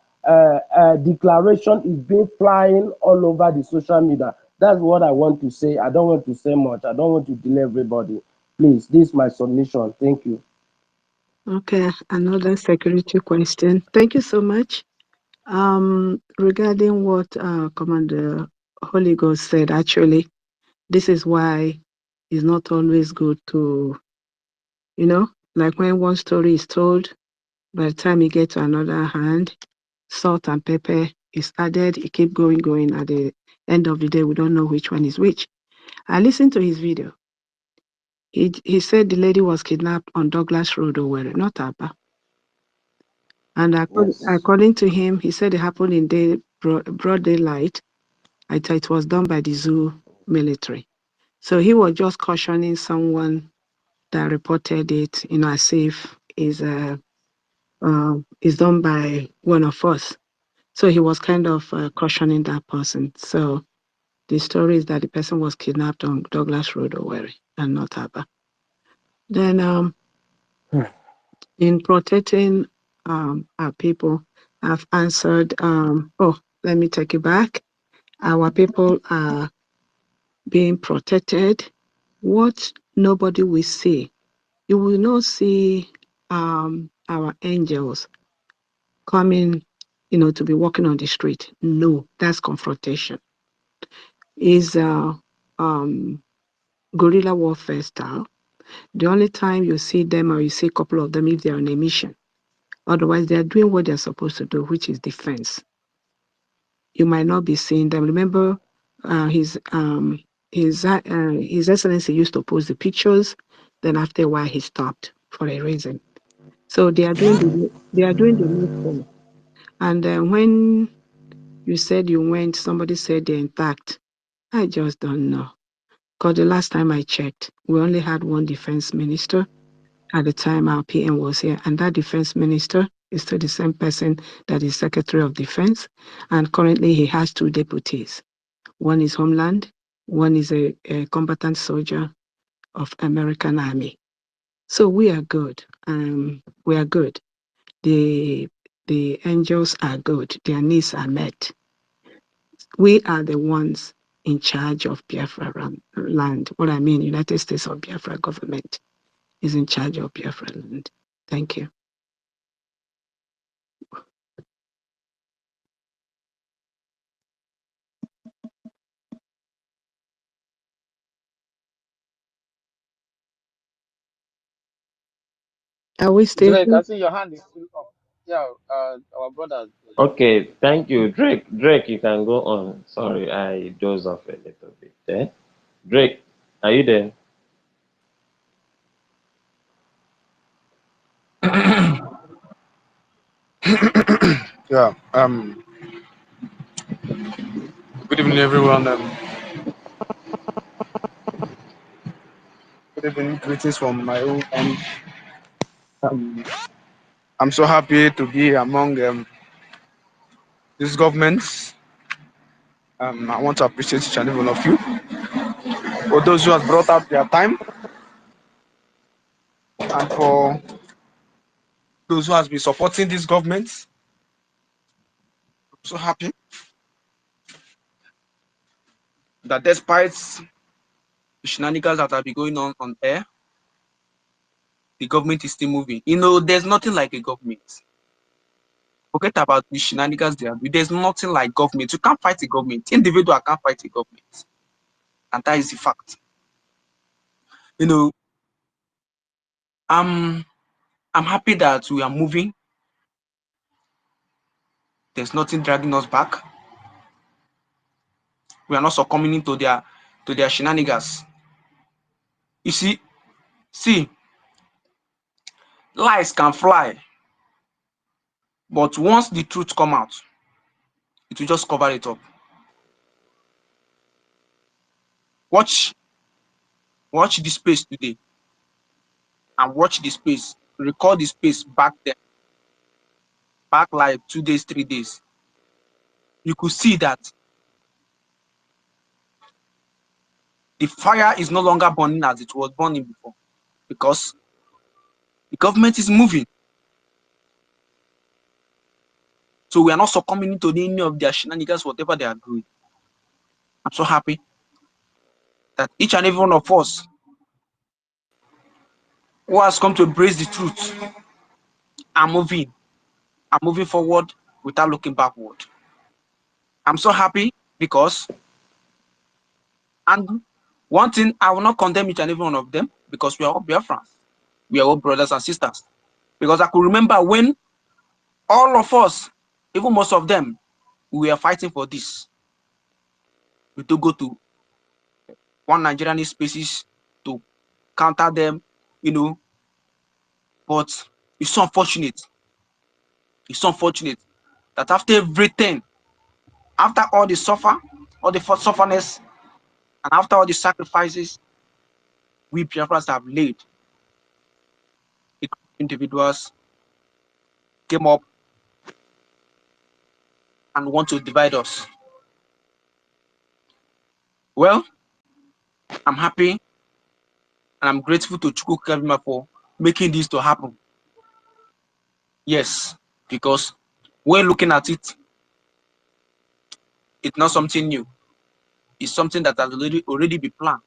Speaker 17: declaration is being flying all over the social media. That's what I want to say. I don't want to say much. I don't want to delay everybody. Please, this is my submission. Thank you.
Speaker 2: Okay, another security question. Thank you so much. Regarding what Commander Holy Ghost said, actually, this is why it's not always good to, like when one story is told, by the time you get to another hand, salt and pepper is added, it keep going. At the end of the day, we don't know which one is which. I listened to his video. He said the lady was kidnapped on Douglas Road, Owerri, not Aba. And
Speaker 16: Yes.
Speaker 2: according to him, he said it happened in broad daylight. I thought it was done by the zoo military. So he was just cautioning someone that reported it, as if is done by one of us. So he was kind of cautioning that person. So the story is that the person was kidnapped on Douglas Road, Owerri, and not Aba. Then in protecting our people, I've answered, let me take it back. Our people are being protected. What nobody will see, you will not see our angels coming, to be walking on the street. No, that's confrontation. Is guerrilla warfare style. The only time you see them or you see a couple of them if they're on a mission. Otherwise, they're doing what they're supposed to do, which is defense. You might not be seeing them. Remember, his excellency used to post the pictures. Then after a while, he stopped for a reason. So they are doing the needful. And when you said you went, somebody said they're intact. I just don't know. Because the last time I checked, we only had one defense minister at the time our PM was here, and that defense minister is still the same person that is Secretary of Defense, and currently he has two deputies. One is Homeland, one is a combatant soldier of American Army. So we are good. We are good. The angels are good. Their needs are met. We are the ones in charge of Biafra land. What I mean, United States of Biafra government is in charge of Biafra land. Thank you. Are we still
Speaker 13: Drake,
Speaker 2: here?
Speaker 13: I see your hand is still up. Yeah, our brother.
Speaker 16: Okay, thank you, Drake. Drake, you can go on. Sorry, I dozed off a little bit there. Drake, are you there?
Speaker 18: Yeah. Good evening, everyone. Good evening. Greetings from my own end. Um, I'm so happy to be among these governments. I want to appreciate each and every one of you for those who have brought out their time and for those who has been supporting these governments. I'm so happy that despite the shenanigans that have been going on air, the government is still moving. There's nothing like a government. Forget about the shenanigans they are doing. There's nothing like government. You can't fight a government. Individual can't fight a government. And that is the fact. You know, I'm I'm happy that we are moving. There's nothing dragging us back. We are not succumbing into their shenanigans. You see, lies can fly, but once the truth come out, it will just cover it up. Watch the space today and watch the space. Record the space back then, back like 2 days, 3 days. You could see that the fire is no longer burning as it was burning before because the government is moving. So we are not succumbing into any of their shenanigans, whatever they are doing. I'm so happy that each and every one of us who has come to embrace the truth are moving forward without looking backward. I'm so happy because, and One thing, I will not condemn each and every one of them because we are all Biafrans. We are all brothers and sisters. Because I could remember when all of us, even most of them, we were fighting for this. We do go to one Nigerian spaces to counter them, you know. But it's so unfortunate. It's so unfortunate that after everything, after all the all the sufferness, and after all the sacrifices we Biafrans have laid, individuals came up and want to divide us. Well, I'm happy and I'm grateful to Chukwu Kevima for making this to happen. Yes, because when looking at it, it's not something new. It's something that has already been planned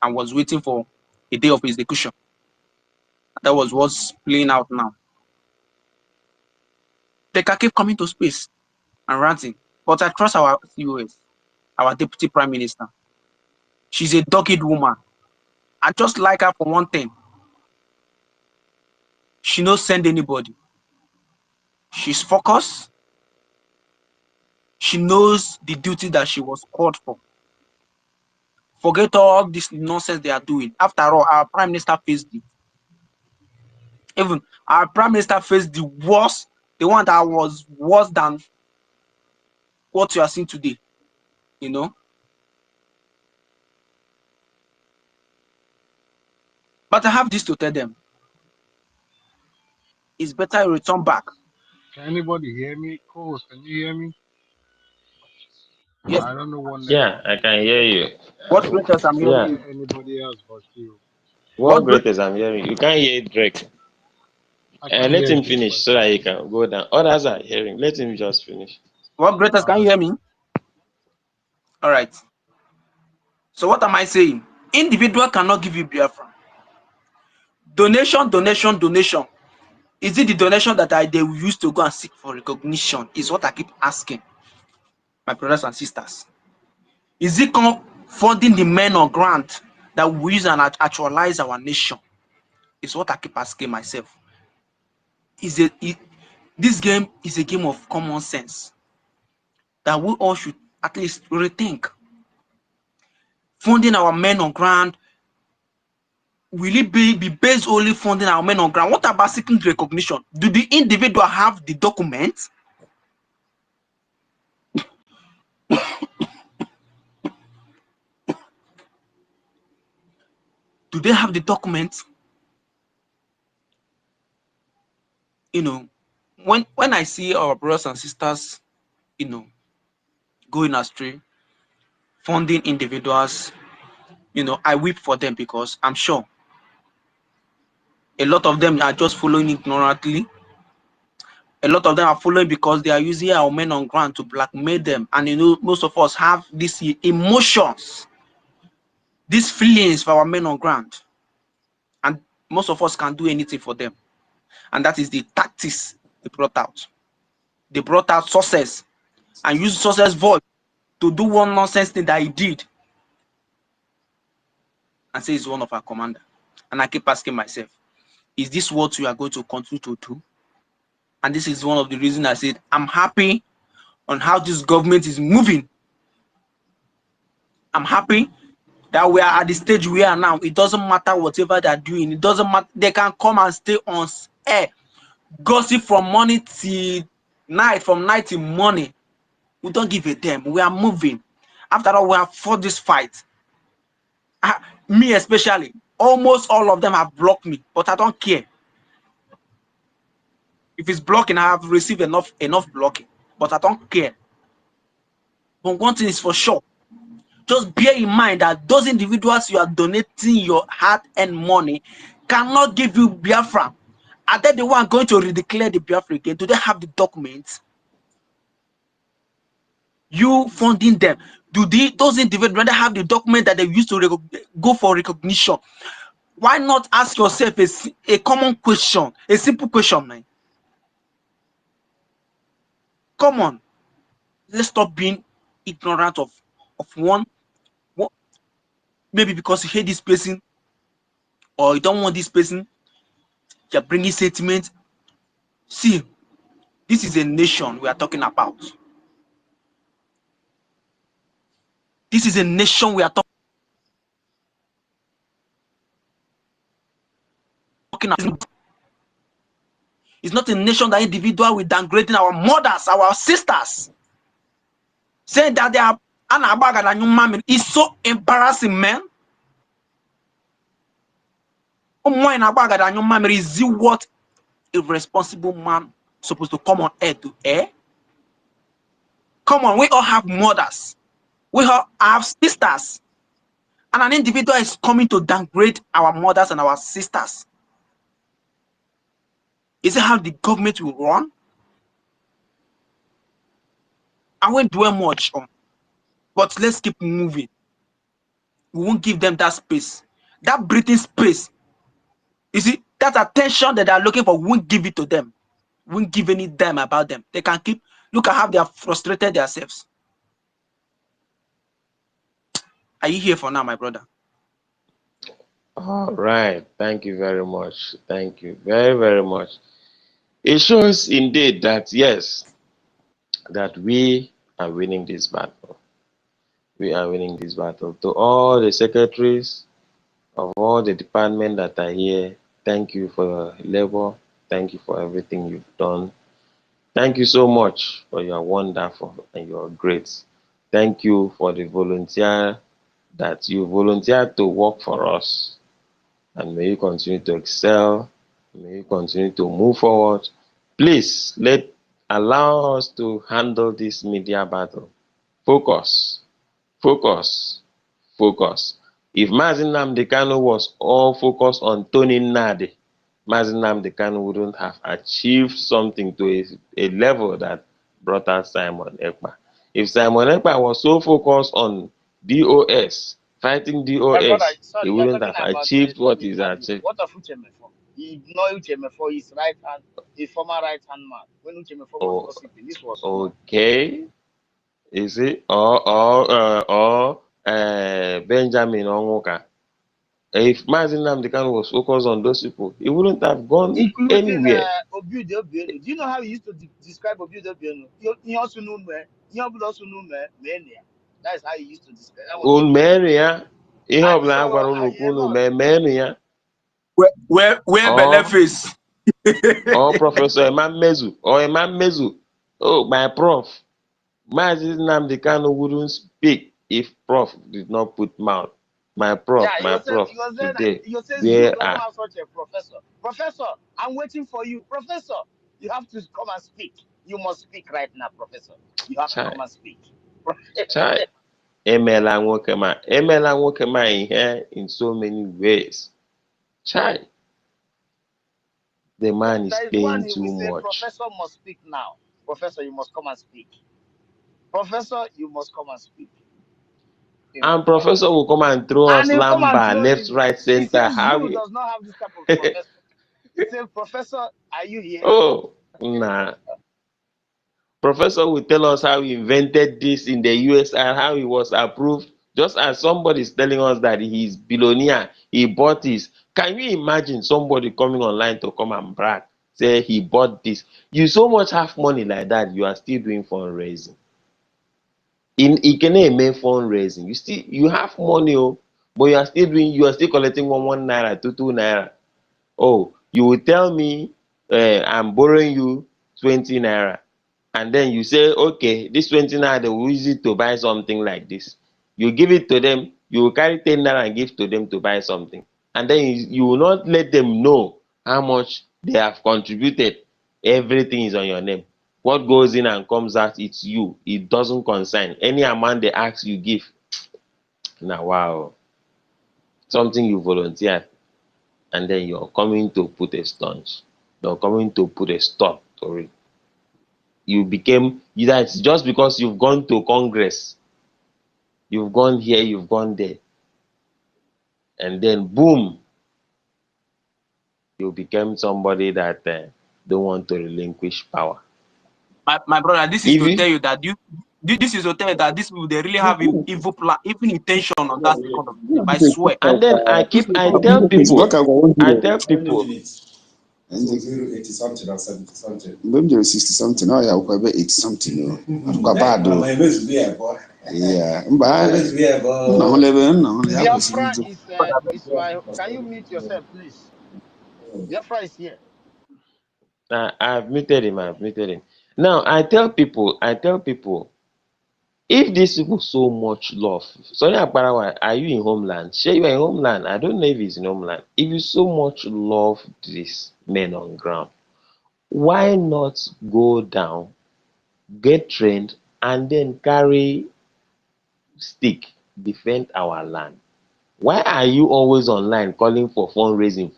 Speaker 18: and was waiting for a day of execution. That was what's playing out now. They can keep coming to space and ranting, but I trust our COS, our Deputy Prime Minister. She's a dogged woman. I just like her for one thing. She knows send anybody. She's focused. She knows the duty that she was called for. Forget all this nonsense they are doing. After all, our Prime Minister faced it. Even our Prime Minister faced the worst, the one that was worse than what you are seeing today. You know? But I have this to tell them. It's better you return back.
Speaker 19: Can anybody hear me? Coach, can you hear me?
Speaker 18: Yes.
Speaker 19: I don't know what
Speaker 16: Yeah,
Speaker 19: network
Speaker 16: I
Speaker 19: is
Speaker 16: can
Speaker 19: this.
Speaker 16: hear you.
Speaker 18: What greatest I'm
Speaker 19: I
Speaker 18: hearing
Speaker 19: can't
Speaker 16: Yeah,
Speaker 18: you.
Speaker 19: hear anybody else but you.
Speaker 16: what
Speaker 18: What great
Speaker 16: greatest I'm hearing? You can't hear Drake.
Speaker 19: I
Speaker 16: And
Speaker 19: can't
Speaker 16: let
Speaker 19: hear
Speaker 16: him
Speaker 19: Drake,
Speaker 16: finish
Speaker 19: but
Speaker 16: so that he can go down. Others are hearing. Let him just finish.
Speaker 18: what greatest
Speaker 19: all
Speaker 18: can you
Speaker 19: right.
Speaker 18: hear me? All right. So what am I saying? Individual cannot give you Biafra. Donation, donation, donation. Is it the donation that they will use to go and seek for recognition? Is what I keep asking my brothers and sisters. Is it funding the men on grant that we use and actualize our nation? Is what I keep asking myself. This game is a game of common sense that we all should at least rethink. Funding our men on ground, will it be based only funding our men on ground? What about seeking recognition? Do the individual have the documents? Do they have the documents? You know, when I see our brothers and sisters, you know, going astray, funding individuals, you know, I weep for them because I'm sure a lot of them are just following ignorantly. A lot of them are following because they are using our men on ground to blackmail them. And you know, most of us have these emotions, these feelings for our men on ground. And most of us can't do anything for them. And that is the tactics they brought out. They brought out success and used success voice to do one nonsense thing that he did and say he's one of our commander. And I keep asking myself, is this what we are going to continue to do? And this is one of the reasons I said I'm happy on how this government is moving. I'm happy that we are at the stage we are now. It doesn't matter whatever they're doing. It doesn't matter. They can come and stay on air, gossip from morning till night, from night till morning. We don't give a damn. We are moving. After all, we have fought this fight. Me especially, almost all of them have blocked me, but I don't care. If it's blocking, I have received enough blocking, but I don't care. But one thing is for sure, just bear in mind that those individuals you are donating your hard-earned money cannot give you Biafra. Are they the one going to redeclare the Biafra again? Do they have the documents? You funding them, those individuals rather have the document that they used to go for recognition? Why not ask yourself a common question, a simple question, man? Come on, let's stop being ignorant of one maybe because you hate this person or you don't want this person, you're bringing sentiment. See, this is a nation we are talking about. This is a nation we are talking about. It's not a nation that individual will downgrading our mothers, our sisters, saying that they are an. It's so embarrassing, man. Is it what a responsible man supposed to come on air to air? Come on, we all have mothers. We all have sisters. And an individual is coming to downgrade our mothers and our sisters. Is it how the government will run? I won't dwell much on, but let's keep moving. We won't give them that space. That breathing space. You see, that attention that they are looking for, we won't give it to them. We won't give any damn about them. They can keep, look at how they are frustrated themselves. Are you here for now, my brother?
Speaker 16: All right. Thank you very much. Thank you very, very much. It shows indeed that, yes, that we are winning this battle. We are winning this battle. To all the secretaries of all the departments that are here, thank you for your labor. Thank you for everything you've done. Thank you so much for your wonderful and your great. Thank you for the volunteer that you volunteered to work for us. And may you continue to excel. May you continue to move forward. Please allow us to handle this media battle. Focus, focus, focus. If Mazin Nnamdi Kanu was all focused on Tony Nnadi, Mazin Nnamdi Kanu wouldn't have achieved something to a level that brought out Simon Ekpa. If Simon Ekpa was so focused on DOS, fighting
Speaker 13: My brother,
Speaker 16: DOS, he
Speaker 13: sorry, you're
Speaker 16: wouldn't
Speaker 13: talking
Speaker 16: have
Speaker 13: about
Speaker 16: achieved what
Speaker 13: Tony
Speaker 16: he's
Speaker 13: Nadi.
Speaker 16: achieved.
Speaker 13: What of Uchemefo? He know Uchemefo, his right hand, his former right hand man. When Uchemefo was
Speaker 16: Oh,
Speaker 13: gossiping, this was known.
Speaker 16: okay. Is it Benjamin Onwuka? If Mazin Nnamdi Kanu was focused on those people, he wouldn't have gone
Speaker 13: Including
Speaker 16: anywhere.
Speaker 13: Obiude Obienu. Do you know how he used to describe Obiude Obienu? He also knew me. He also knew me. Mania. That is how he used to describe. That was
Speaker 16: Unu
Speaker 13: Obiude
Speaker 16: mere
Speaker 13: Obienu.
Speaker 16: ya, ihe
Speaker 13: And
Speaker 16: ọbụla a
Speaker 13: so
Speaker 16: gwara unu
Speaker 13: I
Speaker 16: kwu
Speaker 13: a
Speaker 16: unu
Speaker 13: lot.
Speaker 16: mee ya.
Speaker 18: Where Belle
Speaker 16: Or
Speaker 18: face?
Speaker 16: Professor Emam Mezu. Oh, my prof. Mazin Nnamdi Kanu wouldn't speak if prof did not put mouth.
Speaker 13: Yeah,
Speaker 16: My prof,
Speaker 13: he was saying that
Speaker 16: today,
Speaker 13: he says you
Speaker 16: where
Speaker 13: doesn't
Speaker 16: are,
Speaker 13: have such a professor. Professor, I'm waiting for you. Professor, you have to come and speak. You must speak right now, Professor. You have to
Speaker 16: chai,
Speaker 13: come and speak.
Speaker 16: chai, emela nwoke ma ihe in so many ways. Chai, the man is
Speaker 13: There is one
Speaker 16: paying
Speaker 13: he will
Speaker 16: too
Speaker 13: say,
Speaker 16: much.
Speaker 13: Professor must speak now. Professor, you must come and speak. Professor, you must come and speak. You know,
Speaker 16: And professor will come and throw
Speaker 13: and
Speaker 16: us
Speaker 13: he'll come and
Speaker 16: lamba,
Speaker 13: throw
Speaker 16: left,
Speaker 13: you.
Speaker 16: right,
Speaker 13: He
Speaker 16: center.
Speaker 13: says
Speaker 16: How
Speaker 13: you
Speaker 16: we
Speaker 13: does not have this type of professor. He said, Professor, are you here?
Speaker 16: Oh, nah. Professor will tell us how he invented this in the US and how he was approved. Just as somebody is telling us that he's billionaire, he bought this. Can you imagine somebody coming online to come and brag, say he bought this? You so much have money like that, you are still doing fundraising. In Ikene fundraising, you have money, oh, but you are still collecting one naira, two naira. Oh, you will tell me I'm borrowing you 20 naira. And then you say, okay, this 20 naira, they will use it to buy something like this. You give it to them, you will carry 10 naira and give to them to buy something. And then you will not let them know how much they have contributed. Everything is on your name. What goes in and comes out, it's you. It doesn't concern. Any amount they ask, you give. Now, wow. Something you volunteer, and then you're coming to put a staunch. You're coming to put a stop to it. That's just because you've gone to Congress, you've gone here, you've gone there, and then boom, you became somebody that don't want to relinquish power.
Speaker 18: My brother, this is
Speaker 16: If
Speaker 18: to
Speaker 16: you,
Speaker 18: tell you that This is to tell you that these people, they really have evil plan, even intention on that second of the I swear.
Speaker 16: And then I tell people,
Speaker 5: and they give 80 something or 70 something. Maybe 60 something. Oh, yeah, we'll be 80 something. Yeah.
Speaker 13: Biafra is my. Can you mute yourself, please? Biafra is here.
Speaker 16: I've muted him. Now I tell people, if these people so much love, sorry Akbarawa, are you in homeland? Share you are in homeland. I don't know if he's in homeland. If you so much love these men on ground, why not go down, get trained, and then carry stick, defend our land? Why are you always online calling for fundraising?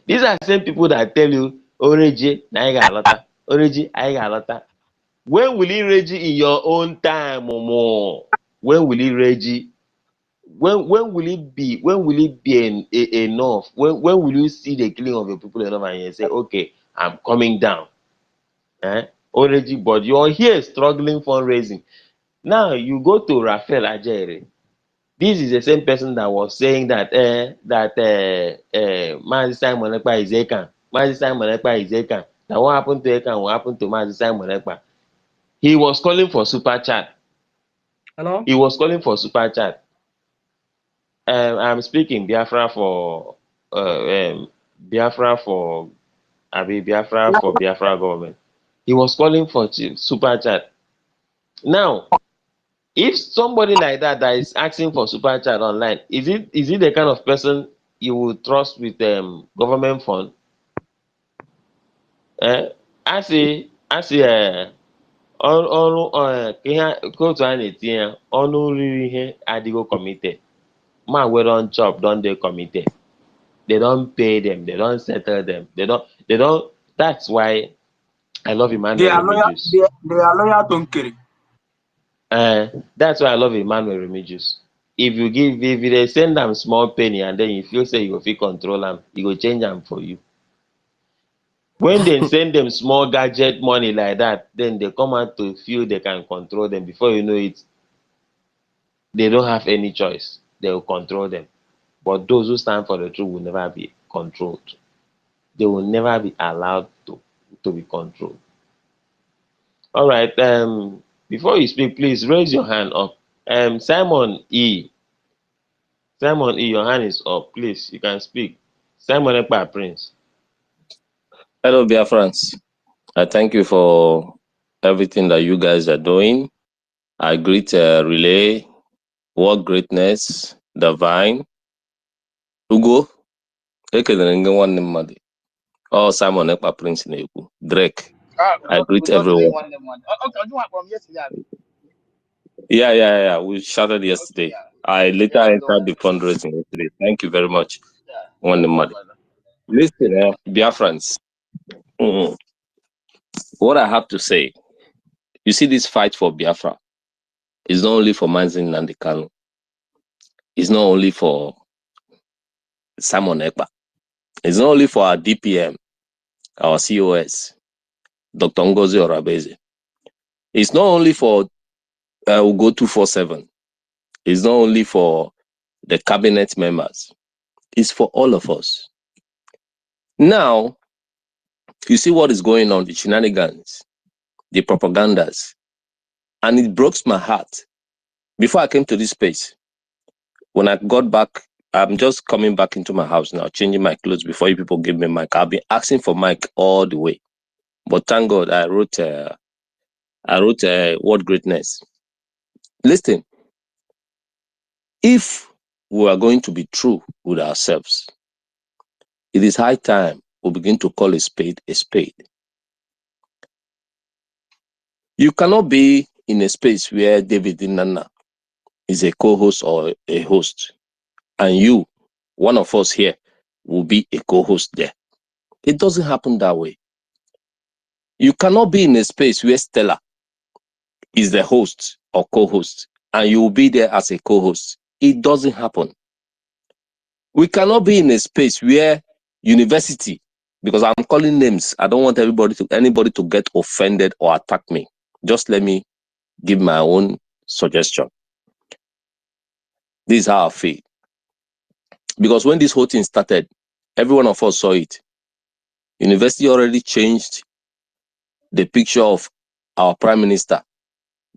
Speaker 16: These are the same people that tell you, Oreji, na I got lota. Oreji, I got lota. When will it ready in your own time or more? When will it ready? When will it be? When will it be enough? When will you see the killing of your people enough and you say, okay, I'm coming down? Already, but you're here struggling fundraising. Now you go to Raphael Ajere. This is the same person that was saying that Mazi Simon Ekpa is Ekan. Mazi Simon Ekpa is Ekan. Now what happened to Ekan? What happened to Mazi Simon Ekpa? He was calling for super chat.
Speaker 20: Hello?
Speaker 16: He was calling for super chat. I'm speaking Biafra for Biafra for Biafra for Biafra government. He was calling for super chat. Now, if somebody like that is asking for super chat online, is it the kind of person you would trust with government fund? I say ọrụ ka otu a na-etinye ya ọnụ riri ihe adịgo committed. Man we don chop don dey committed. They don't pay them, they don't settle them, they don't. That's why I love
Speaker 18: They
Speaker 16: Emmanuel
Speaker 18: are loyal.
Speaker 16: Remigius.
Speaker 18: They are loyal to Nkiri.
Speaker 16: That's why I love Emmanuel Remigius. If they send them small penny and then you feel say you go fit control them, he go change them for you. When they send them small gadget money like that, then they come out to feel they can control them. Before you know it, they don't have any choice. They will control them. But those who stand for the truth will never be controlled. They will never be allowed to be controlled. All right. Before you speak, please raise your hand up. Simon E. Simon E, your hand is up. Please, you can speak. Simon Ekpa Prince.
Speaker 21: Hello, dear friends. I thank you for everything that you guys are doing. I greet Relay, World Greatness, Divine, Ugo, ekelere gị nwanne mmadụ. Oh, Simon Ekpa Prince na-ekwu. Drake. I greet
Speaker 13: We don't say
Speaker 21: everyone.
Speaker 13: one. Okay, I do want from yesterday.
Speaker 21: Yeah. We started yesterday.
Speaker 13: Okay,
Speaker 21: I later
Speaker 13: yeah,
Speaker 21: entered the fundraising yesterday. Thank you very much. One
Speaker 13: welcome,
Speaker 21: mother.
Speaker 13: brother.
Speaker 21: Listen, dear friends. What I have to say, you see this fight for Biafra is not only for Mazin Nnamdi Kanu. It's not only for Simon Ekpa. It's not only for our DPM, our COS, Dr. Ngozi Orabeze. It's not only for Ugo 247. It's not only for the cabinet members. It's for all of us. Now, you see what is going on, the shenanigans, the propagandas, and it broke my heart. Before I came to this space, when I got back, I'm just coming back into my house now, changing my clothes before you people give me mic. I've been asking for mic all the way. But thank God I wrote Word Greatness. Listen, if we are going to be true with ourselves, it is high time we begin to call a spade a spade. You cannot be in a space where David Inanna is a co-host or a host, and you, one of us here, will be a co-host there. It doesn't happen that way. You cannot be in a space where Stella is the host or co-host, and you will be there as a co-host. It doesn't happen. We cannot be in a space where university, because I'm calling names, I don't want anybody to get offended or attack me. Just let me give my own suggestion. This is how I feel. Because when this whole thing started, every one of us saw it. University already changed the picture of our prime minister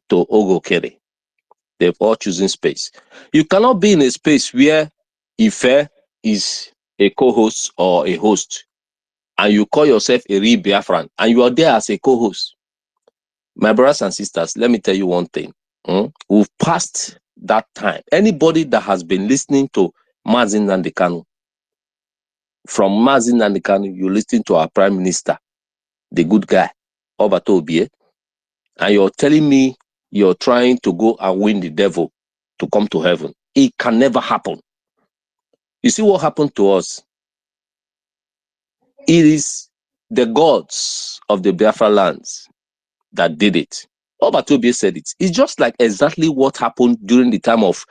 Speaker 21: to Ogo Kere. They've all chosen space. You cannot be in a space where Ife is a co-host or a host, and you call yourself a real Biafran, and you are there as a co-host. My brothers and sisters, let me tell you one thing. We've passed that time. Anybody that has been listening to Mazin Nandekanu, from Mazin Nandekanu, you listen to our prime minister, the good guy, Obato Obie, and you're telling me you're trying to go and win the devil to come to heaven. It can never happen. You see what happened to us? It is the gods of the Biafra lands that did it. Obato Obie said it. It's just like exactly what happened during the time of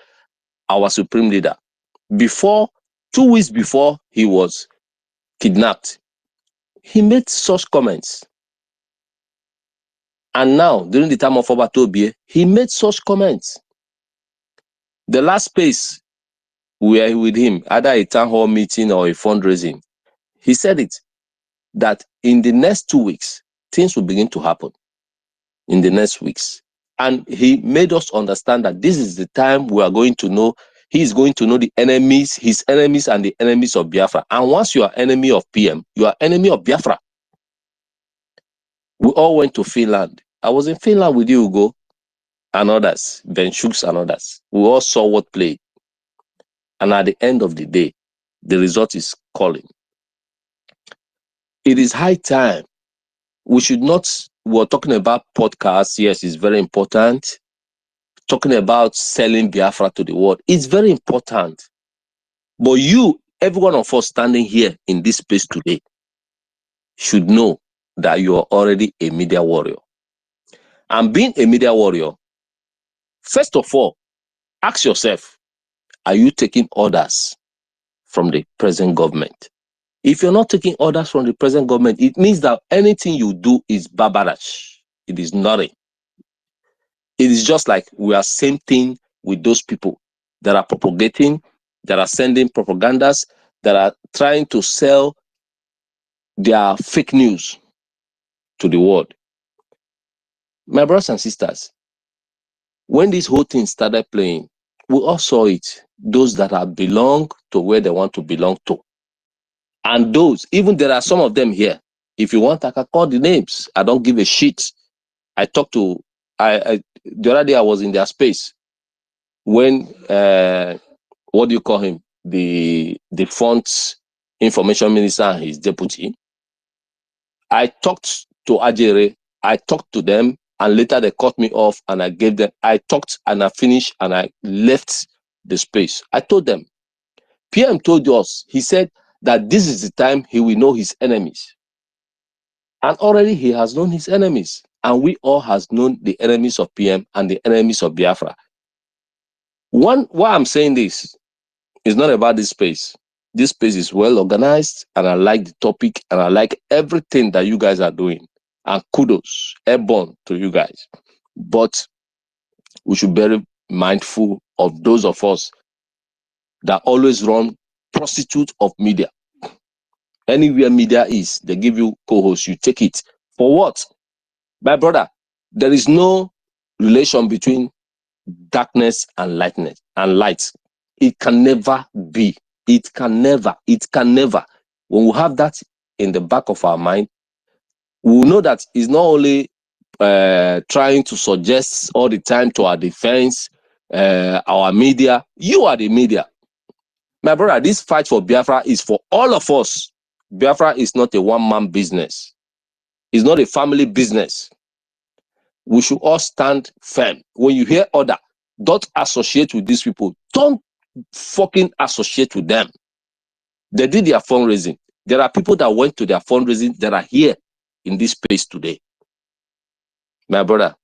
Speaker 21: our supreme leader. Before, 2 weeks before he was kidnapped, he made such comments. And now, during the time of Obato Obie, he made such comments. The last space we were with him, either a town hall meeting or a fundraising, he said it, that in the next 2 weeks, things will begin to happen in the next weeks. And he made us understand that this is the time we are going to know, he is going to know the enemies, his enemies and the enemies of Biafra. And once you are enemy of PM, you are enemy of Biafra. We all went to Finland. I was in Finland with you, Ugo, and others, Ben Shooks and others. We all saw what played. And at the end of the day, the result is calling. It is high time. We should not, we're talking about podcasts. Yes, it's very important. Talking about selling Biafra to the world. It's very important. But you, every one of us standing here in this space today, should know that you are already a media warrior. And being a media warrior, first of all, ask yourself, are you taking orders from the present government? If you're not taking orders from the present government, it means that anything you do is barbarish. It is nothing. It is just like we are same thing with those people that are propagating, that are sending propagandas, that are trying to sell their fake news to the world. My brothers and sisters, when this whole thing started playing, we all saw it. Those that are belong to where they want to belong to. And those, even there are some of them here. If you want, I can call the names. I don't give a shit. I talked to, the other day I was in their space when, what do you call him? The font information minister and his deputy. I talked to Ajere, I talked to them, and later they cut me off and I gave them, I talked and I finished and I left the space. I told them, PM told us, he said that this is the time he will know his enemies. And already he has known his enemies. And we all has known the enemies of PM and the enemies of Biafra. Why I'm saying this is not about this space. This space is well organized and I like the topic and I like everything that you guys are doing. And kudos, airborne to you guys. But we should be very mindful of those of us that always run prostitute of media. Anywhere media is, they give you co-host, you take it. For what? My brother, there is no relation between darkness and lightness and light. It can never be. It can never. When we have that in the back of our mind, we will know that it's not only trying to suggest all the time to our defense, our media. You are the media. My brother, this fight for Biafra is for all of us. Biafra is not a one-man business. It's not a family business. We should all stand firm. When you hear order, don't associate with these people. Don't fucking associate with them. They did their fundraising. There are people that went to their fundraising that are here in this space today. My brother,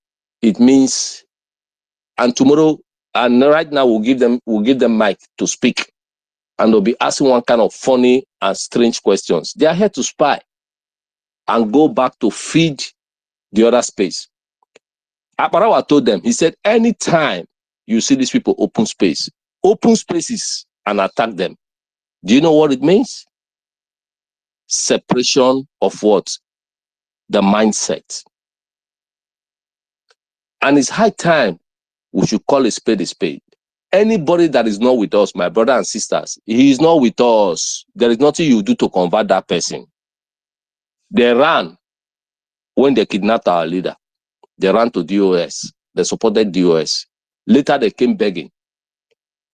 Speaker 21: it means, and tomorrow, and right now we'll give them mic to speak. And they'll be asking one kind of funny and strange questions. They are here to spy and go back to feed the other space. Akparawa told them, he said, anytime you see these people open spaces and attack them, do you know what it means? Separation of what? The mindset. And it's high time we should call a spade a spade. Anybody that is not with us, my brother and sisters, he is not with us. There is nothing you do to convert that person. They ran when they kidnapped our leader. They ran to DOS. They supported DOS. Later they came begging.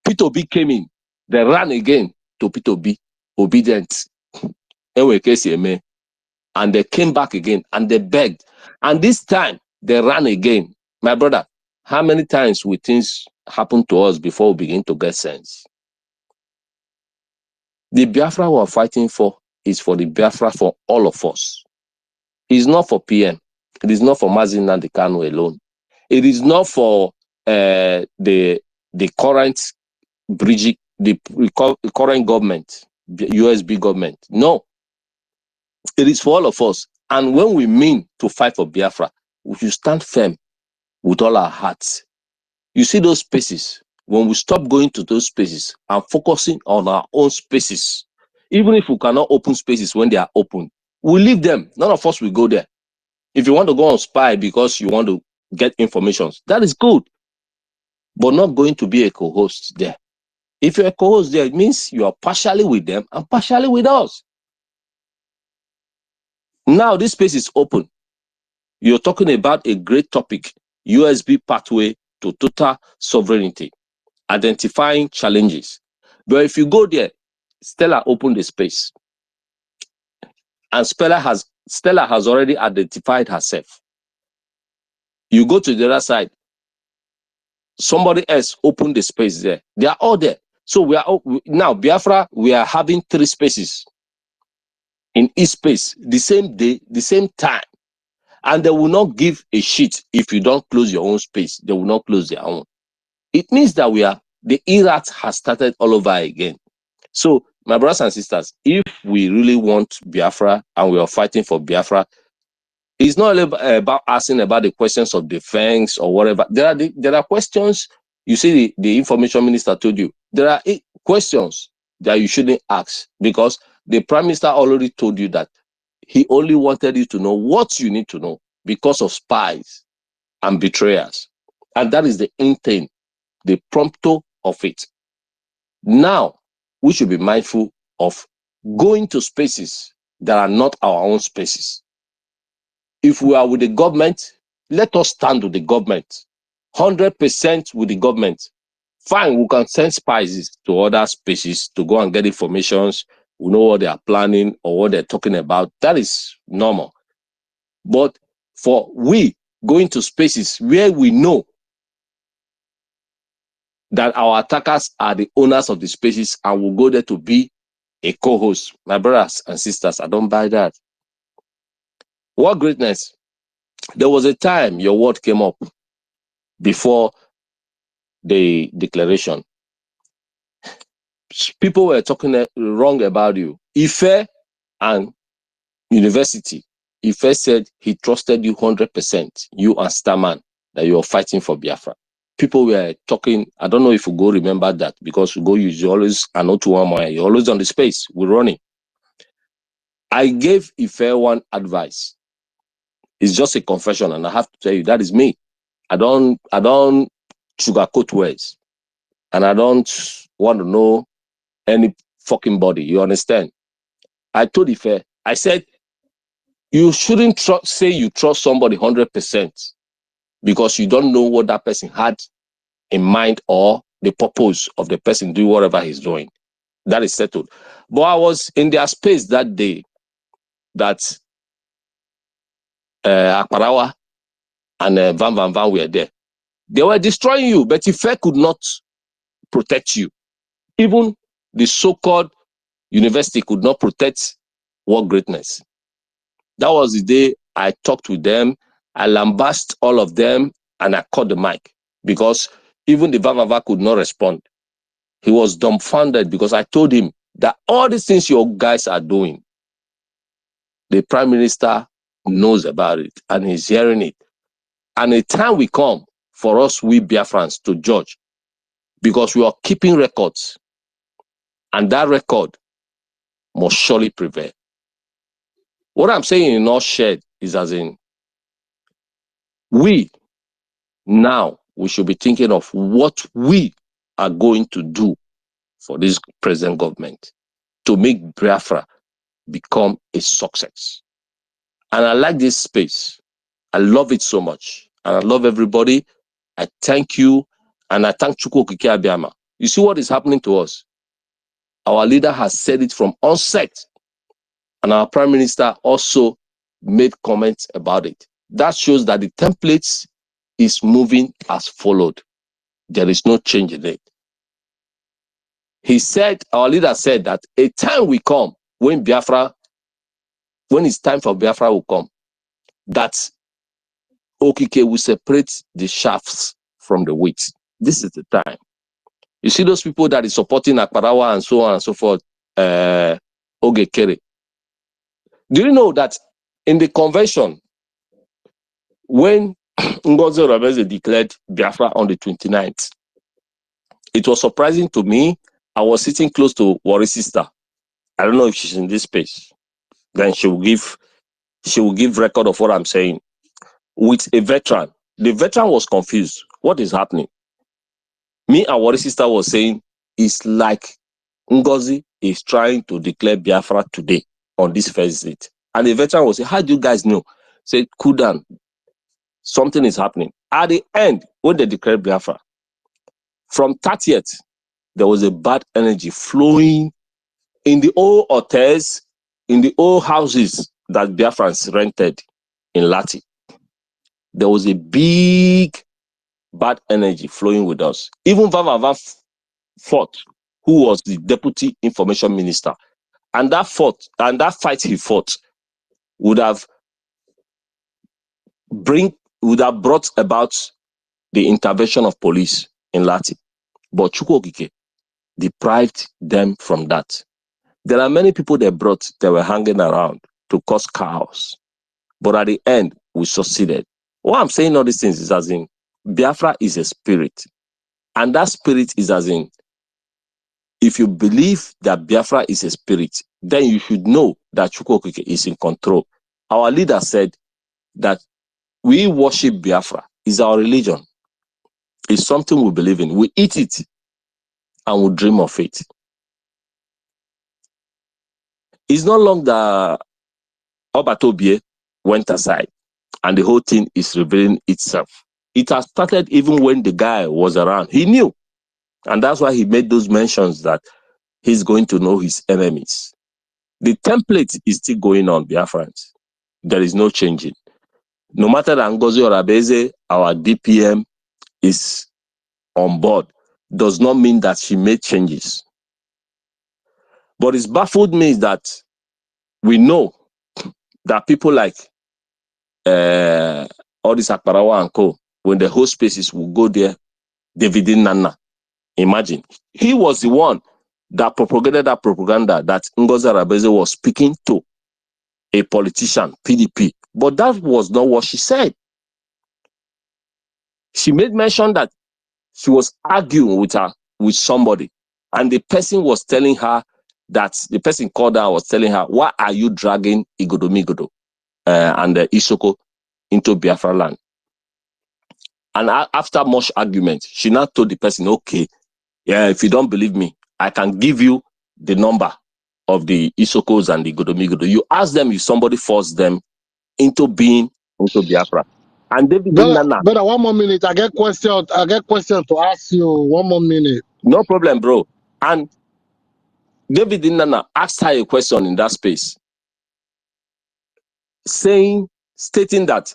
Speaker 21: P2B came in. They ran again to P2B, obedient. And they came back again and they begged. And this time they ran again. My brother, how many times will things happen to us before we begin to get sense? The Biafra we are fighting for is for the Biafra for all of us. It's not for PM. It is not for Mazi Nnamdi Kanu alone. It is not for the current current government, USB government. No, it is for all of us. And when we mean to fight for Biafra, we should stand firm with all our hearts. You see those spaces, when we stop going to those spaces and focusing on our own spaces, even if we cannot open spaces when they are open, we leave them. None of us will go there. If you want to go on spy because you want to get information, that is good, but not going to be a co-host there. If you're a co-host there, it means you are partially with them and partially with us. Now this space is open. You're talking about a great topic, USB pathway to total sovereignty, identifying challenges. But if you go there, Stella opened the space. And Stella has already identified herself. You go to the other side, somebody else opened the space there. They are all there. So we are now Biafra, we are having 3 spaces in each space, the same day, the same time. And they will not give a shit if you don't close your own space. They will not close their own. It means that the erat has started all over again. So, my brothers and sisters, if we really want Biafra and we are fighting for Biafra, it's not about asking about the questions of defense or whatever. There are questions. You see, the information minister told you there are questions that you shouldn't ask, because the prime minister already told you that he only wanted you to know what you need to know because of spies and betrayers. And that is the intent, the prompto of it. Now, we should be mindful of going to spaces that are not our own spaces. If we are with the government, let us stand with the government. 100% with the government. Fine, we can send spies to other spaces to go and get informations. We know what they are planning or what they're talking about. That is normal. But for we going to spaces where we know that our attackers are the owners of the spaces and will go there to be a co-host, my brothers and sisters, I don't buy that. What greatness? There was a time your word came up before the declaration. People were talking wrong about you. Ife and university. Ife said he trusted you 100%, you and Starman, that you are fighting for Biafra. People were talking, I don't know if you go remember that, because you go, you always, I know to one more, you're always on the space, we're running. I gave Ife one advice. It's just a confession, and I have to tell you, that is me. I don't sugarcoat words, and I don't want to know any fucking body. You understand? I told Ife, I said, you shouldn't say you trust somebody 100% because you don't know what that person had in mind or the purpose of the person doing whatever he's doing. That is settled. But I was in their space that day that Akparawa and Van were there. They were destroying you, but Ife could not protect you. Even the so-called university could not protect what greatness. That was the day I talked with them. I lambasted all of them and I caught the mic because even the Van could not respond. He was dumbfounded because I told him that all these things your guys are doing, the prime minister knows about it and he's hearing it. And a time will come for us, we Biafrans, to judge, because we are keeping records, and that record must surely prevail. What I'm saying in all shared is as in, we now, we should be thinking of what we are going to do for this present government to make Biafra become a success. And I like this space. I love it so much. And I love everybody. I thank you. And I thank Chukwu Okike Abiama. You see what is happening to us? Our leader has said it from onset. And our Prime Minister also made comments about it. That shows that the templates is moving as followed. There is no change in it. He said, our leader said that a time will come when Biafra, when it's time for Biafra will come, that Okike will separate the shafts from the wheat. This is the time. You see those people that is supporting Akparawa and so on and so forth, Ogekere. Do you know that in the convention, when Ngozi Oroneze declared Biafra on the 29th, it was surprising to me. I was sitting close to Warri's sister. I don't know if she's in this space. Then she will give record of what I'm saying. With a veteran. The veteran was confused. What is happening? Me and Warri's sister was saying, it's like Ngozi is trying to declare Biafra today on this first date. And the veteran was saying, how do you guys know? Say, cool down. Something is happening. At the end, when they declared Biafra, from 30th, there was a bad energy flowing in the old hotels, in the old houses that Biafrans rented in Lati. There was a big bad energy flowing with us. Even Vava fought, who was the deputy information minister. And that fight he fought would have brought about the intervention of police in Lati. But Chukwu Okike deprived them from that. There are many people they brought that were hanging around to cause chaos. But at the end, we succeeded. Why I'm saying all these things is as in, Biafra is a spirit. And that spirit is as in, if you believe that Biafra is a spirit, then you should know that Chukwu Okike is in control. Our leader said that we worship Biafra. It's our religion. It's something we believe in. We eat it and we dream of it. It's not long that Obatobie went aside and the whole thing is revealing itself. It has started even when the guy was around. He knew. And that's why he made those mentions that he's going to know his enemies. The template is still going on, Biafrans. There is no changing. No matter that Ngozi Orabeze, our DPM, is on board, does not mean that she made changes. But it's baffled me that we know that people like all this Akparawa and co, when the whole spaces will go there, David Nana. Imagine. He was the one that propagated that propaganda that Ngozi Arabeze was speaking to a politician, PDP. But that was not what she said. She made mention that she was arguing with somebody. And the person was telling her that, the person called her and was telling her, why are you dragging Igodomigodo and Isoko into Biafra land? And after much argument, she now told the person, okay, yeah, if you don't believe me, I can give you the number of the Isokos and the Godomigodo. You ask them if somebody forced them into being into Biafra. And David Nana.
Speaker 3: Brother, 1 more minute. I get question to ask you. 1 more minute.
Speaker 21: No problem, bro. And David Nana asked her a question in that space, stating that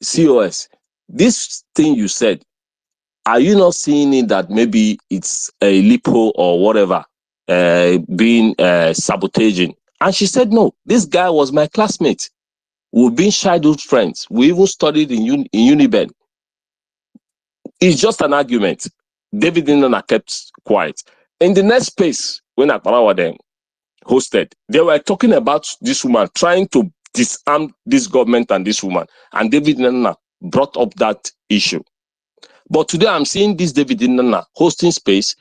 Speaker 21: COS, this thing you said, are you not seeing it that maybe it's a loophole or whatever, being sabotaging? And she said, no, this guy was my classmate. We've been childhood friends. We even studied in Uniben. It's just an argument. David Nana kept quiet. In the next space, when Akparawa then hosted, they were talking about this woman trying to disarm this government and this woman. And David Nana brought up that issue. But today I'm seeing this David Nana hosting space,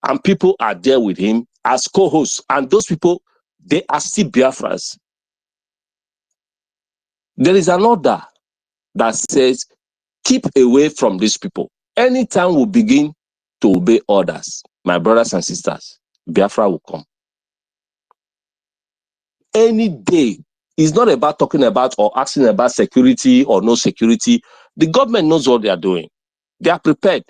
Speaker 21: and people are there with him as co-hosts. And those people, they are still Biafrans. There is an order that says, keep away from these people. Anytime we begin to obey orders, my brothers and sisters, Biafra will come. Any day. It's not about talking about or asking about security or no security. The government knows what they are doing. They are prepared.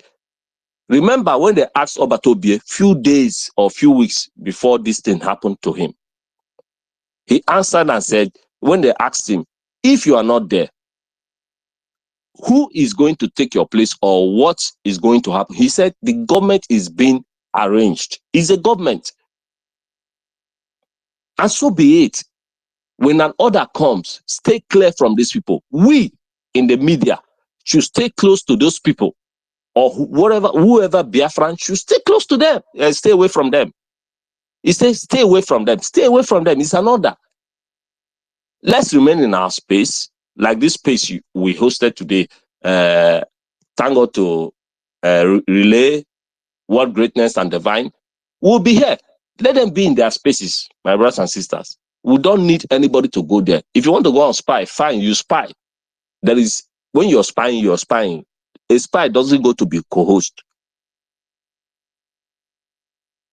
Speaker 21: Remember when they asked Obatobi a few days or few weeks before this thing happened to him, he answered and said, when they asked him, if you are not there, who is going to take your place or what is going to happen? He said, the government is being arranged. It's a government. And so be it. When an order comes, stay clear from these people. We in the media should stay close to those people, or whoever Biafran should stay close to them and stay away from them. He says, stay away from them. Stay away from them. It's an order. Let's remain in our space, like this space we hosted today. Thank God to relay what greatness and divine. We'll be here. Let them be in their spaces, my brothers and sisters. We don't need anybody to go there. If you want to go on spy, fine, you spy. There is, when you're spying, you're spying. A spy doesn't go to be co-host.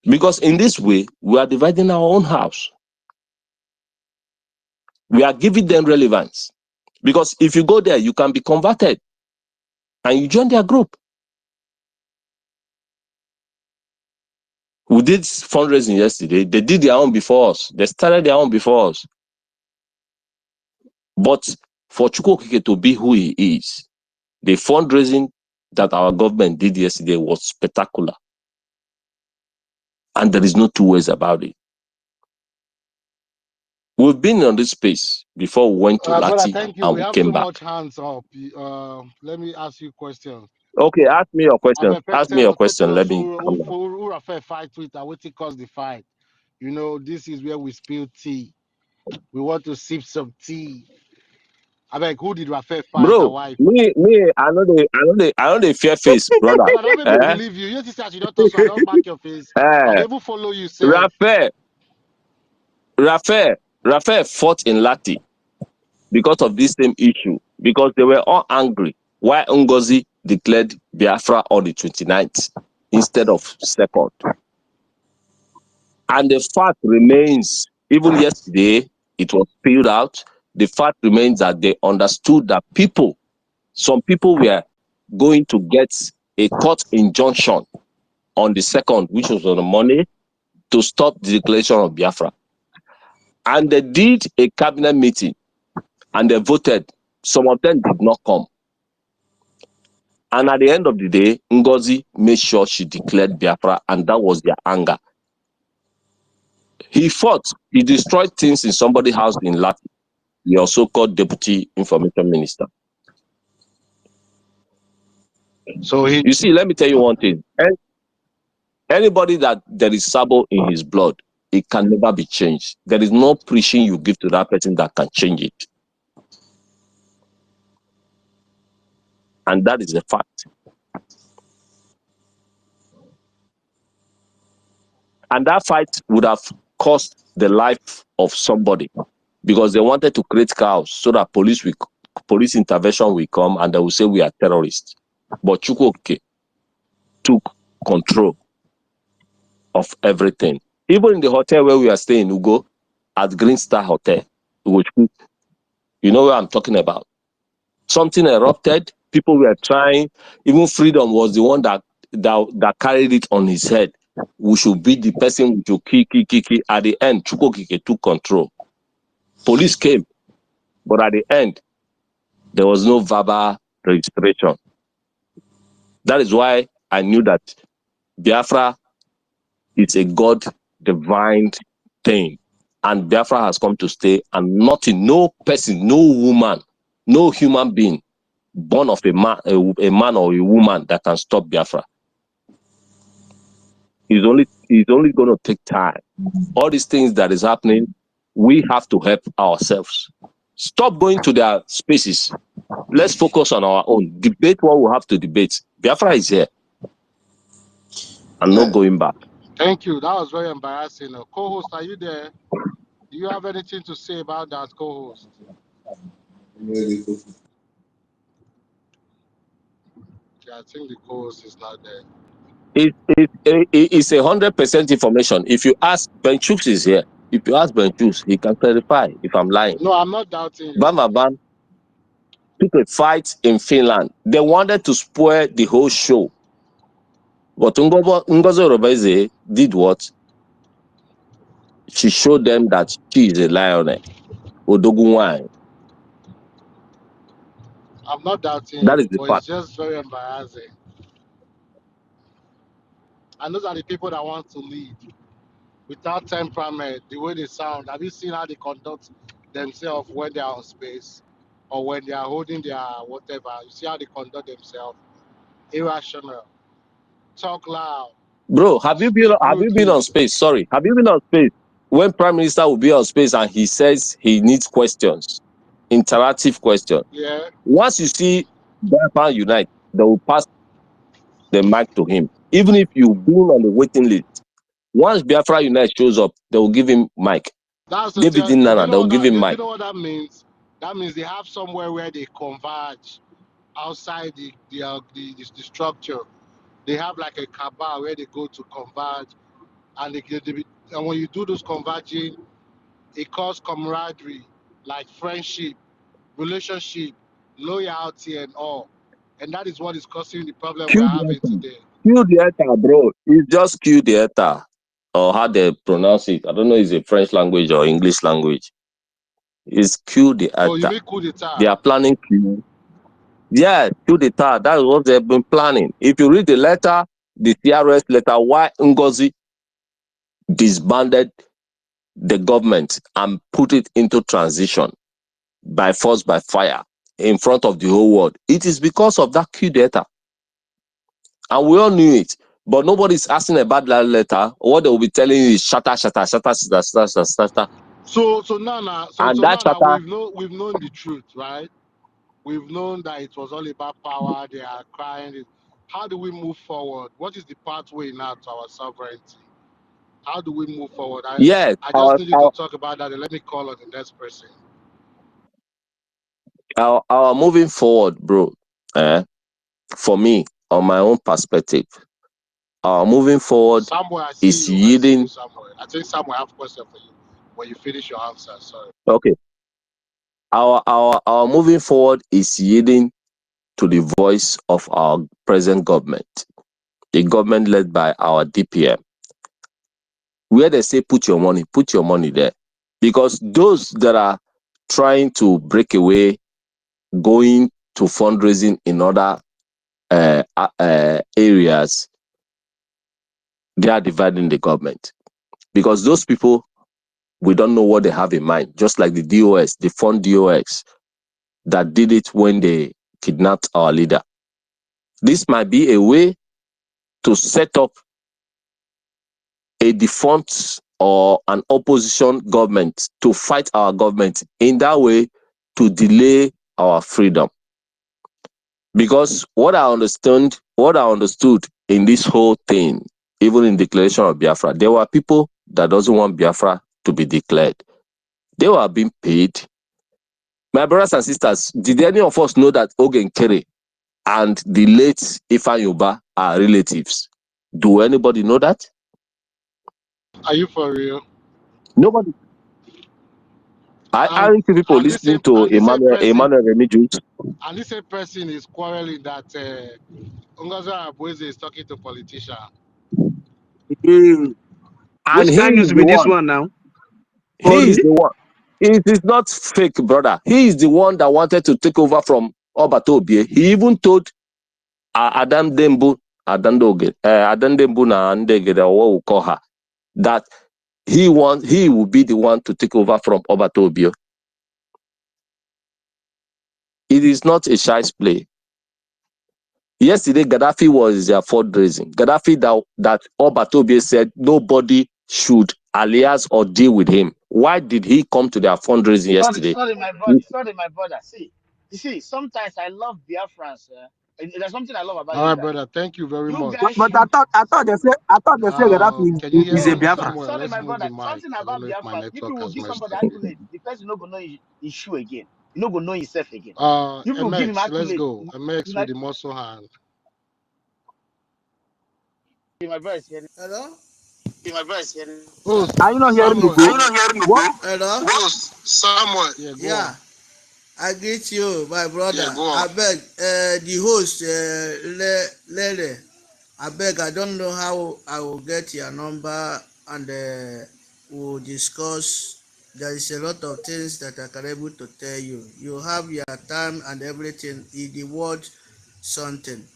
Speaker 21: Because in this way, we are dividing our own house. We are giving them relevance. Because if you go there, you can be converted and you join their group. We did fundraising yesterday. They did their own before us. They started their own before us. But for Chukwokike to be who he is, the fundraising that our government did yesterday was spectacular. And there is no two ways about it. We've been on this space before we went to
Speaker 19: Brother,
Speaker 21: Lati
Speaker 19: thank you.
Speaker 21: and
Speaker 19: We
Speaker 21: we
Speaker 19: have
Speaker 21: came
Speaker 19: too
Speaker 21: back.
Speaker 19: much hands up. Let me ask you questions.
Speaker 21: Okay, ask me your question. Ask me your question.
Speaker 19: Tell
Speaker 21: Let
Speaker 19: us
Speaker 21: me come back.
Speaker 19: who Rafael fight with and what caused the fight. You know, this is where we spill tea. We want to sip some tea. I beg, who did Rafael fight and
Speaker 21: Bro,
Speaker 19: why?
Speaker 21: I know the fear face, brother.
Speaker 19: But I don't even
Speaker 21: Eh?
Speaker 19: believe you. You just say you don't talk, so I don't mark your face. I
Speaker 21: Eh,
Speaker 19: don't even follow you, sir.
Speaker 21: Rafael fought in Lati because of this same issue, because they were all angry why Ngozi declared Biafra on the 29th instead of 2nd. And the fact remains, even yesterday, it was spilled out, the fact remains that they understood that some people were going to get a court injunction on the 2nd, which was on the Monday, to stop the declaration of Biafra. And they did a cabinet meeting and they voted. Some of them did not come. And at the end of the day, Ngozi made sure she declared Biafra, and that was their anger. He fought. He destroyed things in somebody's house in Lati. He also called Deputy Information Minister.
Speaker 19: So he
Speaker 21: You see, let me tell you one thing. Anybody that there is Sabo in his blood, it can never be changed. There is no preaching you give to that person that can change it. And that is a fact. And that fight would have cost the life of somebody because they wanted to create chaos so that police intervention will come and they will say we are terrorists. But Chukwuke took control of everything. Even in the hotel where we are staying, Ugo, at Green Star Hotel, which you know where I'm talking about. Something erupted, people were trying, even Freedom was the one that carried it on his head. We should be the person to kill. At the end, Chukwukike took control. Police came, but at the end, there was no verbal registration. That is why I knew that Biafra is a God divine thing. And Biafra has come to stay, and nothing, no person, no woman, no human being born of a man or a woman that can stop Biafra. It's only going to take time. All these things that is happening, we have to help ourselves. Stop going to their spaces. Let's focus on our own. Debate what we have to debate. Biafra is here and no going back.
Speaker 19: Thank you. That was very embarrassing. Co-host, are you there? Do you have anything to say about that, co-host? Yeah, I think the co-host is not there.
Speaker 21: It's 100% information. If you ask, Ben Chooks is here. If you ask Ben Chooks, he can clarify if I'm lying.
Speaker 19: No, I'm not doubting you.
Speaker 21: Bam Bam Bam took a fight in Finland. They wanted to spoil the whole show. But Ngozi Robeze did what? She showed them that she is a lioness. Odogunwai.
Speaker 19: I'm not doubting
Speaker 21: That is
Speaker 19: you,
Speaker 21: the
Speaker 19: but
Speaker 21: fact.
Speaker 19: it's just very embarrassing. And those are the people that want to lead without temperament, the way they sound. Have you seen how they conduct themselves when they are on space or when they are holding their whatever? You see how they conduct themselves? Irrational. Talk loud.
Speaker 21: Bro, have you
Speaker 19: Speak
Speaker 21: been on
Speaker 19: rudely.
Speaker 21: space? Sorry. Have you been on space? When Prime Minister will be on space and he says he needs questions, interactive questions.
Speaker 19: Yeah.
Speaker 21: Once you see Biafra Unite, they will pass the mic to him. Even if you've been on the waiting list, once Biafra Unite shows up, they will give him mic.
Speaker 19: That's to
Speaker 21: David
Speaker 19: tell you.
Speaker 21: Nana, they will give him
Speaker 19: Do you
Speaker 21: mic.
Speaker 19: know what that means? That means they have somewhere where they converge outside the structure. They have like a cabal where they go to converge, and and when you do those converging, it causes camaraderie, like friendship, relationship, loyalty, and all. And that is what is causing the problem we're
Speaker 21: Cue the
Speaker 19: having
Speaker 21: ETA.
Speaker 19: today.
Speaker 21: Cue the ETA, bro. It's just cue the ETA. Or how they pronounce it. I don't know if it's a French language or English language. It's cue the
Speaker 19: Oh, you
Speaker 21: ETA.
Speaker 19: mean coup d'etat?
Speaker 21: They are planning coup. Yeah, coup d'etat. That is what they've been planning. If you read the letter, the CRS letter, why Ngozi disbanded the government and put it into transition by force, by fire, in front of the whole world. It is because of that coup d'etat. And we all knew it. But nobody's asking about that letter. What they will be telling you is shatter, shatter, shatter, shatter, shatter, shatter.
Speaker 19: So
Speaker 21: And that
Speaker 19: Nana,
Speaker 21: shatter,
Speaker 19: we've known the truth, right? We've known that it was all about power. They are crying. How do we move forward? What is the pathway now to our sovereignty? How do we move forward?
Speaker 21: yes,
Speaker 19: I just need you to talk about that and let me call on the next person.
Speaker 21: our moving forward, bro, for me, on my own perspective, our moving forward
Speaker 19: Samuel, I see
Speaker 21: is
Speaker 19: you. I see you,
Speaker 21: yielding.
Speaker 19: Samuel. I think Samuel have a question for you when you finish your answer. Sorry.
Speaker 21: Okay. Our moving forward is yielding to the voice of our present government, the government led by our DPM. Where they say put your money there. Because those that are trying to break away, going to fundraising in other areas, they are dividing the government. Because those people, we don't know what they have in mind. Just like the DOS, the fund DOS, that did it when they kidnapped our leader. This might be a way to set up a defunct or an opposition government to fight our government, in that way to delay our freedom. Because what I understood in this whole thing, even in declaration of Biafra, there were people that doesn't want Biafra to be declared. They were being paid. My brothers and sisters, did any of us know that Ogen Kere and the late Ifan Yuba are relatives? Do anybody know that?
Speaker 19: Are you for real?
Speaker 21: Nobody. Aren't you people
Speaker 19: And
Speaker 21: listening to Emmanuel Remijus?
Speaker 19: and this same person is quarreling that Ngozi Abweze is talking to politicians.
Speaker 21: And
Speaker 18: Which
Speaker 21: he
Speaker 18: kind news
Speaker 21: is
Speaker 18: be
Speaker 21: the
Speaker 18: this
Speaker 21: one.
Speaker 18: one now?
Speaker 21: He is the one. It is not fake, brother. He is the one that wanted to take over from Obatobie. He even told Adam Dembu, Adam Dembu na Ndegede, or what we call her, that he will be the one to take over from Obatobie. It is not a shy play. Yesterday, Gaddafi was their fundraising. Gaddafi that Obatobie said nobody should alias or deal with him. Why did he come to their fundraising yesterday?
Speaker 13: Sorry, my brother. Sorry, my brother. See, you see, sometimes I love Biafrans. And there's something I love about
Speaker 19: All
Speaker 13: you
Speaker 19: right,
Speaker 13: guys.
Speaker 19: brother. Thank you very
Speaker 13: You
Speaker 19: much.
Speaker 13: guys
Speaker 12: But
Speaker 13: should.
Speaker 12: I thought they said that
Speaker 19: Can you hear
Speaker 12: is a
Speaker 19: me?
Speaker 12: Biafran.
Speaker 19: Somewhere,
Speaker 13: Sorry,
Speaker 19: let's
Speaker 13: my
Speaker 19: move
Speaker 13: brother.
Speaker 19: the mic.
Speaker 13: Something
Speaker 19: I don't
Speaker 13: about
Speaker 19: know if my
Speaker 13: Biafra.
Speaker 19: network
Speaker 13: People will
Speaker 19: has
Speaker 13: give
Speaker 19: messed
Speaker 13: somebody
Speaker 19: up.
Speaker 13: accolade. The person not gonna know his shoe again. You not gonna know himself again. You will give him
Speaker 19: MX, let's
Speaker 13: accolade.
Speaker 19: go. MX with the muscle hand.
Speaker 13: My brother is hearing.
Speaker 9: Hello?
Speaker 19: Oh,
Speaker 12: Are you not hearing me,
Speaker 19: Samuel.
Speaker 12: bro? What?
Speaker 9: Hello?
Speaker 19: Samuel. Yeah, go
Speaker 9: Yeah.
Speaker 19: on.
Speaker 9: I greet you, my brother. I beg, the host, Lele. I beg, I don't know how I will get your number and we'll discuss. There is a lot of things that I can able to tell you. You have your time and everything in the word something.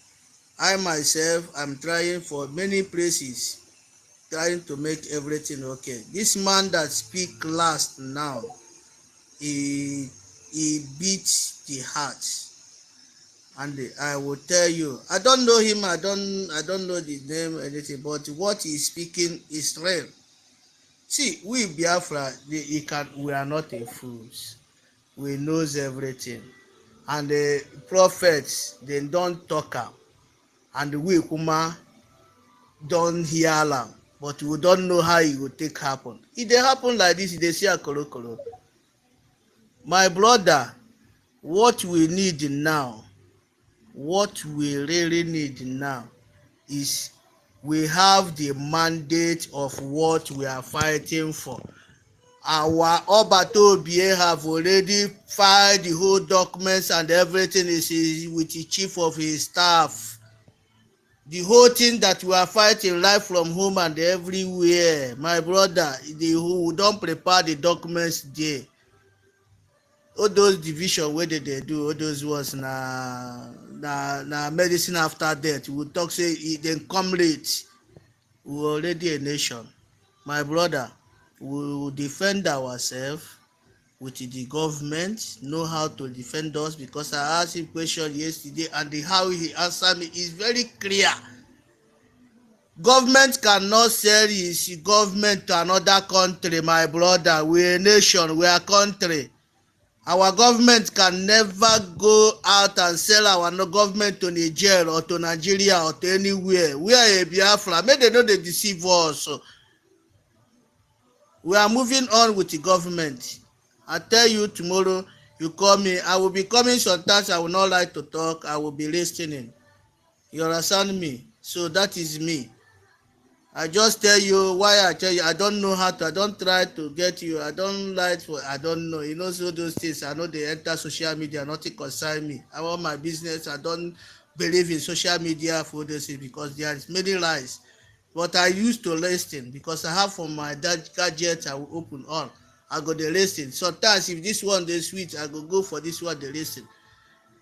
Speaker 9: I myself am trying for many places, trying to make everything okay. This man that speak last now, he beats the heart. And I will tell you, I don't know him, I don't know the name or anything, but what he's speaking is real. See, we Biafra, we are not a fools. We knows everything. And the prophets, they don't talk am. And we Kuma don't hear am. But we don't know how it will take happen. If they happen like this, they see a kolo. My brother, what we need now, what we really need now is we have the mandate of what we are fighting for. Our Obatobie have already filed the whole documents and everything is with the chief of his staff. The whole thing that we are fighting right from home and everywhere, my brother, who don't prepare the documents there. All those division wey dey do, all those ones na medicine after death. We talk say dem come late. We already a nation. My brother, we will defend ourselves with the government, know how to defend us, because I asked him question yesterday and how he answered me is very clear. Government cannot sell his government to another country, my brother. We a nation, we are country. Our government can never go out and sell our government to Niger or to Nigeria or to anywhere. We are a Biafra. Make they know they deceive us. We are moving on with the government. I tell you tomorrow, you call me. I will be coming sometimes. I will not like to talk. I will be listening. You understand me? So that is me. I just tell you why I tell you I don't know how to. I don't try to get you. I don't like for. I don't know. You know, so those things. I know they enter social media. Nothing concern me. I want my business. I don't believe in social media for this because there is many lies. But I used to listen because I have from my gadget. I will open on. I go to listen. Sometimes if this one they sweet, I go for this one they listen.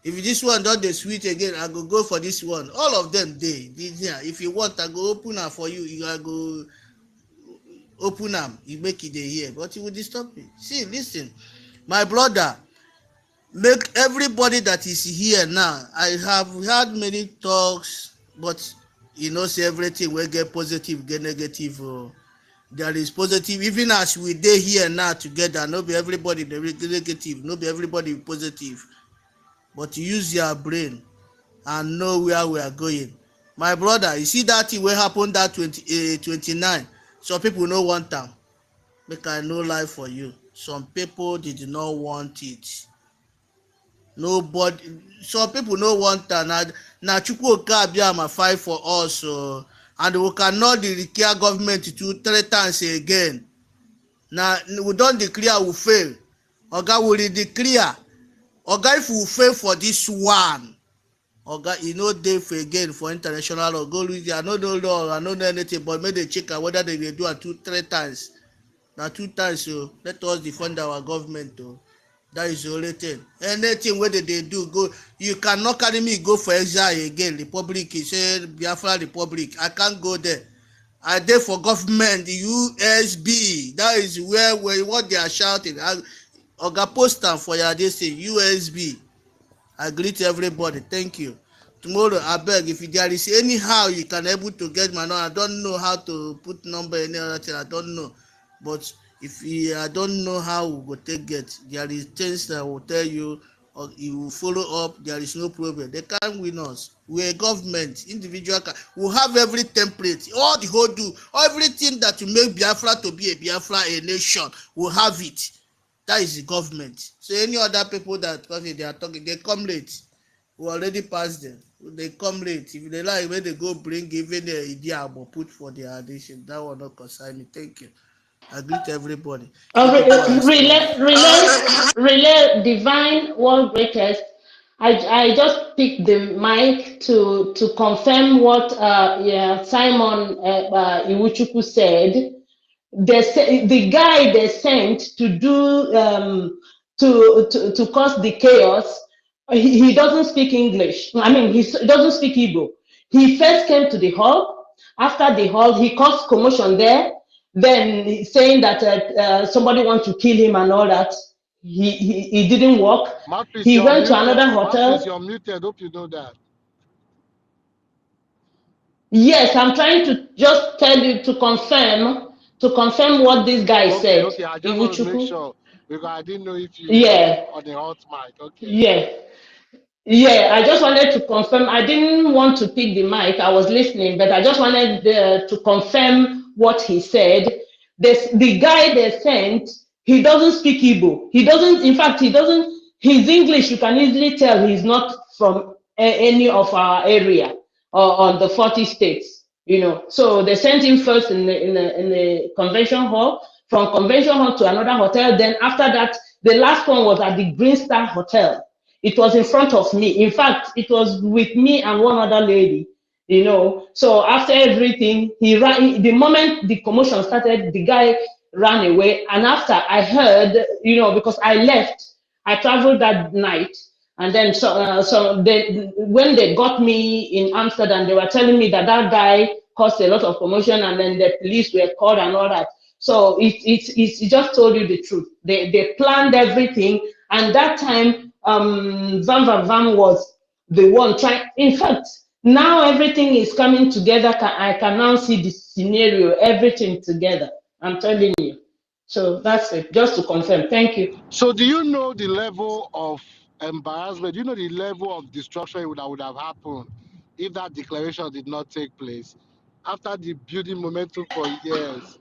Speaker 9: If this one don dey sweet again, I go for this one. All of them dey. If you want, I go open am for you. I go open am, you make it dey hear, but you will disturb me. See, listen, my brother, make everybody that is here now. I have had many talks, but you know, say everything wey get positive get negative. There is positive, even as we dey here now together. No be everybody dey negative, no be everybody positive, but use your brain and know where we are going. My brother, you see that thing wey happen that 29, some people no want am. Make I no lie for you, some people did not want it. Nobody, some people no want am. Na Chukwu Abiyama fight for us, and we cannot declare government 2-3 times again. Na we don declare we fail. Oga, we declare. Oga, if we fail for this one, oga, e no dey for again for international law. Go read it. I no know law, I no know anything, but make dem check am whether they dey do am 2-3 times. Na 2 times. So let us defend our government. That is the only thing. Anything wey dey do, go. You cannot carry me go for exile again. Republic, say Biafra Republic, I can't go there. I dey for government, the USB. That is where what they are shouting. Oga, post am for your dey say USB. I greet everybody. Thank you. Tomorrow, I beg, if there is anyhow you can able to get my number. I don't know how to put number any other thing. I don't know, but
Speaker 20: If I don't know how we go take get, there is things that will tell you, or you will follow up, there is no problem. They can't win us. We're a government, individual we have every template, all the whole do, everything that will make Biafra to be a Biafra, a nation, we'll have it. That is the government. So any other people that they are talking, they come late. We already passed them. They come late. If they like, when they go bring even the idea about put for their addition, that will not concern me. Thank you. I greet everybody. You people are strong.
Speaker 6: Relay divine world greatest. I just picked the mic to confirm what yeah, Simon Iwuchukwu said. The guy they sent to do to cause the chaos, he doesn't speak English. I mean, he doesn't speak Igbo. He first came to the hall. After the hall, he caused commotion there. Then saying that somebody wants to kill him and all that. He didn't work.
Speaker 19: Mouthpiece,
Speaker 6: He
Speaker 19: you're
Speaker 6: went to
Speaker 19: muted.
Speaker 6: another
Speaker 19: Mouthpiece,
Speaker 6: hotel.
Speaker 19: you're muted. Hope you know that.
Speaker 6: Yes, I'm trying to just tell you to confirm what this guy
Speaker 19: Okay,
Speaker 6: said.
Speaker 19: okay. I just want to make
Speaker 6: Iwuchukwu.
Speaker 19: sure because I didn't know if you were
Speaker 6: Yeah,
Speaker 19: on the hot mic. Okay.
Speaker 6: yeah. Yeah, I just wanted to confirm. I didn't want to pick the mic. I was listening, but I just wanted to confirm what he said. The guy they sent, he doesn't speak Igbo. He doesn't, in fact, he doesn't, his English, you can easily tell he's not from any of our area or on the 40 states, you know. So they sent him first in the convention hall, from convention hall to another hotel. Then after that, the last one was at the Green Star Hotel. It was in front of me. In fact, it was with me and one other lady, you know. So after everything, he ran. The moment the commotion started, the guy ran away. And after I heard, you know, because I left, I traveled that night. And then when they got me in Amsterdam, they were telling me that that guy caused a lot of commotion, and then the police were called and all that. So it just told you the truth. They planned everything, and that time Vam was the one trying. In fact, now everything is coming together. I can now see the scenario, everything together. I'm telling you. So that's it. Just to confirm. Thank you.
Speaker 19: So, do you know the level of embarrassment? Do you know the level of destruction that would have happened if that declaration did not take place after the building momentum for years?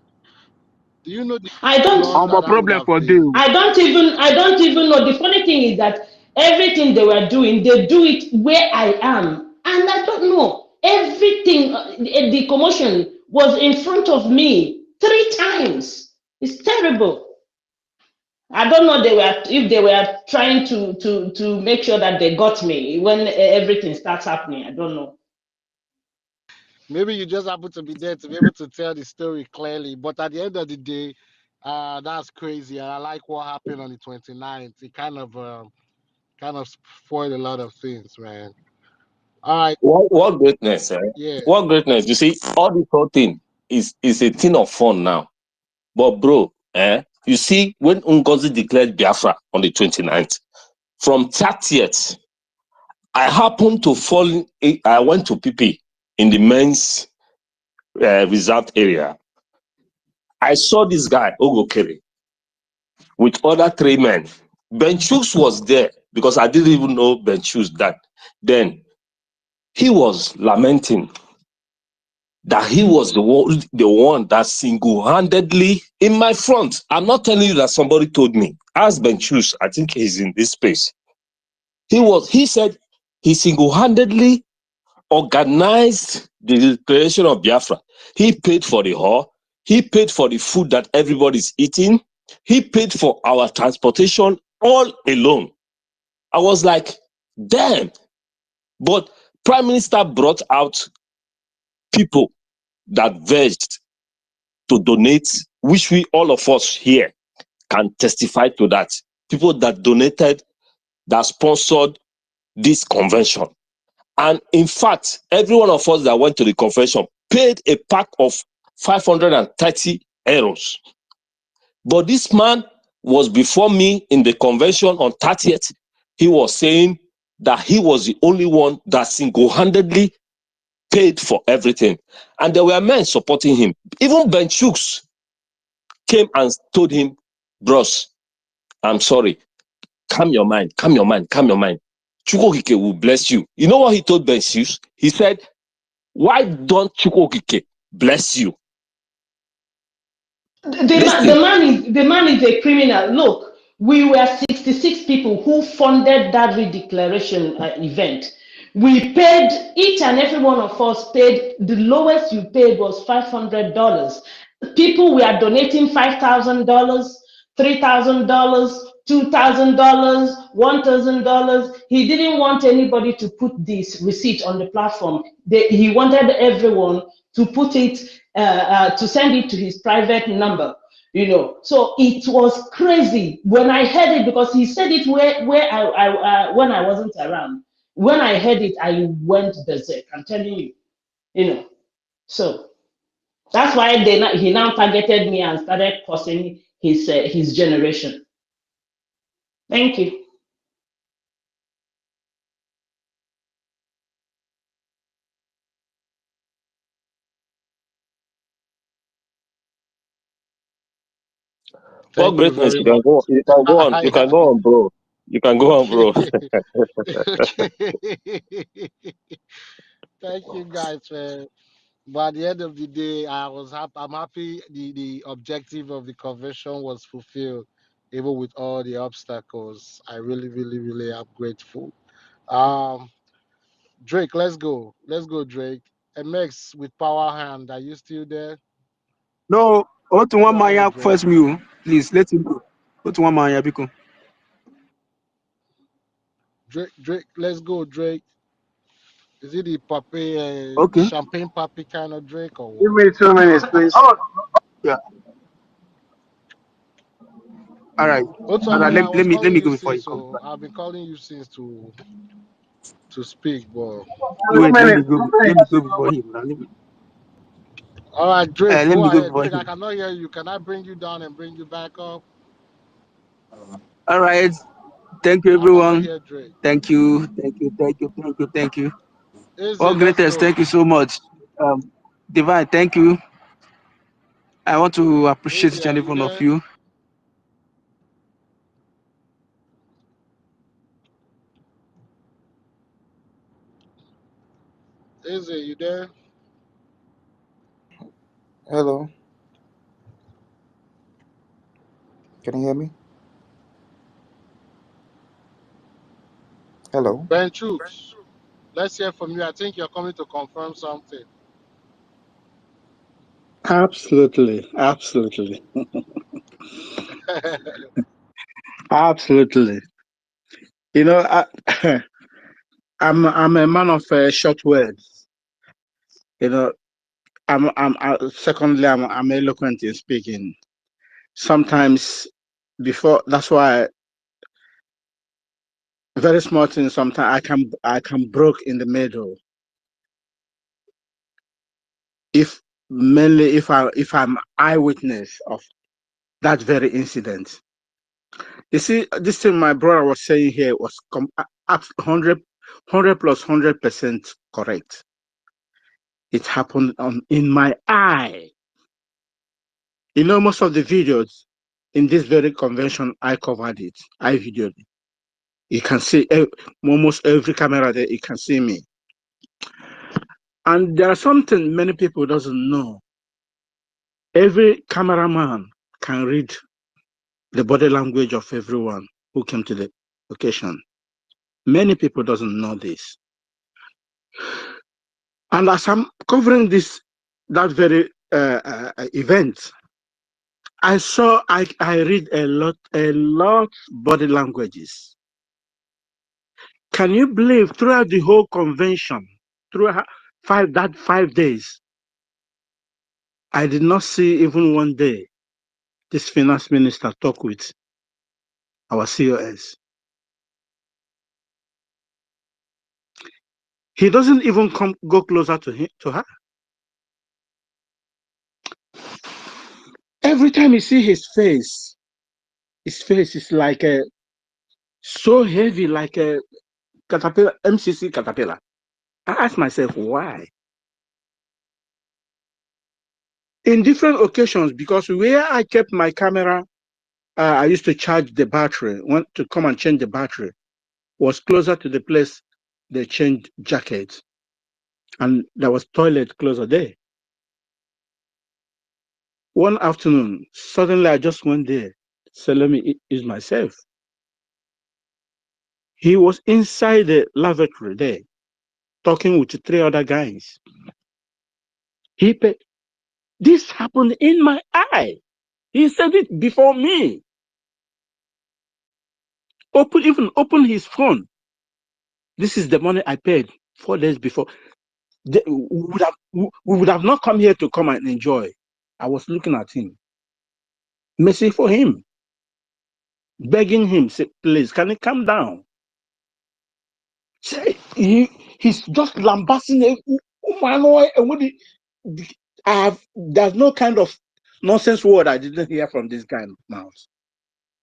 Speaker 19: Do you know the
Speaker 6: I
Speaker 19: loss
Speaker 6: don't.
Speaker 8: I'm a
Speaker 19: that would
Speaker 8: problem
Speaker 19: have
Speaker 8: for
Speaker 19: been?
Speaker 8: you.
Speaker 6: I don't even know. The funny thing is that everything they were doing, they do it where I am. And I don't know. Everything, the commotion was in front of me 3 times. It's terrible. I don't know if they were trying to make sure that they got me when everything starts happening. I don't know.
Speaker 19: Maybe you just happen to be there to be able to tell the story clearly. But at the end of the day, that's crazy. And I like what happened on the 29th. It kind of spoiled a lot of things, man. All right.
Speaker 21: What greatness, eh?
Speaker 19: Yeah.
Speaker 21: What greatness? You see, all this whole thing is a thing of fun now. But bro, you see, when Ngozi declared Biafra on the 29th, from 30th, I happened to fall. I went to PP in the men's resort area. I saw this guy, Ogokere, with other 3 men. Benchus was there because I didn't even know Benchus that then. He was lamenting that he was the one that single-handedly in my front. I'm not telling you that somebody told me. Ask Benchus, I think he's in this space. He said he single-handedly organized the declaration of Biafra. He paid for the hall. He paid for the food that everybody's eating. He paid for our transportation all alone. I was like, damn. But Prime Minister brought out people that verged to donate, which we all of us here can testify to that. People that donated, that sponsored this convention. And in fact, every one of us that went to the convention paid a pack of 530 euros. But this man was before me in the convention on 30th. He was saying that he was the only one that single-handedly paid for everything. And there were men supporting him. Even Benchooks came and told him, bros, I'm sorry. Calm your mind, calm your mind, calm your mind. Chukwokike will bless you. You know what he told Bensius? He said, why don't Chukwokike bless you? Listen.
Speaker 10: The man is a criminal. Look, we were 66 people who funded that redeclaration event. We paid, each and every one of us paid, the lowest you paid was $500. People were donating $5,000, $3,000, $2,000, $1,000. He didn't want anybody to put this receipt on the platform. He wanted everyone to put it, to send it to his private number. So it was crazy when I heard it, because he said it where when I wasn't around. When I heard it, I went berserk. I'm telling you, So that's why he now targeted me and started cursing his generation. Thank you.
Speaker 21: What
Speaker 19: Thank you
Speaker 21: greatness?
Speaker 19: very
Speaker 21: You can
Speaker 19: much.
Speaker 21: go. You can go on. You can go on, bro. You can go on,
Speaker 19: Okay.
Speaker 21: bro.
Speaker 19: Okay. Thank you guys, man. But at the end of the day, I was happy. I'm happy the objective of the convention was fulfilled, even with all the obstacles. I really, really, really am grateful. Um, Drake, let's go. Let's go, Drake. MX with power hand. Are you still there?
Speaker 7: No, Otu
Speaker 19: Go
Speaker 7: one
Speaker 19: ahead,
Speaker 7: man
Speaker 19: Drake.
Speaker 7: first me. Please let him go. Otu one man because
Speaker 19: Drake, let's go, Drake. Is it the papi, the
Speaker 7: okay.
Speaker 19: champagne papi kind of Drake or
Speaker 8: Give
Speaker 19: what?
Speaker 8: me 2 minutes, please.
Speaker 7: Yeah. All right. All right.
Speaker 19: Otomani, I
Speaker 7: Let
Speaker 19: was
Speaker 7: let
Speaker 19: calling
Speaker 7: me
Speaker 19: you
Speaker 7: go before you
Speaker 19: since,
Speaker 7: come
Speaker 19: so
Speaker 7: back.
Speaker 19: I've been calling you since to speak, but
Speaker 8: Two
Speaker 7: Wait. Let me
Speaker 8: minutes.
Speaker 7: go. Let me go before him. Now.
Speaker 19: all right, Drake,
Speaker 7: Let
Speaker 19: go
Speaker 7: me go
Speaker 19: ahead.
Speaker 7: before
Speaker 19: Drake, I
Speaker 7: him.
Speaker 19: cannot hear you. Can I bring you down and bring you back up?
Speaker 7: All right. Thank you,
Speaker 19: I cannot
Speaker 7: everyone.
Speaker 19: hear Drake.
Speaker 7: Thank you. Thank you. Thank you. Thank you. Thank you. All
Speaker 19: Easy, let's
Speaker 7: greatest.
Speaker 19: go.
Speaker 7: Thank you so much. Divine. Thank you. I want to appreciate
Speaker 19: Easy,
Speaker 7: each
Speaker 19: are
Speaker 7: and every
Speaker 19: you
Speaker 7: one of
Speaker 19: there?
Speaker 7: you.
Speaker 19: Easy, you there?
Speaker 22: Hello, can you hear me? Hello.
Speaker 19: Ben Troops, let's hear from you. I think you're coming to confirm something.
Speaker 23: Absolutely, absolutely, absolutely. You know, I'm a man of short words. You know, secondly, I'm eloquent in speaking. Sometimes, before that's why very small things. Sometimes I can broke in the middle. If mainly if I'm eyewitness of that very incident. You see, this thing my brother was saying here was 100, 100% correct. It happened in my eye. You know, most of the videos in this very convention, I covered it. I videoed it. You can see almost every camera there. You can see me. And there are something many people doesn't know. Every cameraman can read the body language of everyone who came to the occasion. Many people doesn't know this. And as I'm covering that very event, I read a lot body languages. Can you believe throughout the whole convention, through 5 days, I did not see even one day this finance minister talk with our COS. He doesn't even go closer to her. Every time you see his face is like so heavy, like a caterpillar, MCC caterpillar. I ask myself why. in different occasions, because where I kept my camera, I used to charge the battery, went to come and change the battery, was closer to the place they changed jackets. And there was toilet closer there. One afternoon, suddenly I just went there. So let me ease myself. He was inside the lavatory there, talking with 3 other guys. This happened in my eye. He said it before me. Even open his phone. This is the money I paid 4 days before. We would have not come here to come and enjoy. I was looking at him. Mercy for him. Begging him, say, please, can you calm down? Say, he's just lambasting. There's no kind of nonsense word I didn't hear from this guy's mouth.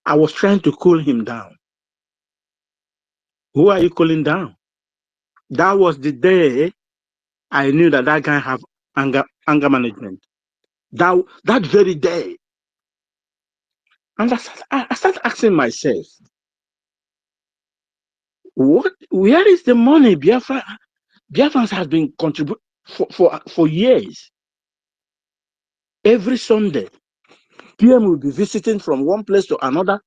Speaker 23: I was trying to cool him down. Who are you cooling down? That was the day I knew that guy have anger management. That very day. And I started asking myself, where is the money Biafrans have been contributing for years? Every Sunday, PM will be visiting from one place to another.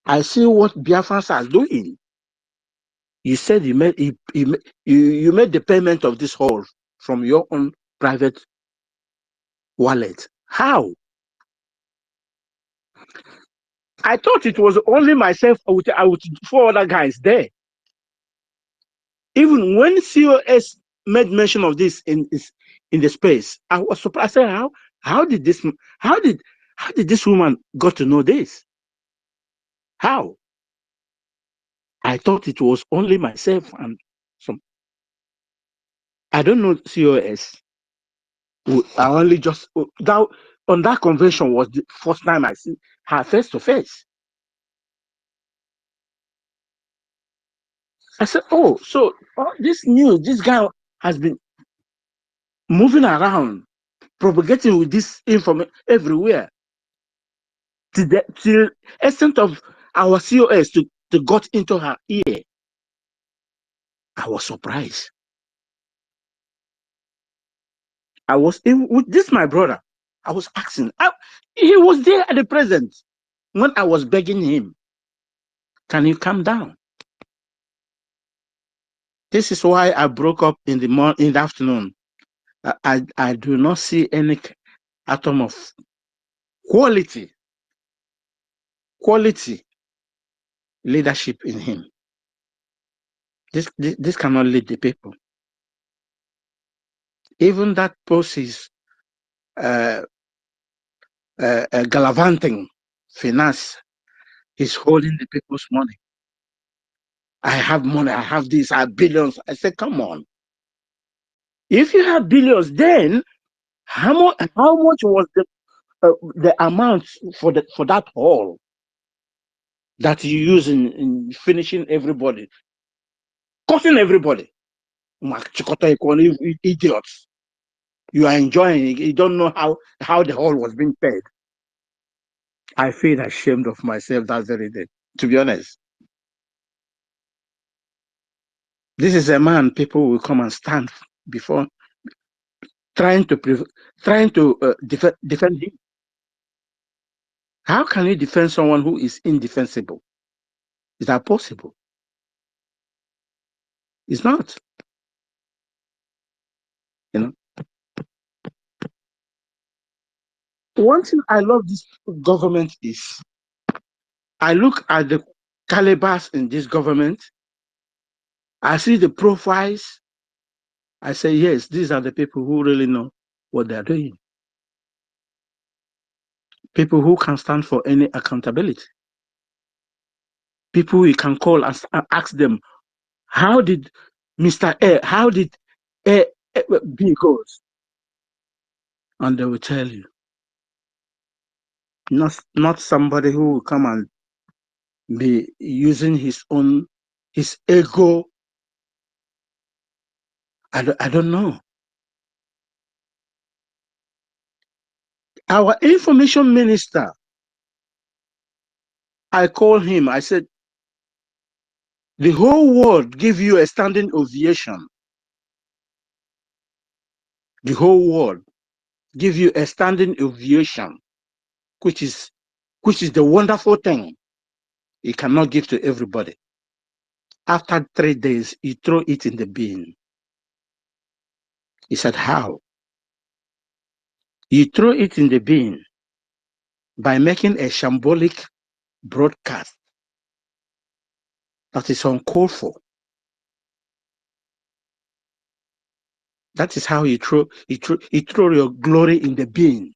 Speaker 23: I see what Biafrans are doing. You said you made the payment of this hall from your own private wallet. How? I thought it was only myself with 4 other guys there. Even when COS made mention of this in the space, I was surprised. I said, how did this woman got to know this? How? I thought it was only myself and some. I don't know COS. I only just that on that convention was the first time I see her face to face. I said, oh, so this news, this guy has been moving around, propagating with this information everywhere. To the extent of our COS to got into her ear. I was surprised. I was with this my brother. I was asking. He was there at the present when I was begging him, can you calm down? This is why I broke up in the afternoon. I do not see any atom of quality leadership in him. This cannot lead the people. Even that post is gallivanting finance. He's holding the people's money. I have money. I have this. I have billions. I said, come on. If you have billions, then how much was the amount for that hall that you use in finishing everybody, cutting everybody? Idiots. You are enjoying it. You don't know how the hall was being paid. I feel ashamed of myself that very day, to be honest. This is a man people will come and stand before trying to defend him. How can you defend someone who is indefensible? Is that possible? It's not. You know. One thing I love this government is I look at the calibers in this government. I see the profiles. I say, yes, these are the people who really know what they're doing. People who can stand for any accountability. People we can call and ask them, how did Mr. A, how did A, B goes? And they will tell you. Not somebody who will come and be using his ego. I don't know. Our information minister, I called him. I said, the whole world give you a standing ovation. The whole world give you a standing ovation, which is the wonderful thing he cannot give to everybody. After 3 days, he threw it in the bin. He said, how? He threw it in the bin by making a shambolic broadcast that is uncalled for. That is how he threw your glory in the bin.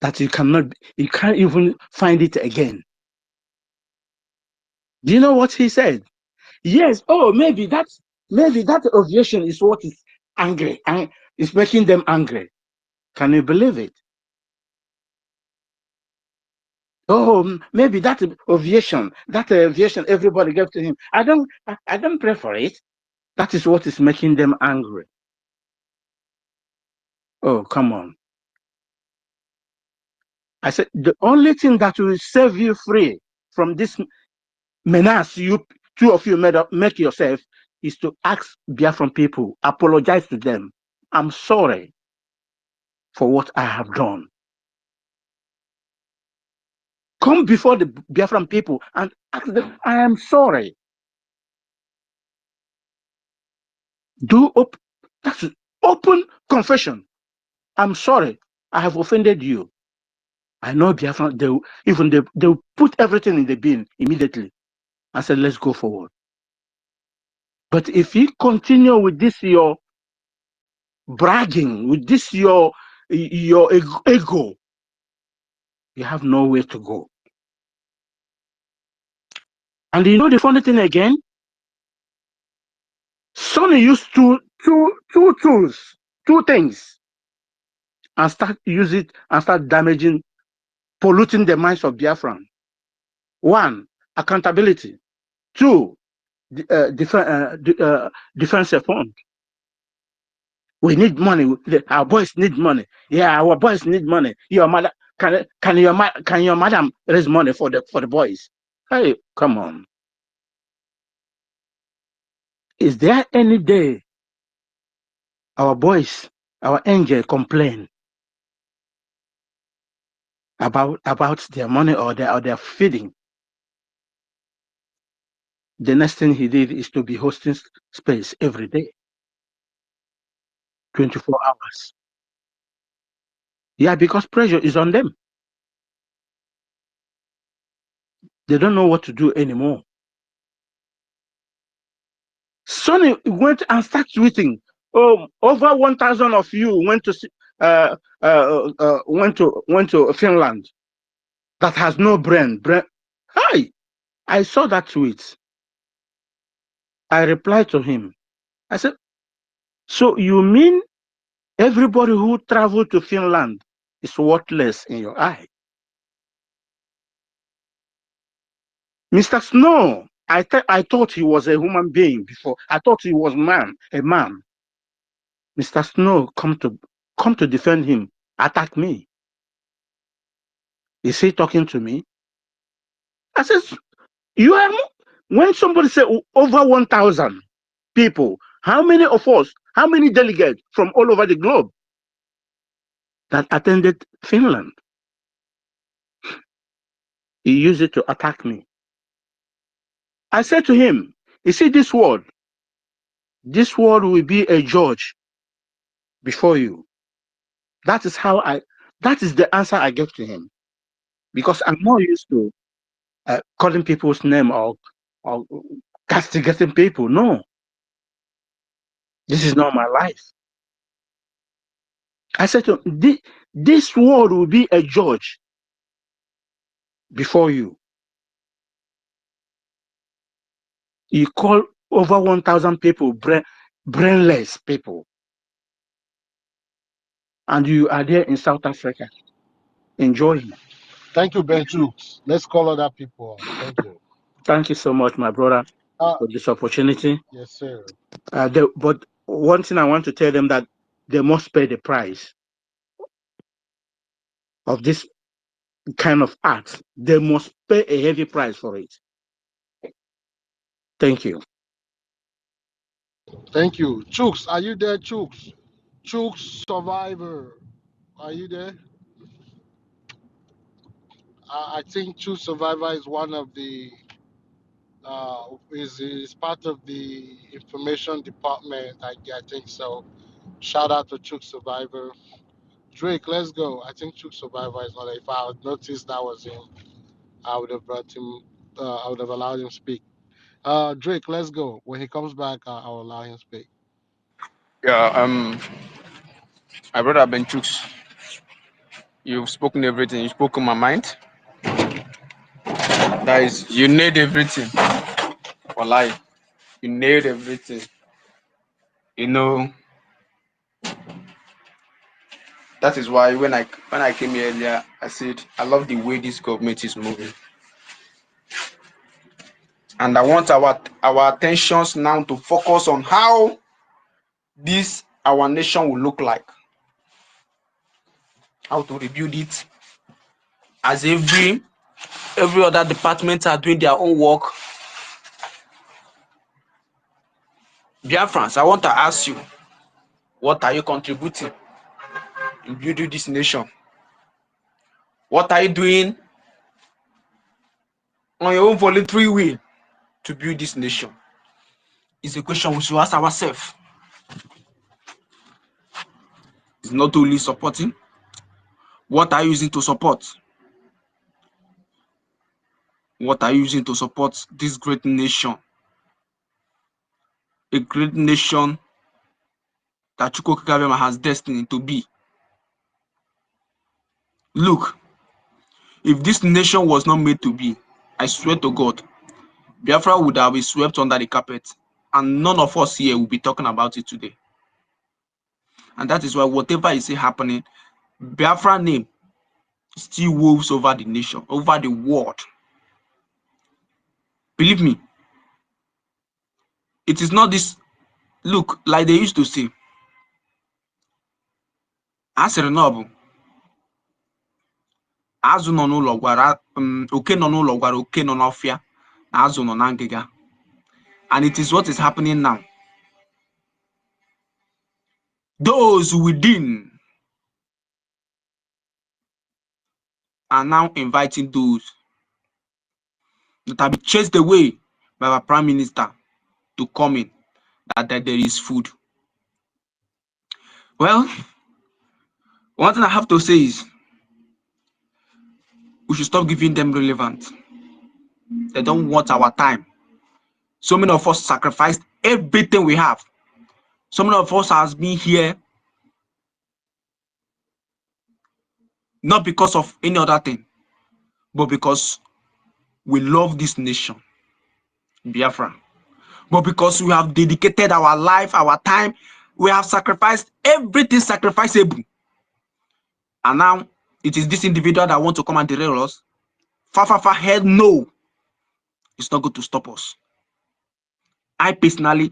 Speaker 23: That you can't even find it again. Do you know what he said? Yes, oh, maybe that ovation is what is angry, and is making them angry. Can you believe it? Oh, maybe that ovation everybody gave to him. I don't pray for it. That is what is making them angry. Oh, come on. I said the only thing that will save you free from this menace you two of you make yourself is to ask Biafran people, apologize to them. I'm sorry for what I have done. Come before the Biafran people and ask them, I am sorry. That's open confession. I'm sorry. I have offended you. I know Biafran, they'll put everything in the bin immediately and say, let's go forward. But if you continue with this, your bragging, with this, your ego, you have nowhere to go. And you know the funny thing again? Sonny used two tools, two things, and use it and start damaging, polluting the minds of Biafran. One, accountability. Two, defense fund. We need money. Our boys need money. Yeah, our boys need money. Your mother can your madam raise money for the boys? Hey, come on. Is there any day our boys, our angel complain about their money or their feeding? The next thing he did is to be hosting space every day, 24 hours. Yeah, because pressure is on them. They don't know what to do anymore. Sonny went and started tweeting. Oh, over 1,000 of you went to Finland. That has no brain. Hi, I saw that tweet. I replied to him. I said, so you mean everybody who traveled to Finland is worthless in your eye? Mr. Snow, I thought he was a human being before. I thought he was a man. Mr. Snow, come to defend him. Attack me. Is he talking to me? I said, you are, when somebody say over 1,000 people, how many of us, how many delegates from all over the globe that attended Finland? He used it to attack me. I said to him, you see this world will be a judge before you. That is the answer I gave to him. Because I'm more used to calling people's name or castigating people. No, this is not my life. I said to him, this world will be a judge before you. You call over 1,000 people brainless people. And you are there in South Africa enjoying.
Speaker 19: Thank you, Benchu. Let's call other people. Thank you.
Speaker 23: Thank you so much, my brother,
Speaker 19: Uh,
Speaker 23: for this opportunity.
Speaker 19: yes, sir.
Speaker 23: But one thing I want to tell them that they must pay the price of this kind of acts. They must pay a heavy price for it. Thank you.
Speaker 19: Thank you. Chooks, are you there, Chooks? Chooks Survivor, are you there? I think Chooks Survivor is one of the is part of the information department. I think so. Shout out to Chooks Survivor. Drake, let's go. I think Chooks Survivor is not there. If I had noticed that was him, I would have brought him. I would have allowed him speak. Drake, let's go. When he comes back, I'll allow him speak.
Speaker 18: Yeah, my brother Ben Chooks, you've spoken everything. You've spoken my mind. That is, you need everything for life. You need everything. You know, that is why when I came here earlier, I said I love the way this government is moving, and I want our attentions now to focus on how this our nation will look like, how to rebuild it, as every other department are doing their own work. Biafrans, I want to ask you, what are you contributing in building this nation? What are you doing on your own voluntary way to build this nation? It's a question we should ask ourselves. It's not only supporting. What are you using to support? What are you using to support this great nation? A great nation that Chukwu has destiny to be. Look, if this nation was not made to be, I swear to God, Biafra would have been swept under the carpet, and none of us here will be talking about it today. And that is why whatever is happening, Biafra name still woves over the nation, over the world. Believe me, it is not this. Look, like they used to say, asịrị na ọ bụ azụ nọ n'ụlọ gwara oke nọ n'ụlọ gwara oke nọ n'ọfịa na azụ nọ na ngịga. And it is what is happening now. Those within are now inviting those that have been chased away by our prime minister to come in, that there is food. Well, one thing I have to say is we should stop giving them relevance. They don't want our time. So many of us sacrificed everything we have. So many of us has been here not because of any other thing, but because we love this nation, Biafra. But because we have dedicated our life, our time, we have sacrificed everything sacrificable. And now it is this individual that want to come and derail us. Far, hell no. It's not going to stop us. I personally,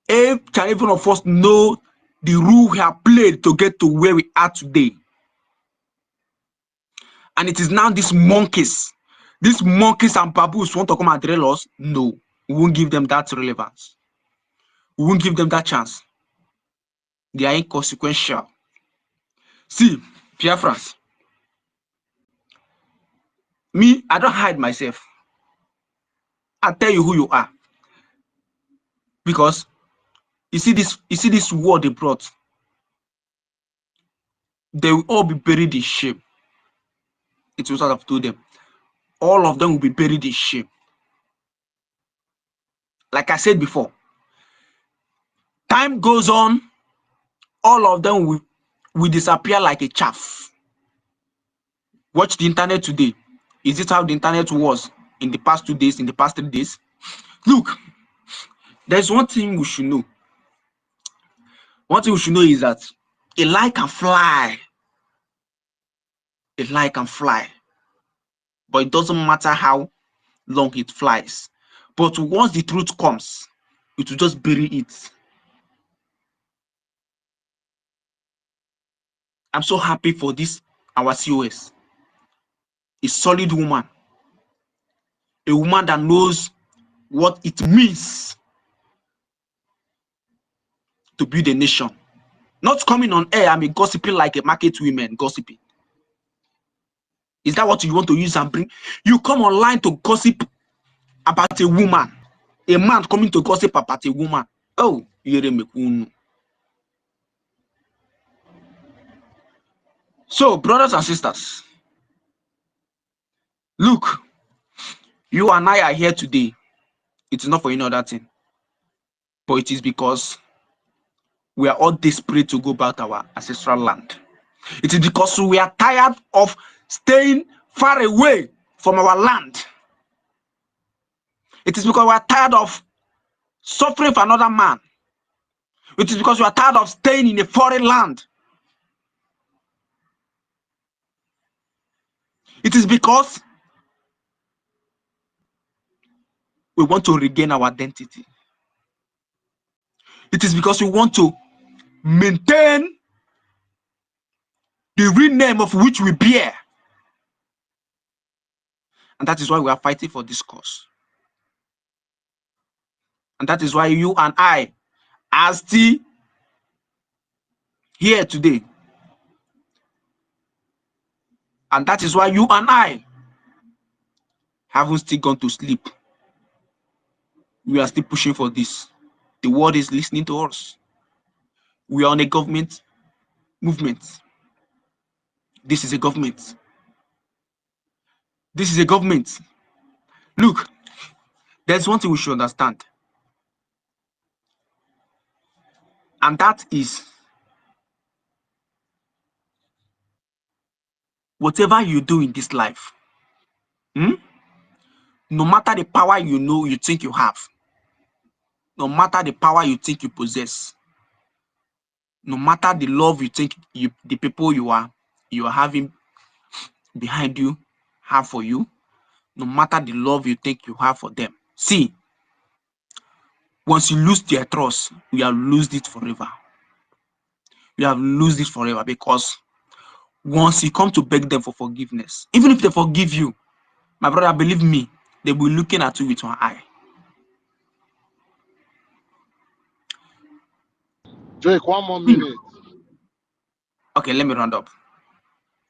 Speaker 18: each and every one of us know the role we have played to get to where we are today. And it is now these monkeys and baboons want to come and derail us. No, we won't give them that relevance. We won't give them that chance. They are inconsequential. See, Biafrans, me, I don't hide myself. I tell you who you are. Because you see this war they brought, they will all be buried in shame. It was what I've told them. All of them will be buried in shame. Like I said before, time goes on, all of them will disappear like a chaff. Watch the internet today. Is it how the internet was in the past 2 days, in the past 3 days? Look, there's one thing we should know. One thing we should know is that a lie can fly. A lie can fly. But it doesn't matter how long it flies. But once the truth comes, it will just bury it. I'm so happy for this, our COS. A solid woman. A woman that knows what it means to build a nation. Not coming on air and be gossiping like a market women gossiping. Is that what you want to use and bring? You come online to gossip about a woman. A man coming to gossip about a woman. Oh, so, brothers and sisters, look, you and I are here today. It is not for any other thing, but it is because we are all desperate to go back to our ancestral land. It is because we are tired of staying far away from our land. It is because we are tired of suffering for another man. It is because we are tired of staying in a foreign land. It is because we want to regain our identity. It is because we want to maintain the real name of which we bear. And that is why we are fighting for this cause. And that is why you and I are still here today. And that is why you and I haven't still gone to sleep. We are still pushing for this. The world is listening to us. We are on a government movement. This is a government. This is a government. Look, there's one thing we should understand. And that is whatever you do in this life, no matter the power you know you think you have, no matter the power you think you possess, no matter the love you think the people you are having behind you have for you, no matter the love you think you have for them. See, once you lose their trust, you have lost it forever. You have lost it forever because once you come to beg them for forgiveness, even if they forgive you, my brother, believe me, they will be looking at you with one eye.
Speaker 19: Drake, one more minute.
Speaker 18: Okay, let me round up.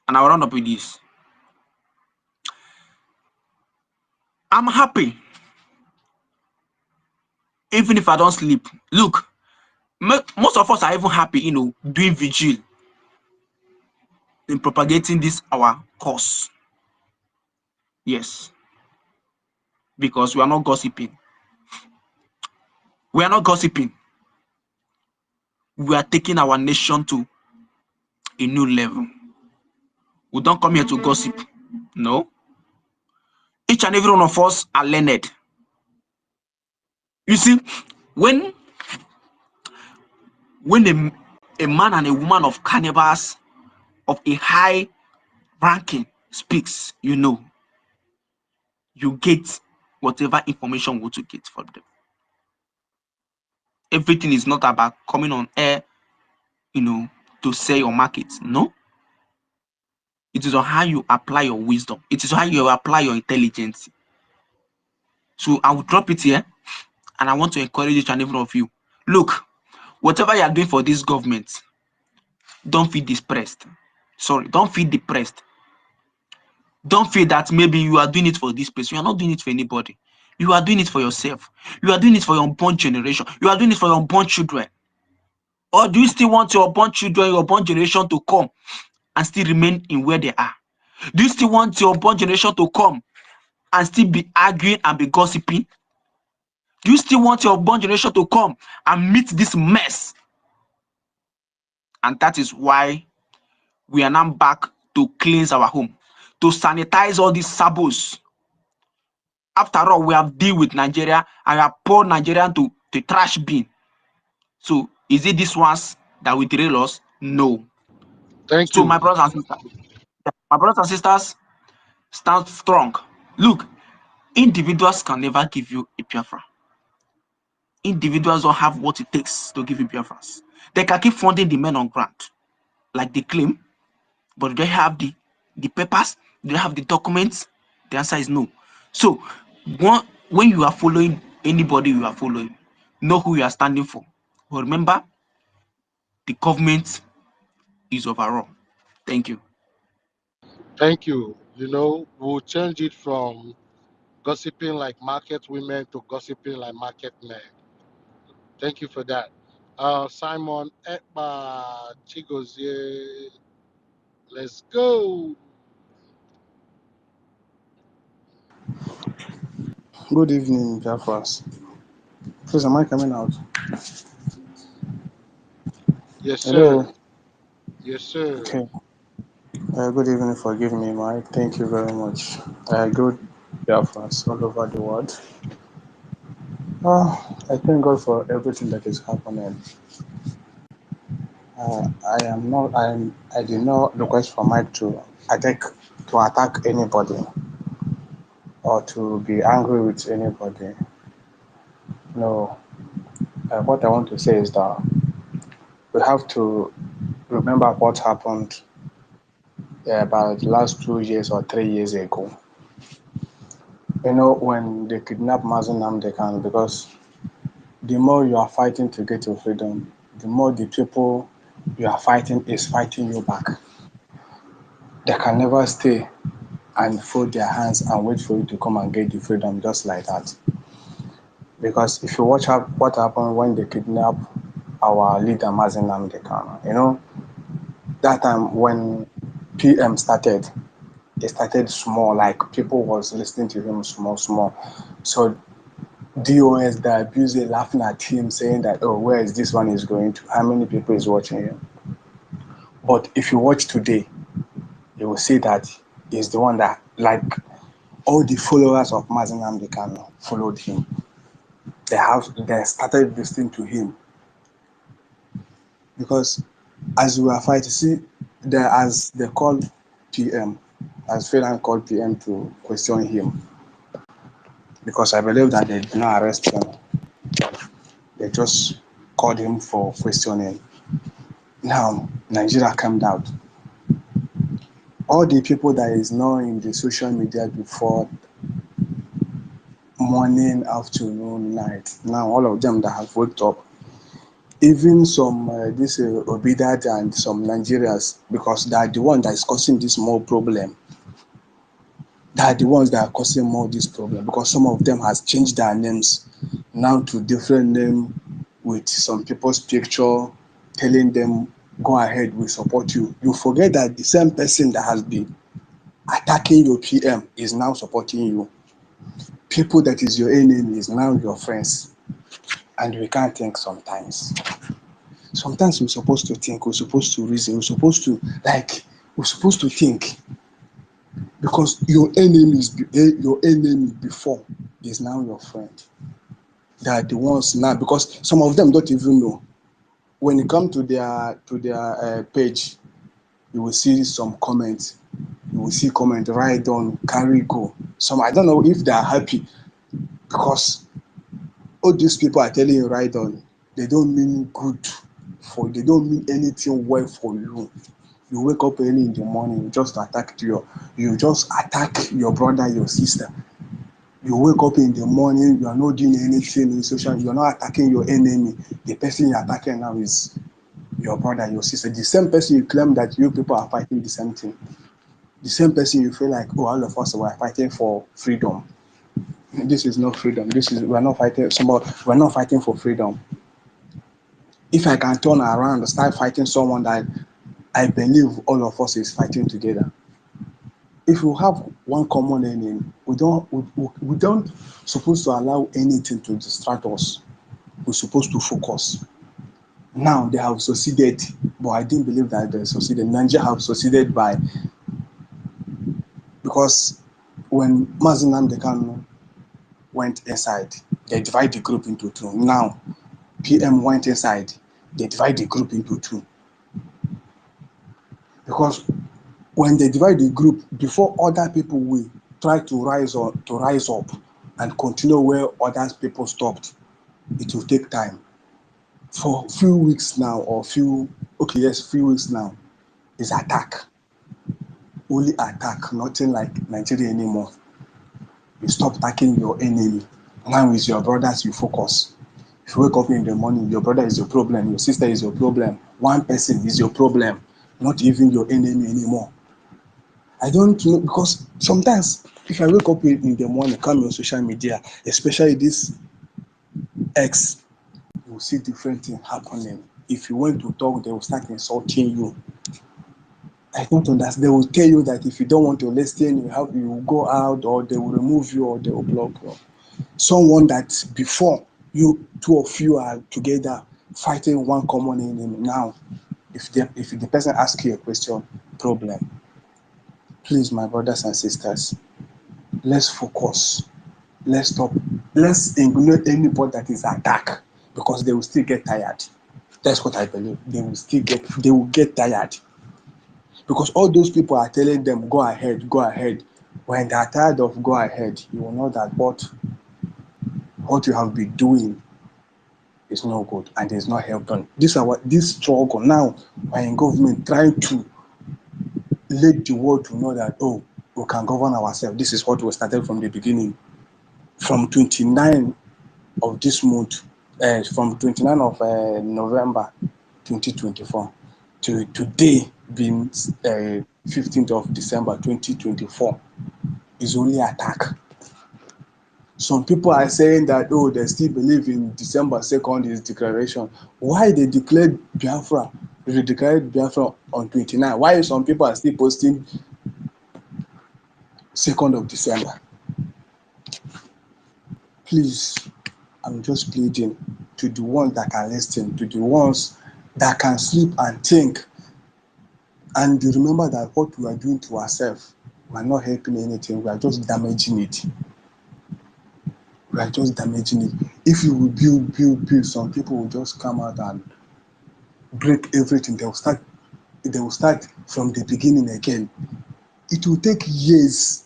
Speaker 18: And I'll round up with this. I'm happy. Even if I don't sleep. Look, most of us are even happy, doing vigil in propagating this our cause. Yes. Because we are not gossiping. We are not gossiping. We are taking our nation to a new level. We don't come here to gossip. No. Each and every one of us are learned. You see, when a man and a woman of cannibals of a high ranking speaks, you get whatever information we want to get from them. Everything is not about coming on air, to sell your market. No. It is on how you apply your wisdom. It is how you apply your intelligence. So I will drop it here, and I want to encourage each and every one of you. Look, whatever you are doing for this government, don't feel depressed. Sorry, don't feel depressed. Don't feel that maybe you are doing it for this person. You are not doing it for anybody. You are doing it for yourself. You are doing it for your unborn generation. You are doing it for your unborn children. Or do you still want your unborn children, your unborn generation to come and still remain in where they are? Do you still want your unborn generation to come and still be arguing and be gossiping? Do you still want your unborn generation to come and meet this mess? And that is why we are now back to cleanse our home, to sanitize all these sabos. After all, we have deal with Nigeria and have poured Nigeria to the trash bin. So is it these ones that will derail us? No.
Speaker 19: Thank
Speaker 18: So
Speaker 19: you.
Speaker 18: my brothers and sisters, stand strong. Look, individuals can never give you a Biafra. Individuals don't have what it takes to give you Biafras. They can keep funding the men on ground, like they claim. But do they have the papers? Do they have the documents? The answer is no. So when you are following anybody you are following, know who you are standing for. But remember, the government is overall. Thank you.
Speaker 19: Thank you. You know, we'll change it from gossiping like market women to gossiping like market men. Thank you for that. Simon Ekpa Chigozie, let's go.
Speaker 23: Good evening, Biafras. Please, am I coming out?
Speaker 19: Yes, sir.
Speaker 23: Hello.
Speaker 19: Yes, sir.
Speaker 23: Okay. Good evening for giving me my. Thank you very much. Good Biafras all over the world. I thank God for everything that is happening. I am not. I did not request for Mike to attack anybody or to be angry with anybody. No. What I want to say is that we have to remember what happened about the last 2 years or 3 years ago. You know, when they kidnapped Mazen Namdekan, because the more you are fighting to get your freedom, the more the people you are fighting is fighting you back. They can never stay and fold their hands and wait for you to come and get the freedom just like that. Because if you watch out what happened when they kidnapped our leader Mazen Namdekan, you know, that time when PM started, it started small, like people was listening to him small, small. So DOS, the abuser, laughing at him, saying that, oh, where is this one is going to? How many people is watching him? But if you watch today, you will see that he's the one that, like, all the followers of Mazen Amdekano followed him. They started listening to him because as we were fighting, see, as they called PM, as Freeland called PM to question him, because I believe that they did not arrest him. They just called him for questioning. Now, Nigeria came out. All the people that is now in the social media before morning, afternoon, night, now all of them that have waked up, even some this Obidat and some Nigerians, because they are the one that is causing this more problem. They are the ones that are causing more this problem because some of them has changed their names now to different name with some people's picture telling them go ahead, we support you. You forget that the same person that has been attacking your PM is now supporting you. People that is your enemy is now your friends. And we can't think sometimes. Sometimes we're supposed to think, we're supposed to reason, we're supposed to think. Because your enemy before is now your friend. They are the ones now, because some of them don't even know. When you come to their page, you will see some comments. You will see comment, ride on, carry go. Some, I don't know if they are happy because all these people are telling you ride on. They don't mean good they don't mean anything well for you. You wake up early in the morning, you just attack your brother, your sister. You wake up in the morning, you are not doing anything in social, you are not attacking your enemy. The person you're attacking now is your brother, your sister. The same person you claim that you people are fighting the same thing. The same person you feel like, oh, all of us were fighting for freedom. This is not freedom. We're not fighting for freedom. If I can turn around and start fighting someone that I believe all of us is fighting together. If we have one common enemy, we don't supposed to allow anything to distract us. We're supposed to focus. Now they have succeeded, but I didn't believe that they succeeded. Nigeria have succeeded because when Mazen Namdekan went inside, they divide the group into two. Now PM went inside, they divide the group into two. Because when they divide the group, before other people will try to rise up and continue where other people stopped, it will take time. For few weeks now, few weeks now, is attack.
Speaker 4: only attack, nothing like Nigeria anymore. You stop attacking your enemy. Now is your brothers you focus. If you wake up in the morning, your brother is your problem, your sister is your problem, one person is your problem, not even your enemy anymore. I don't know, because sometimes if I wake up in the morning, come on social media, especially this X, you will see different things happening. If you want to talk, they will start insulting you. I don't understand. They will tell you that if you don't want to listen, you will go out, or they will remove you, or they will block you. Someone that before you two of you are together fighting one common enemy, now if the person asks you a question, problem. Please, my brothers and sisters, let's focus. Let's stop. Let's ignore anybody that is attacked, because they will still get tired. That's what I believe. They will get tired. Because all those people are telling them, go ahead, go ahead. When they are tired of go ahead, you will know that what you have been doing is not good and is not helping. This struggle now, we're in government trying to let the world to know that, oh, we can govern ourselves. This is what we started from the beginning. From 29 of this month, from 29 of November 2024 to today being 15th of December 2024 is only attack. Some people are saying that, oh, they still believe in December 2nd is declaration. Why they declared Biafra? They declared Biafra on 29. Why some people are still posting 2nd of December? Please, I'm just pleading to the ones that can listen, to the ones that can sleep and think, and remember that what we are doing to ourselves, we are not helping anything, we are just damaging it. We are just damaging it. If you will build, some people will just come out and break everything. They will start from the beginning again. It will take years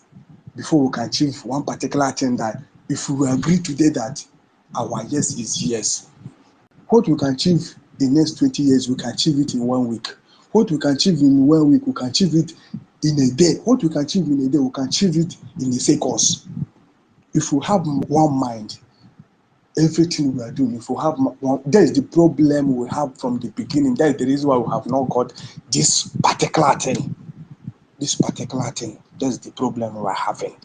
Speaker 4: before we can achieve one particular thing that if we agree today that our yes is yes. What we can achieve in the next 20 years, we can achieve it in 1 week. What we can achieve in 1 week, we can achieve it in a day. What we can achieve in a day, we can achieve it in a seconds. If we have one mind, everything we are doing, if we have one, that is the problem we have from the beginning. That is the reason why we have not got this particular thing. This particular thing, that's the problem we are having,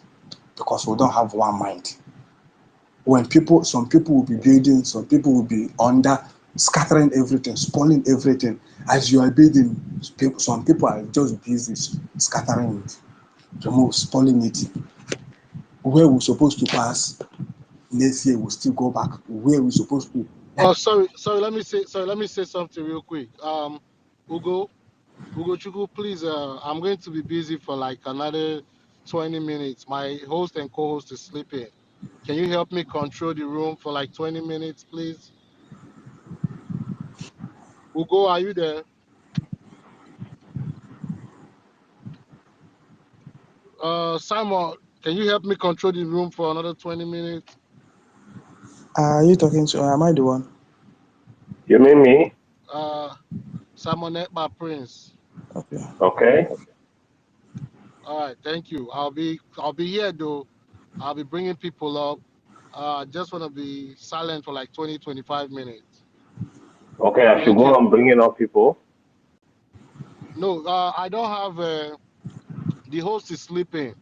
Speaker 4: because we don't have one mind. Some people will be building, some people will be under, scattering everything, spoiling everything. As you are building, some people are just busy scattering it, spoiling it. Where we're supposed to pass, next year we'll still go back. Where we're supposed to.
Speaker 19: Oh, sorry. Let me say something real quick. Ugo Chukwu, please. I'm going to be busy for like another 20 minutes. My host and co-host is sleeping. Can you help me control the room for like 20 minutes, please? Ugo, are you there? Simon, can you help me control the room for another 20 minutes?
Speaker 4: Are you talking to? Am I the one?
Speaker 22: You mean me?
Speaker 19: Simon Ekpa Prince.
Speaker 4: Okay.
Speaker 22: Okay.
Speaker 19: All right, thank you. I'll be here though. I'll be bringing people up. Just want to be silent for like 20-25 minutes.
Speaker 22: Okay, I should
Speaker 19: Thank
Speaker 22: go
Speaker 19: you.
Speaker 22: on bringing up people.
Speaker 19: No, I don't have. The host is sleeping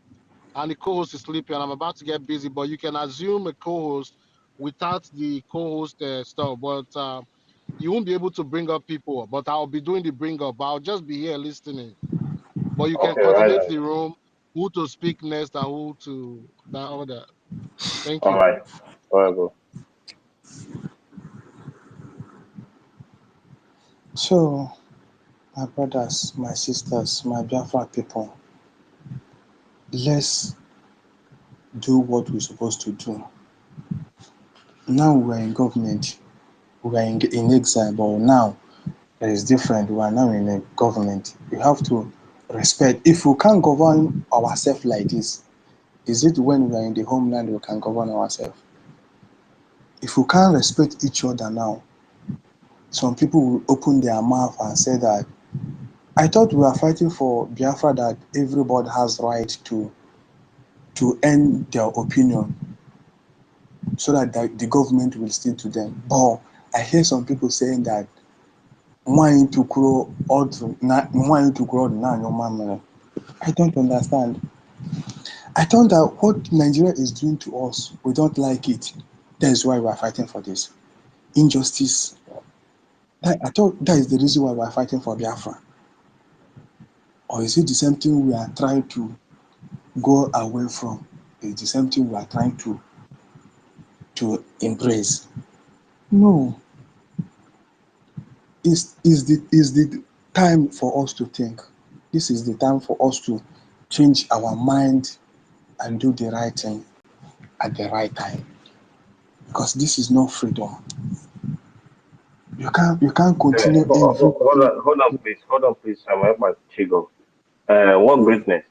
Speaker 19: and the co-host is sleeping. I'm about to get busy, but you can assume a co-host without the co-host stuff. But you won't be able to bring up people. But I'll be doing the bring up. I'll just be here listening. But you can
Speaker 22: Okay,
Speaker 19: coordinate
Speaker 22: right.
Speaker 19: the room, who to speak next and who to that order. Thank
Speaker 22: All
Speaker 19: you.
Speaker 22: right. Whatever.
Speaker 4: So, my brothers, my sisters, my Biafra people, let's do what we're supposed to do. Now we're in government, we're in exile, but now it is different. We are now in a government. We have to respect. If we can't govern ourselves like this, is it when we are in the homeland we can govern ourselves? If we can't respect each other now, some people will open their mouth and say that I thought we were fighting for Biafra that everybody has right to end their opinion so that the government will stick to them. But I hear some people saying that nwaanyị tụkwuru ọdụ na-anyụ mamịrị. I don't understand. I thought that what Nigeria is doing to us, we don't like it. That is why we are fighting for this. Injustice. I thought that is the reason why we are fighting for Biafra. Or is it the same thing we are trying to go away from? It's the same thing we are trying to embrace. No, it's the time for us to think. This is the time for us to change our mind and do the right thing at the right time. Because this is not freedom. You can't continue everything.
Speaker 22: Hold on, please, Samuel Chigo. What greatness?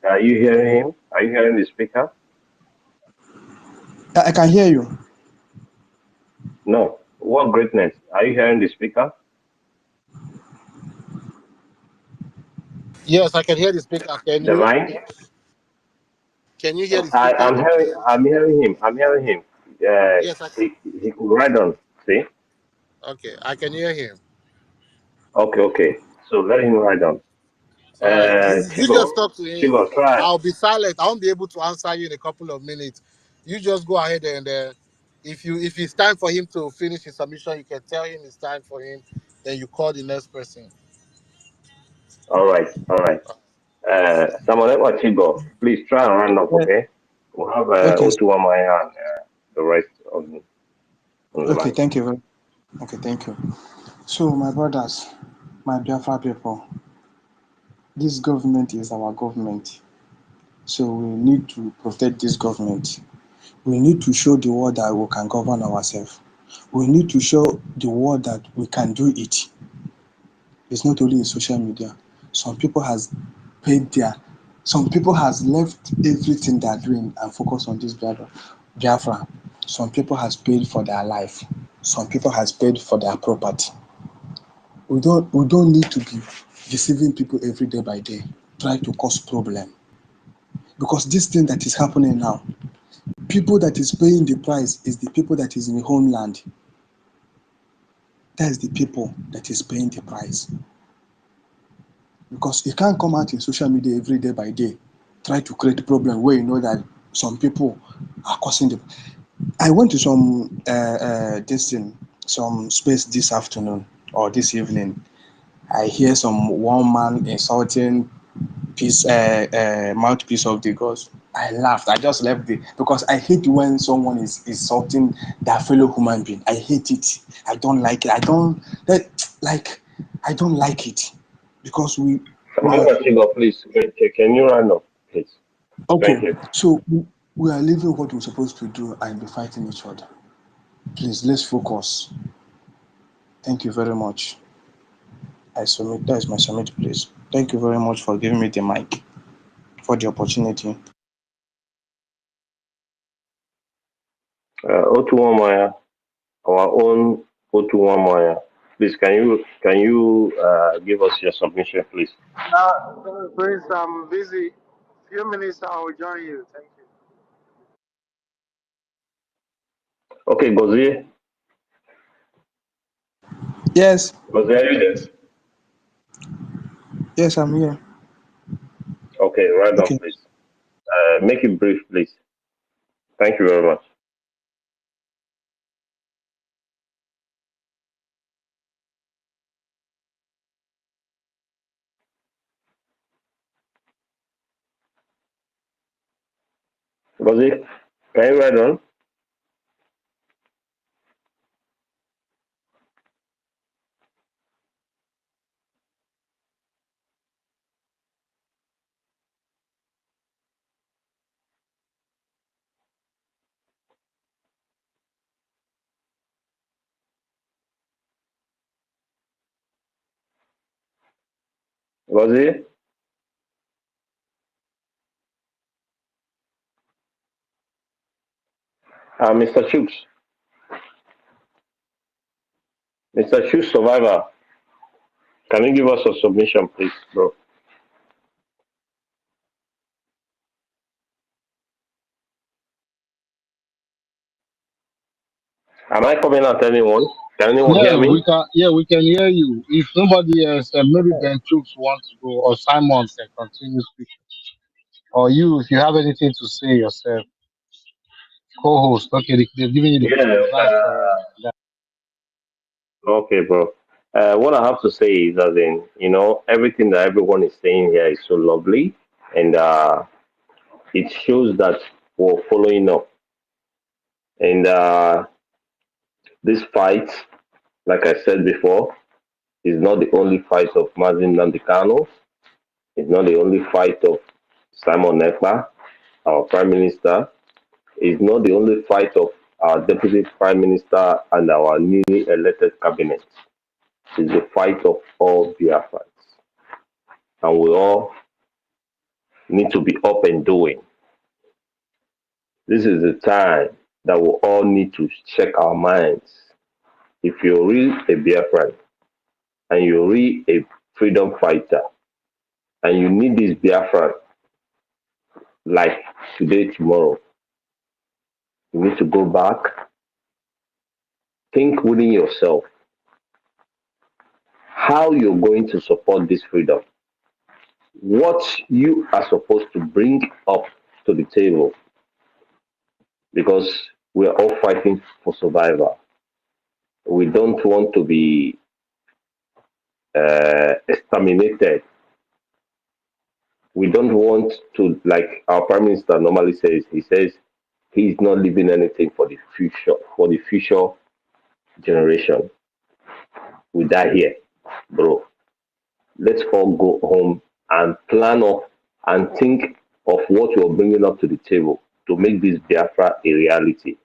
Speaker 22: Are you hearing him? Are you hearing the speaker?
Speaker 4: I can hear you.
Speaker 22: No. What greatness? Are you hearing the speaker?
Speaker 3: Yes, I can hear the speaker. Can you?
Speaker 22: Divine?
Speaker 3: Can you hear the speaker?
Speaker 22: I'm hearing him. I'm hearing him.
Speaker 3: Yes, I can.
Speaker 22: He could ride on. See?
Speaker 3: Okay, I can hear him.
Speaker 22: Okay. So let him ride on.
Speaker 3: All right, you just
Speaker 22: Chigo,
Speaker 3: talk to him.
Speaker 22: Chigo, try.
Speaker 3: I'll be silent. I won't be able to answer you in a couple of minutes. You just go ahead and if it's time for him to finish his submission, you can tell him it's time for him. Then you call the next person.
Speaker 22: All right. Samuel Chigo, please try and round up,
Speaker 4: Yeah.
Speaker 22: okay? We'll have
Speaker 4: Okay.
Speaker 22: Otuamaya and the rest on the
Speaker 4: Okay.
Speaker 22: line.
Speaker 4: Thank you. Okay. Thank you. So, my brothers, my Biafra people, this government is our government. So we need to protect this government. We need to show the world that we can govern ourselves. We need to show the world that we can do it. It's not only in social media. Some people has paid their some people has left everything they're doing and focus on this Biafra. Some people has paid for their life. Some people has paid for their property. We don't need to be deceiving people every day by day, try to cause problem. Because this thing that is happening now, people that is paying the price is the people that is in the homeland. That is the people that is paying the price. Because you can't come out in social media every day by day, try to create problem where you know that some people are causing the. I went to some space this afternoon or this evening. I hear one man insulting mouthpiece of the gods. I laughed. I just left it because I hate when someone is insulting their fellow human being. I hate it. I don't like it. I don't like it because we are
Speaker 22: Samuel Chigo, please, can you round up, please?
Speaker 4: okay.
Speaker 22: Thank you.
Speaker 4: So we are living what we're supposed to do and be fighting each other. Please let's focus. Thank you very much. I submit. That is my submit, please. Thank you very much for giving me the mic for the opportunity.
Speaker 22: Otuamaya, our own Otuamaya. Please, can you give us your submission, please?
Speaker 19: Prince, I'm busy. Few minutes, I will join you. Thank you.
Speaker 22: Okay,
Speaker 4: Yes.
Speaker 22: Gozie, are you there?
Speaker 4: Yes, I'm here.
Speaker 22: Okay, right on,
Speaker 4: Okay.
Speaker 22: please. Make it brief, please. Thank you very much. Gozie, can you ride on? Gozie? Mr. Chooks. Mr. Chooks Survivor. Can you give us a submission, please, bro? Am I coming at anyone? Can anyone hear
Speaker 19: Yeah,
Speaker 22: me?
Speaker 19: we can. Yeah, we can hear you. If nobody else, maybe Ben Chooks wants to go, or Simon can continue speaking, or you, if you have anything to say yourself, co-host. Okay, they've given you
Speaker 22: Yeah.
Speaker 19: the vice for.
Speaker 22: Okay, bro. What I have to say is that everything that everyone is saying here is so lovely, and it shows that we're following up. And this fight, like I said before, is not the only fight of Mazin Nandekano. It's not the only fight of Simon Ekpa, our prime minister. It's not the only fight of our deputy prime minister and our newly elected cabinet. It's the fight of all Biafrans. And we all need to be up and doing. This is the time that we all need to check our minds. If you're really a Biafran and you're really a freedom fighter and you need this Biafran like today, tomorrow, you need to go back, think within yourself how you're going to support this freedom, what you are supposed to bring up to the table, because we are all fighting for survival. We don't want to be exterminated. We don't want to, like our prime minister normally says, he says he's not leaving anything for the future generation. We die here, bro. Let's all go home and plan up and think of what you're bringing up to the table to make this Biafra a reality.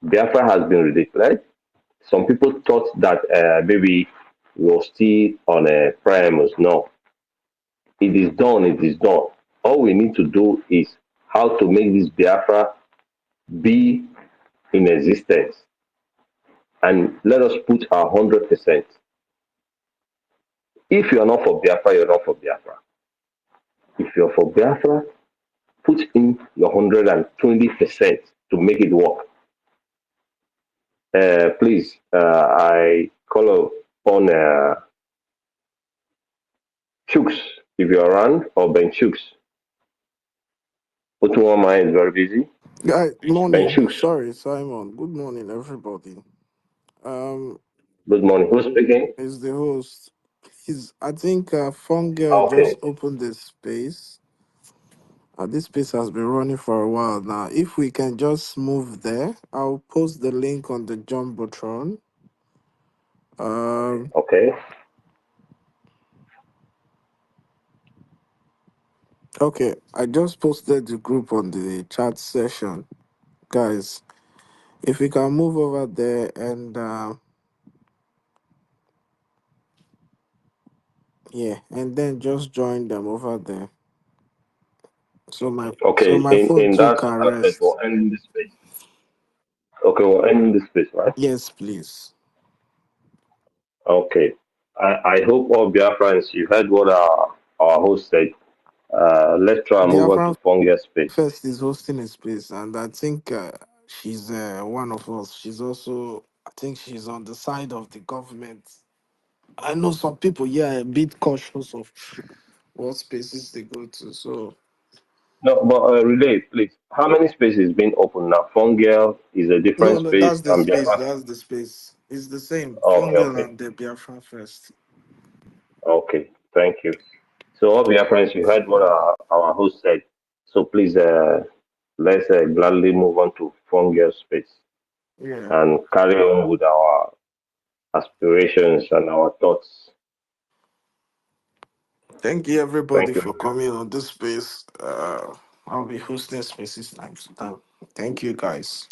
Speaker 22: Biafra has been ridiculed. Some people thought that maybe we were still on a primus. No, it is done. It is done. All we need to do is how to make this Biafra be in existence, and let us put our 100%. If you are not for Biafra, you're not for Biafra. If you're for Biafra, put in your 120% to make it work. Please, I call upon Chooks if you're around, or Ben Chooks. Otuoma is very busy.
Speaker 1: Guy,
Speaker 22: Ben
Speaker 1: morning.
Speaker 22: Chooks,
Speaker 1: Sorry, Simon. Good morning, everybody. Um,
Speaker 22: good morning. Who's speaking?
Speaker 1: is the host. He's. I think Fungel just
Speaker 22: Okay,
Speaker 1: opened this space. This space has been running for a while now. If we can just move there, I'll post the link on the jumbotron. Um,
Speaker 22: okay.
Speaker 1: okay. I just posted the group on the chat session, guys. If we can move over there and yeah, and then just join them over there. So
Speaker 22: Okay,
Speaker 1: my phone
Speaker 22: in
Speaker 1: too
Speaker 22: that
Speaker 1: can
Speaker 22: aspect,
Speaker 1: rest.
Speaker 22: we're ending this space. Okay, we're ending this space, right?
Speaker 1: Yes, please.
Speaker 22: Okay. I hope all Biafrans, you heard what our host said. Let's try and move on to
Speaker 1: Biafran
Speaker 22: Fungus space.
Speaker 1: First is hosting a space, and I think she's one of us. She's also, I think she's on the side of the government. I know some people, yeah, are a bit cautious of what spaces they go to. So
Speaker 22: No, but relay, please. How many spaces been open now? Fungal is a
Speaker 1: no,
Speaker 22: different
Speaker 1: no,
Speaker 22: space,
Speaker 1: that's the
Speaker 22: and
Speaker 1: space.
Speaker 22: Biafra.
Speaker 1: That's the space. It's the same.
Speaker 22: Okay,
Speaker 1: Fungal
Speaker 22: okay,
Speaker 1: and the Biafran first.
Speaker 22: okay. Thank you. So, all Biafrans, you heard what our host said. So, please, let's gladly move on to Fungal space
Speaker 1: Yeah.
Speaker 22: and carry on with our aspirations and our thoughts.
Speaker 1: Thank you, everybody,
Speaker 22: Thank you.
Speaker 1: for coming on this space. I'll be hosting spaces time to time. Thank you, guys.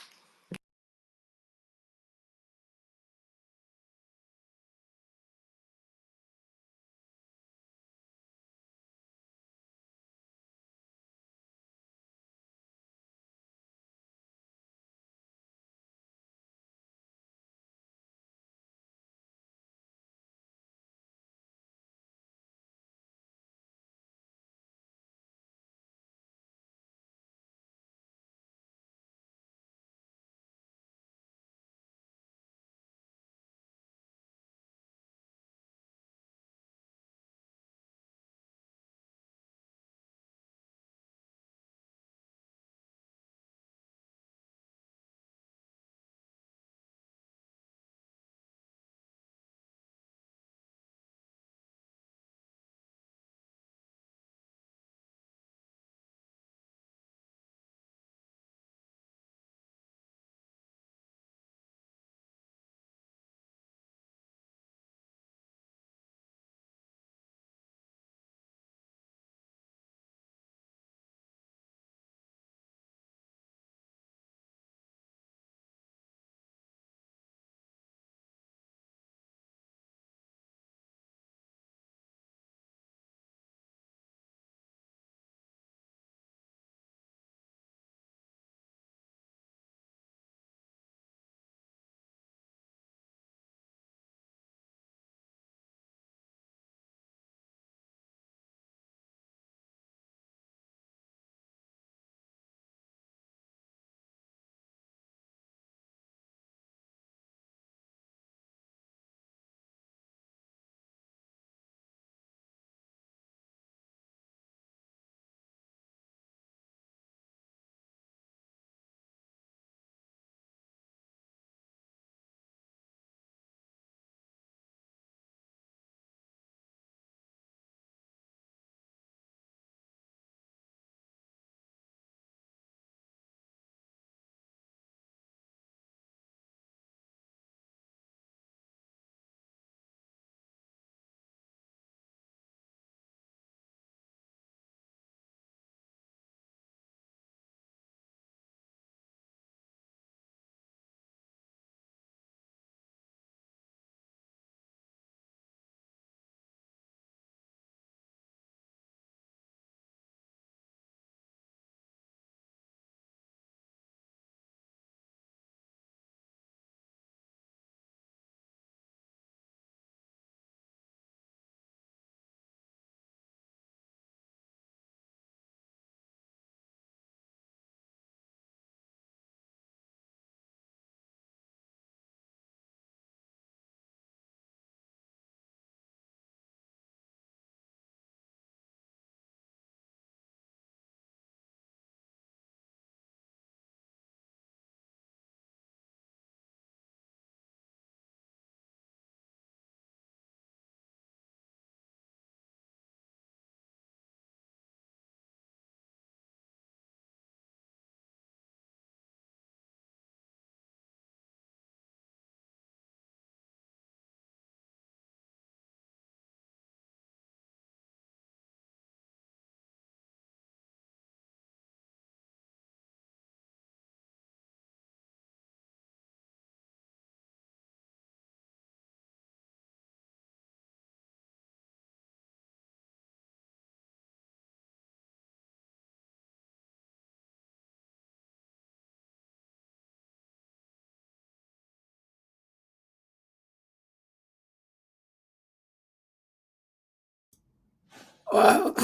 Speaker 11: Well,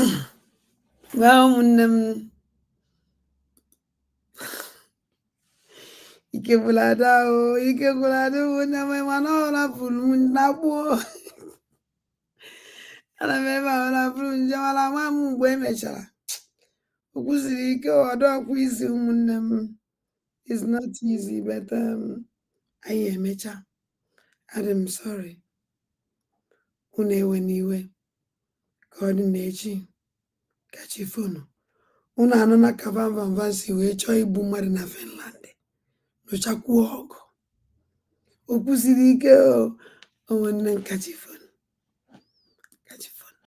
Speaker 11: ụmụnne m, ike gwụrụ Ada o, ike gwụrụ Ada ụmụnne m, mana ọ rapụrụ m nakpuo. Ana m ebe a ọ rapụrụ m nje, mana ama m mgbe emechara. O kwusiri ike ọdụ ọkwa isi ụmụnne m. It's not easy, but anyị emecha. Adị m sorry. Unu ewe n'iwe. Ka ọ dị n'echi. Kachi fonu. Unu anụ na Kavamvamva si wee chọọ igbu mmadụ na Finland. Nụchakwuo ọgụ. O kwusiri ike o nwanne m kachi fonu.